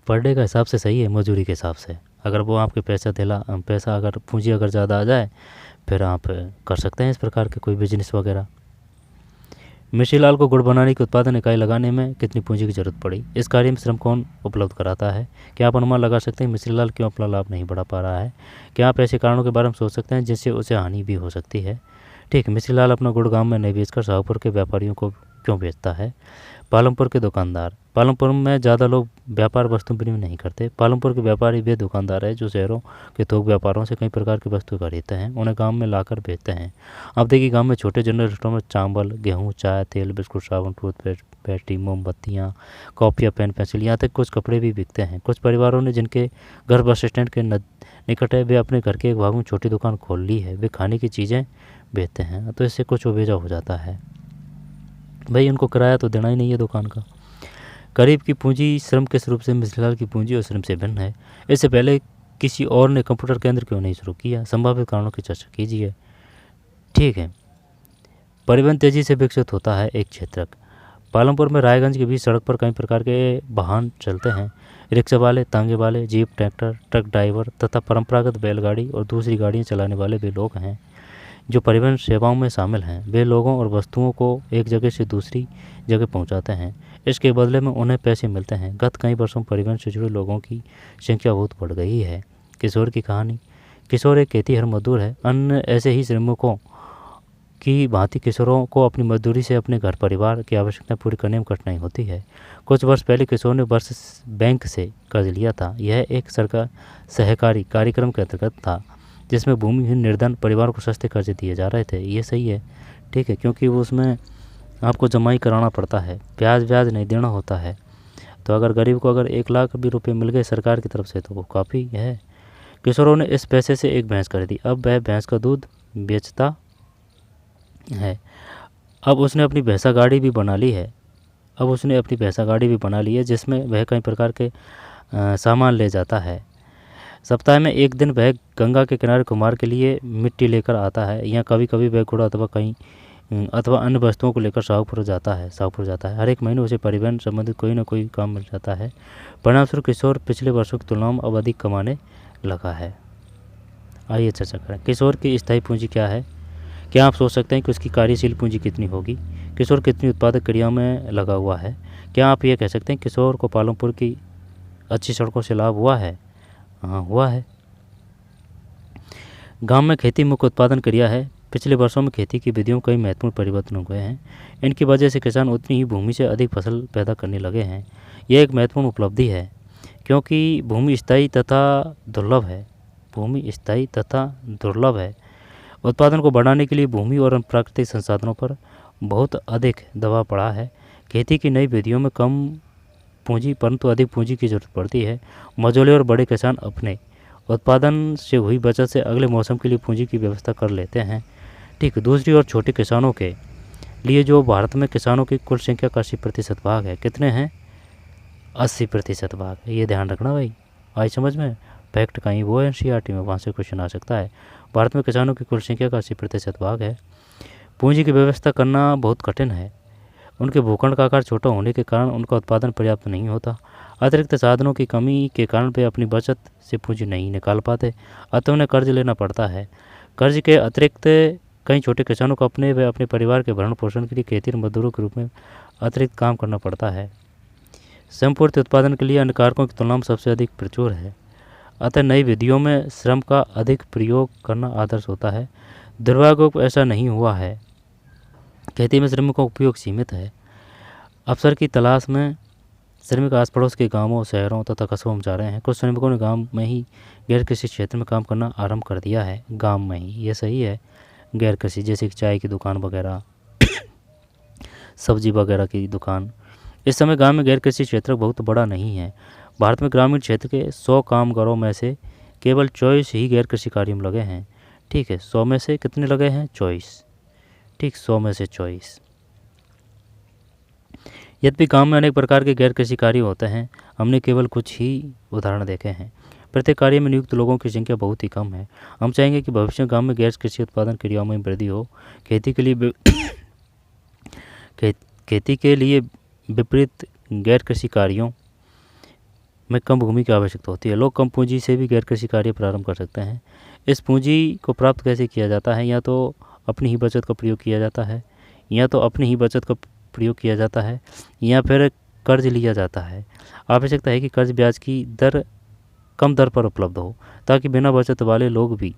पर डे का हिसाब से सही है, मजदूरी के हिसाब से। अगर वो आपके पैसा अगर पूंजी अगर ज़्यादा आ जाए फिर आप कर सकते हैं इस प्रकार के कोई बिजनेस वगैरह। मिश्रीलाल को गुड़ बनाने की उत्पादन इकाई लगाने में कितनी पूंजी की जरूरत पड़ी? इस कार्य में श्रम कौन उपलब्ध कराता है? क्या आप अनुमान लगा सकते हैं मिश्रीलाल क्यों अपना लाभ नहीं बढ़ा पा रहा है? क्या आप ऐसे कारणों के बारे में सोच सकते हैं जिससे उसे हानि भी हो सकती है? ठीक है, मिश्रीलाल अपना गुड़ गांव में नहीं बेचकर शाहपुर के व्यापारियों को क्यों बेचता है? पालमपुर के दुकानदार। पालमपुर में ज़्यादा लोग व्यापार वस्तु विनिमय नहीं करते। पालमपुर के व्यापारी वे दुकानदार हैं जो शहरों के थोक व्यापारों से कई प्रकार की वस्तु खरीदते हैं, उन्हें गांव में लाकर बेचते हैं। अब देखिए, गांव में छोटे जनरल स्टोर में चावल, गेहूं, चाय, तेल, बिस्कुट, साबुन, टूथपेस्ट, बैटरी, मोमबत्तियाँ, कॉपियाँ, पेन, पेंसिल, यहाँ तक कुछ कपड़े भी बिकते हैं। कुछ परिवारों ने जिनके घर बस स्टैंड के निकट है वे अपने घर के एक भाग में छोटी दुकान खोल ली है। वे खाने की चीज़ें बेचते हैं, तो इससे कुछ उबेजा हो जाता है। भाई उनको किराया तो देना ही नहीं है दुकान का। करीब की पूंजी श्रम के स्वरूप से मिश्रीलाल की पूंजी और श्रम से भिन्न है। इससे पहले किसी और ने कंप्यूटर केंद्र क्यों नहीं शुरू किया? संभावित कारणों की चर्चा कीजिए। ठीक है, परिवहन तेजी से विकसित होता है एक क्षेत्र। पालमपुर में रायगंज के बीच सड़क पर कई प्रकार के वाहन चलते हैं। रिक्शा वाले, तांगे वाले, जीप, ट्रैक्टर, ट्रक ड्राइवर तथा परंपरागत बैलगाड़ी और दूसरी गाड़ियाँ चलाने वाले भी लोग हैं जो परिवहन सेवाओं में शामिल हैं। वे लोगों और वस्तुओं को एक जगह से दूसरी जगह पहुंचाते हैं। इसके बदले में उन्हें पैसे मिलते हैं। गत कई वर्षों में परिवहन से जुड़े लोगों की संख्या बहुत बढ़ गई है। किशोर की कहानी। किशोर एक खेतीहर मजदूर है। अन्य ऐसे ही श्रमिकों की भांति किशोरों को अपनी मजदूरी से अपने घर परिवार की आवश्यकता पूरी करने में कठिनाई होती है। कुछ वर्ष पहले किशोर ने वर्ष बैंक से कर्ज लिया था। यह एक सरकार सहकारी कार्यक्रम के अंतर्गत था जिसमें भूमिहीन निर्धन परिवार को सस्ते कर्ज दिए जा रहे थे। ये सही है, ठीक है, क्योंकि वो उसमें आपको जमाई कराना पड़ता है, ब्याज नहीं देना होता है। तो अगर गरीब को अगर 1 लाख भी रुपये मिल गए सरकार की तरफ से तो वो काफ़ी है। किशोरों ने इस पैसे से एक भैंस खरीदी। अब वह भैंस का दूध बेचता है। अब उसने अपनी भैंसा गाड़ी भी बना ली है। जिसमें वह कई प्रकार के सामान ले जाता है। सप्ताह में एक दिन वह गंगा के किनारे कुम्हार के लिए मिट्टी लेकर आता है, या कभी कभी वह घोड़ा अथवा अन्य वस्तुओं को लेकर शाहपुर जाता है। हर एक महीने उसे परिवहन संबंधित कोई न कोई काम मिल जाता है। परिणामस्वरूप किशोर पिछले वर्षों की तुलना में अब अधिक कमाने लगा है। आइए चर्चा करें, किशोर की स्थायी पूंजी क्या है? क्या आप सोच सकते हैं कि उसकी कार्यशील पूंजी कितनी होगी? किशोर कितनी उत्पादक क्रियाओं में लगा हुआ है? क्या आप ये कह सकते हैं किशोर को पालमपुर की अच्छी सड़कों से लाभ हुआ है? हाँ, हुआ है। गांव में खेती मुख्य उत्पादन क्रिया है। पिछले वर्षों में खेती की विधियों कई महत्वपूर्ण परिवर्तन हुए हैं। इनकी वजह से किसान उतनी ही भूमि से अधिक फसल पैदा करने लगे हैं। यह एक महत्वपूर्ण उपलब्धि है। क्योंकि भूमि स्थायी तथा दुर्लभ है। भूमि स्थायी तथा दुर्लभ है। उत्पादन को बढ़ाने के लिए भूमि और अन्य प्राकृतिक संसाधनों पर बहुत अधिक दबाव पड़ा है। खेती की नई विधियों में कम पूंजी परंतु अधिक पूंजी की जरूरत पड़ती है। मझोले और बड़े किसान अपने उत्पादन से हुई बचत से अगले मौसम के लिए पूंजी की व्यवस्था कर लेते हैं। ठीक, दूसरी ओर छोटे किसानों के लिए, जो भारत में किसानों की कुल संख्या का 80% भाग है, कितने हैं? 80% भाग है। ये ध्यान रखना भाई, आई समझ में। फैक्ट कहीं वो है एनसीईआरटी में, वहाँ से क्वेश्चन आ सकता है। भारत में किसानों की कुल संख्या का 80% भाग है। पूंजी की व्यवस्था करना बहुत कठिन है। उनके भूखंड का आकार छोटा होने के कारण उनका उत्पादन पर्याप्त नहीं होता। अतिरिक्त साधनों की कमी के कारण वे अपनी बचत से पूंजी नहीं निकाल पाते, अतः उन्हें कर्ज लेना पड़ता है। कर्ज के अतिरिक्त कई छोटे किसानों को अपने व अपने परिवार के भरण पोषण के लिए खेती और मजदूरों के रूप में अतिरिक्त काम करना पड़ता है। स्वयंपूर्ति उत्पादन के लिए अन्य कारकों की तुलना में सबसे अधिक प्रचुर है, अतः नई विधियों में श्रम का अधिक प्रयोग करना आदर्श होता है। दुर्भाग्यवश ऐसा नहीं हुआ है। खेती में श्रमिकों का उपयोग सीमित है। अवसर की तलाश में श्रमिक आस पड़ोस के गांवों, शहरों तथा कस्बों में जा रहे हैं। कुछ श्रमिकों ने गांव में ही गैर कृषि क्षेत्र में काम करना आरंभ कर दिया है। गांव में ही, ये सही है। गैर कृषि जैसे कि चाय की दुकान वगैरह, सब्जी वगैरह की दुकान। इस समय गांव में गैर कृषि क्षेत्र बहुत बड़ा नहीं है। भारत में ग्रामीण क्षेत्र के 100 कामगारों में से केवल 24 ही गैर कृषि कार्यों में लगे हैं। ठीक है, 100 में से कितने लगे हैं? 24। ठीक, 100 में से 24। यद्यपि गांव में अनेक प्रकार के गैर कृषि कार्य होते हैं, हमने केवल कुछ ही उदाहरण देखे हैं। प्रत्येक कार्य में नियुक्त लोगों की संख्या बहुत ही कम है। हम चाहेंगे कि भविष्य में गांव में गैर कृषि उत्पादन क्रियाओं में वृद्धि हो। खेती के लिए विपरीत गैर कृषि कार्यों में कम भूमि की आवश्यकता होती है। लोग कम पूंजी से भी गैर कृषि कार्य प्रारंभ कर सकते हैं। इस पूंजी को प्राप्त कैसे किया जाता है? या तो अपनी ही बचत का प्रयोग किया जाता है, या फिर कर्ज लिया जाता है। आवश्यकता है कि कर्ज ब्याज की दर कम दर पर उपलब्ध हो, ताकि बिना बचत वाले लोग भी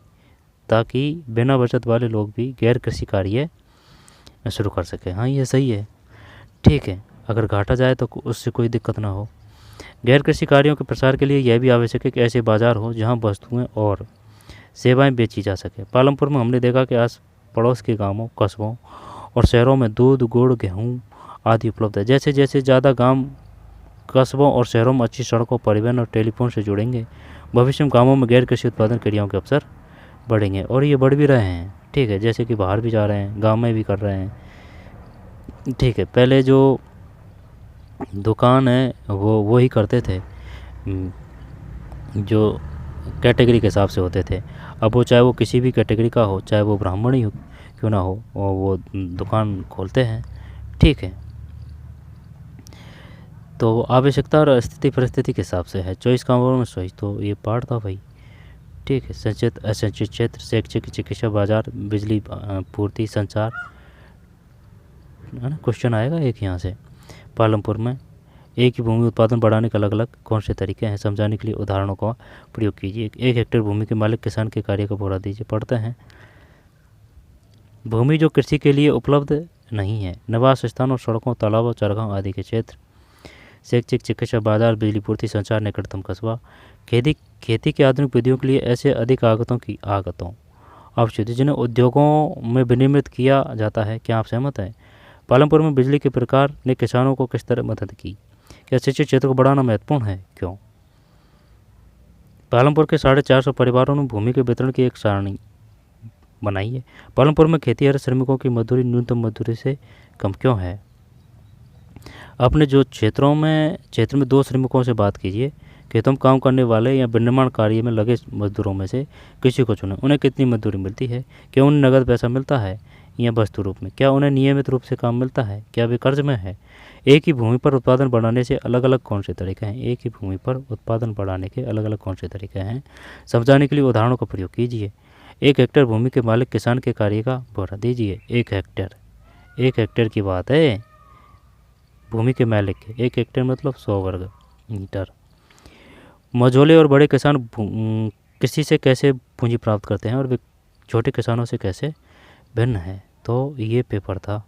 गैर कृषि कार्य शुरू कर सकें। हाँ, ये सही है। ठीक है, अगर घाटा जाए तो उससे कोई दिक्कत ना हो। गैर कृषि कार्यों के प्रसार के लिए यह भी आवश्यक है कि ऐसे बाजार हो जहां वस्तुएं और सेवाएं बेची जा सके। पालमपुर में हमने देखा कि आस पड़ोस के गांवों, कस्बों और शहरों में दूध, गुड़, गेहूं आदि उपलब्ध है। जैसे जैसे ज़्यादा गांव, कस्बों और शहरों में अच्छी सड़कों, परिवहन और टेलीफोन से जुड़ेंगे, भविष्य में गाँवों में गैर कृषि उत्पादन क्रियाओं के अवसर बढ़ेंगे, और ये बढ़ भी रहे हैं। ठीक है, जैसे कि बाहर भी जा रहे हैं, गाँव में भी कर रहे हैं। ठीक है, पहले जो दुकान है वो ही करते थे, जो कैटेगरी के हिसाब से होते थे। अब वो चाहे वो किसी भी कैटेगरी का हो, चाहे वो ब्राह्मण ही क्यों ना हो, वो दुकान खोलते हैं। ठीक है, तो आवश्यकता और स्थिति परिस्थिति के हिसाब से है। 24 कामगारों में 24, तो ये पार्ट था भाई। ठीक है, संचित असंचित क्षेत्र, शैक्षिक, चिकित्सा, बाजार, बिजली पूर्ति, संचार, है ना। क्वेश्चन आएगा एक यहाँ से। पालमपुर में एक ही भूमि उत्पादन बढ़ाने के अलग अलग कौन से तरीके हैं? समझाने के लिए उदाहरणों का प्रयोग कीजिए। 1 हेक्टेयर भूमि के मालिक किसान के कार्य का ब्यौरा दीजिए। पढ़ते हैं। भूमि जो कृषि के लिए उपलब्ध नहीं है, निवास स्थानों, सड़कों, तालाबों, चरगाहों आदि के क्षेत्र। शैक्षिक, चिकित्सा, बाजार, बिजली पूर्ति, संचार, निकटतम कस्बा। खेती की आधुनिक विधियों के लिए ऐसे अधिक आगतों आवश्यक जिन्हें उद्योगों में विनिर्मित किया जाता है। क्या आप सहमत हैं? पालमपुर में बिजली के प्रकार ने किसानों को किस तरह मदद की? क्या शिक्षित क्षेत्र को बढ़ाना महत्वपूर्ण है? क्यों? पालमपुर के 450 परिवारों ने भूमि के वितरण की एक सारणी बनाई है। पालमपुर में खेतीहर श्रमिकों की मजदूरी न्यूनतम मजदूरी से कम क्यों है? अपने जो क्षेत्र में 2 श्रमिकों से बात कीजिए। खेतों में काम करने वाले या विनिर्माण कार्य में लगे मजदूरों में से किसी को चुनें। उन्हें कितनी मजदूरी मिलती है? क्या उन्हें नगद पैसा मिलता है या वस्तु रूप में? क्या उन्हें नियमित रूप से काम मिलता है? क्या वे कर्ज में है? एक ही भूमि पर उत्पादन बढ़ाने से अलग अलग कौन से तरीके हैं? एक ही भूमि पर उत्पादन बढ़ाने के अलग अलग कौन से तरीके हैं? समझाने के लिए उदाहरणों का प्रयोग कीजिए। 1 हेक्टेयर भूमि के मालिक किसान के कार्य का ब्यौरा दीजिए। 1 हेक्टेयर की बात है, भूमि के मालिक के। 1 हेक्टेयर मतलब 100 वर्ग मीटर। मझोले और बड़े किसान कृषि से कैसे पूंजी प्राप्त करते हैं और वे छोटे किसानों से कैसे भिन्न है? तो ये पेपर था,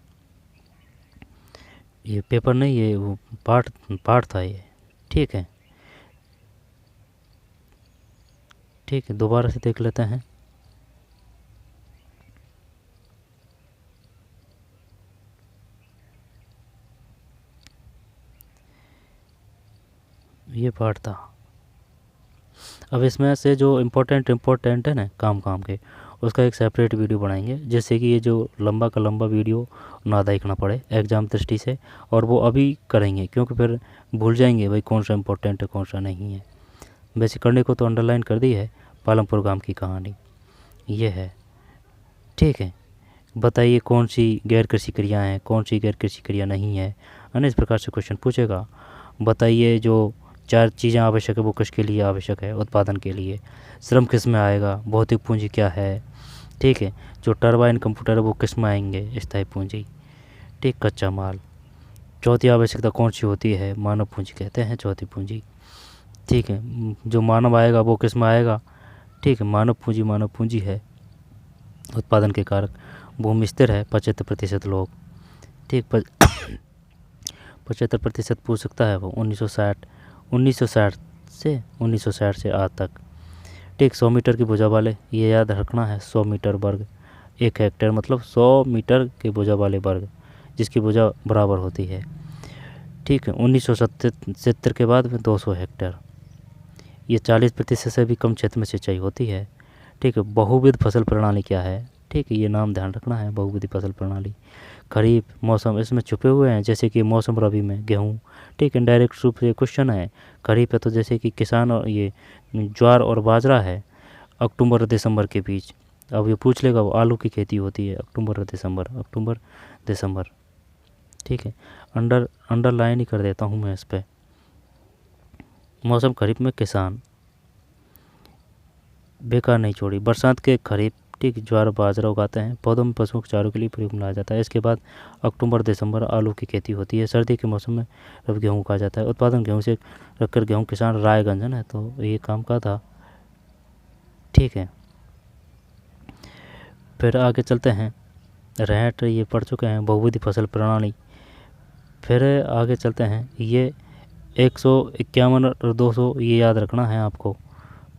ये पेपर नहीं, ये वो पाठ था ये। ठीक है, ठीक है, दोबारा से देख लेते हैं। ये पार्ट था। अब इसमें से जो इम्पोर्टेंट है ना काम के, उसका एक सेपरेट वीडियो बनाएंगे, जिससे कि ये जो लंबा का लंबा वीडियो ना देखना पड़े एग्ज़ाम दृष्टि से। और वो अभी करेंगे, क्योंकि फिर भूल जाएंगे भाई कौन सा इम्पोर्टेंट है कौन सा नहीं है। वैसे करने को तो अंडरलाइन कर दी है, पालमपुर गांव की कहानी ये है। ठीक है, बताइए कौन सी गैर कृषि क्रिया है, कौन सी गैर कृषि क्रिया नहीं है, अन्य इस प्रकार से क्वेश्चन पूछेगा। बताइए जो 4 चीज़ें आवश्यक है वो किसके लिए आवश्यक है, उत्पादन के लिए। श्रम किस में आएगा, भौतिक पूंजी क्या है। ठीक है, जो टरबाइन कंप्यूटर है वो किस में आएंगे, स्थायी पूंजी। ठीक, कच्चा माल। चौथी आवश्यकता कौन सी होती है, मानव पूंजी कहते हैं चौथी पूंजी। ठीक है, जो मानव आएगा वो किस में आएगा। ठीक है, मानव पूंजी है उत्पादन के कारक। भूमि स्थिर है 75% लोग। ठीक, 75% पूछ सकता है वो 1960 से आज तक। ठीक, 100 मीटर की भुजा वाले, ये याद रखना है, 100 मीटर वर्ग 1 हेक्टेयर, मतलब 100 मीटर के भुजा वाले वर्ग जिसकी भुजा बराबर होती है। ठीक है, 1970 के बाद में 200 हेक्टेयर। ये 40% से भी कम क्षेत्र में सिंचाई होती है। ठीक है, बहुविध फसल प्रणाली क्या है। ठीक है, ये नाम ध्यान रखना है, बहुविध फसल प्रणाली। खरीफ मौसम इसमें छुपे हुए हैं, जैसे कि मौसम रबी में गेहूँ। ठीक है, डायरेक्ट रूप से क्वेश्चन है। खरीफ है तो जैसे कि किसान और ये ज्वार और बाजरा है अक्टूबर और दिसंबर के बीच। अब ये पूछ लेगा वो आलू की खेती होती है अक्टूबर और दिसंबर। ठीक है, अंडरलाइन ही कर देता हूँ मैं इस पर। मौसम खरीफ में किसान बेकार नहीं छोड़ी। बरसात के खरीफ, ठीक, ज्वार बाजरा उगाते हैं, पौधों में पशुओं के चारों के लिए प्रयोग में लाया जाता है। इसके बाद अक्टूबर दिसंबर आलू की खेती होती है। सर्दी के मौसम में अब गेहूँ उगाया जाता है। उत्पादन गेहूँ से रखकर गेहूँ किसान रायगंज है ना, तो ये काम का था। ठीक है, फिर आगे चलते हैं। रहट ये पढ़ चुके हैं, बहुविध फसल प्रणाली। फिर आगे चलते हैं, ये 151 और 200 ये याद रखना है आपको।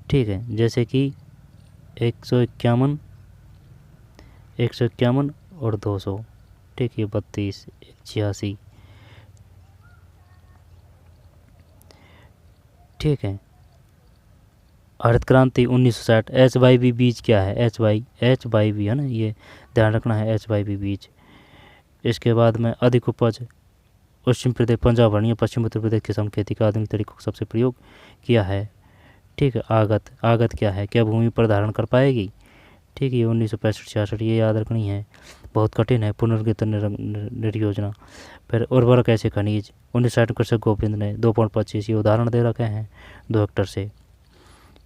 ठीक है, जैसे कि 151 और 200। ठीक, ये 32 86। ठीक है, हरित क्रांति 1960। HYV बीज क्या है, HYV है ना, ये ध्यान रखना है, HYV बीज। इसके बाद में अधिक उपज पश्चिम प्रदेश, पंजाब हरियाणा पश्चिम उत्तर प्रदेश किसान खेती का आधुनिक तरीकों का सबसे प्रयोग किया है। ठीक है, आगत क्या है, क्या भूमि पर धारण कर पाएगी। ठीक है, ये 1965-66 ये याद रखनी है, बहुत कठिन है। पुनर्गठन निर्योजना। फिर उर्वरक ऐसे खनिज 1960 कृषक गोविंद ने 2.25 ये उदाहरण दे रखे हैं 2 हेक्टर से।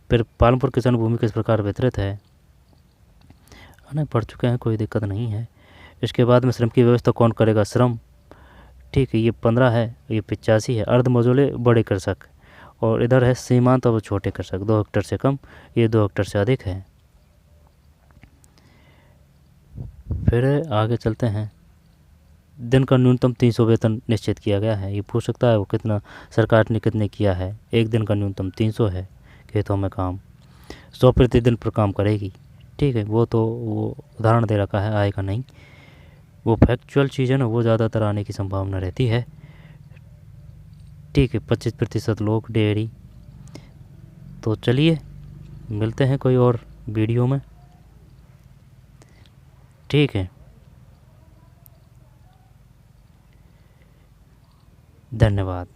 फिर पालमपुर किसान भूमि किस प्रकार वितरित है ना, पढ़ चुके हैं, कोई दिक्कत नहीं है। इसके बाद में श्रम की व्यवस्था कौन करेगा, श्रम। ठीक है, ये 15 है, ये 85 है। अर्ध मजोले बड़े कृषक, और इधर है सीमांत और छोटे कृषक 2 हेक्टर से कम, ये 2 हेक्टर से अधिक है। फिर आगे चलते हैं। दिन का न्यूनतम 300 वेतन निश्चित किया गया है। ये पूछ सकता है वो कितना सरकार ने कितने किया है। एक दिन का न्यूनतम 300 है खेतों में काम। 100 प्रतिदिन पर काम करेगी। ठीक है, वो तो वो उदाहरण दे रखा है, आएगा नहीं। वो फैक्चुअल चीज़ है ना, वो ज़्यादातर आने की संभावना रहती है। ठीक है, 25% लोग डेयरी। तो चलिए मिलते हैं कोई और वीडियो में। ठीक है, धन्यवाद।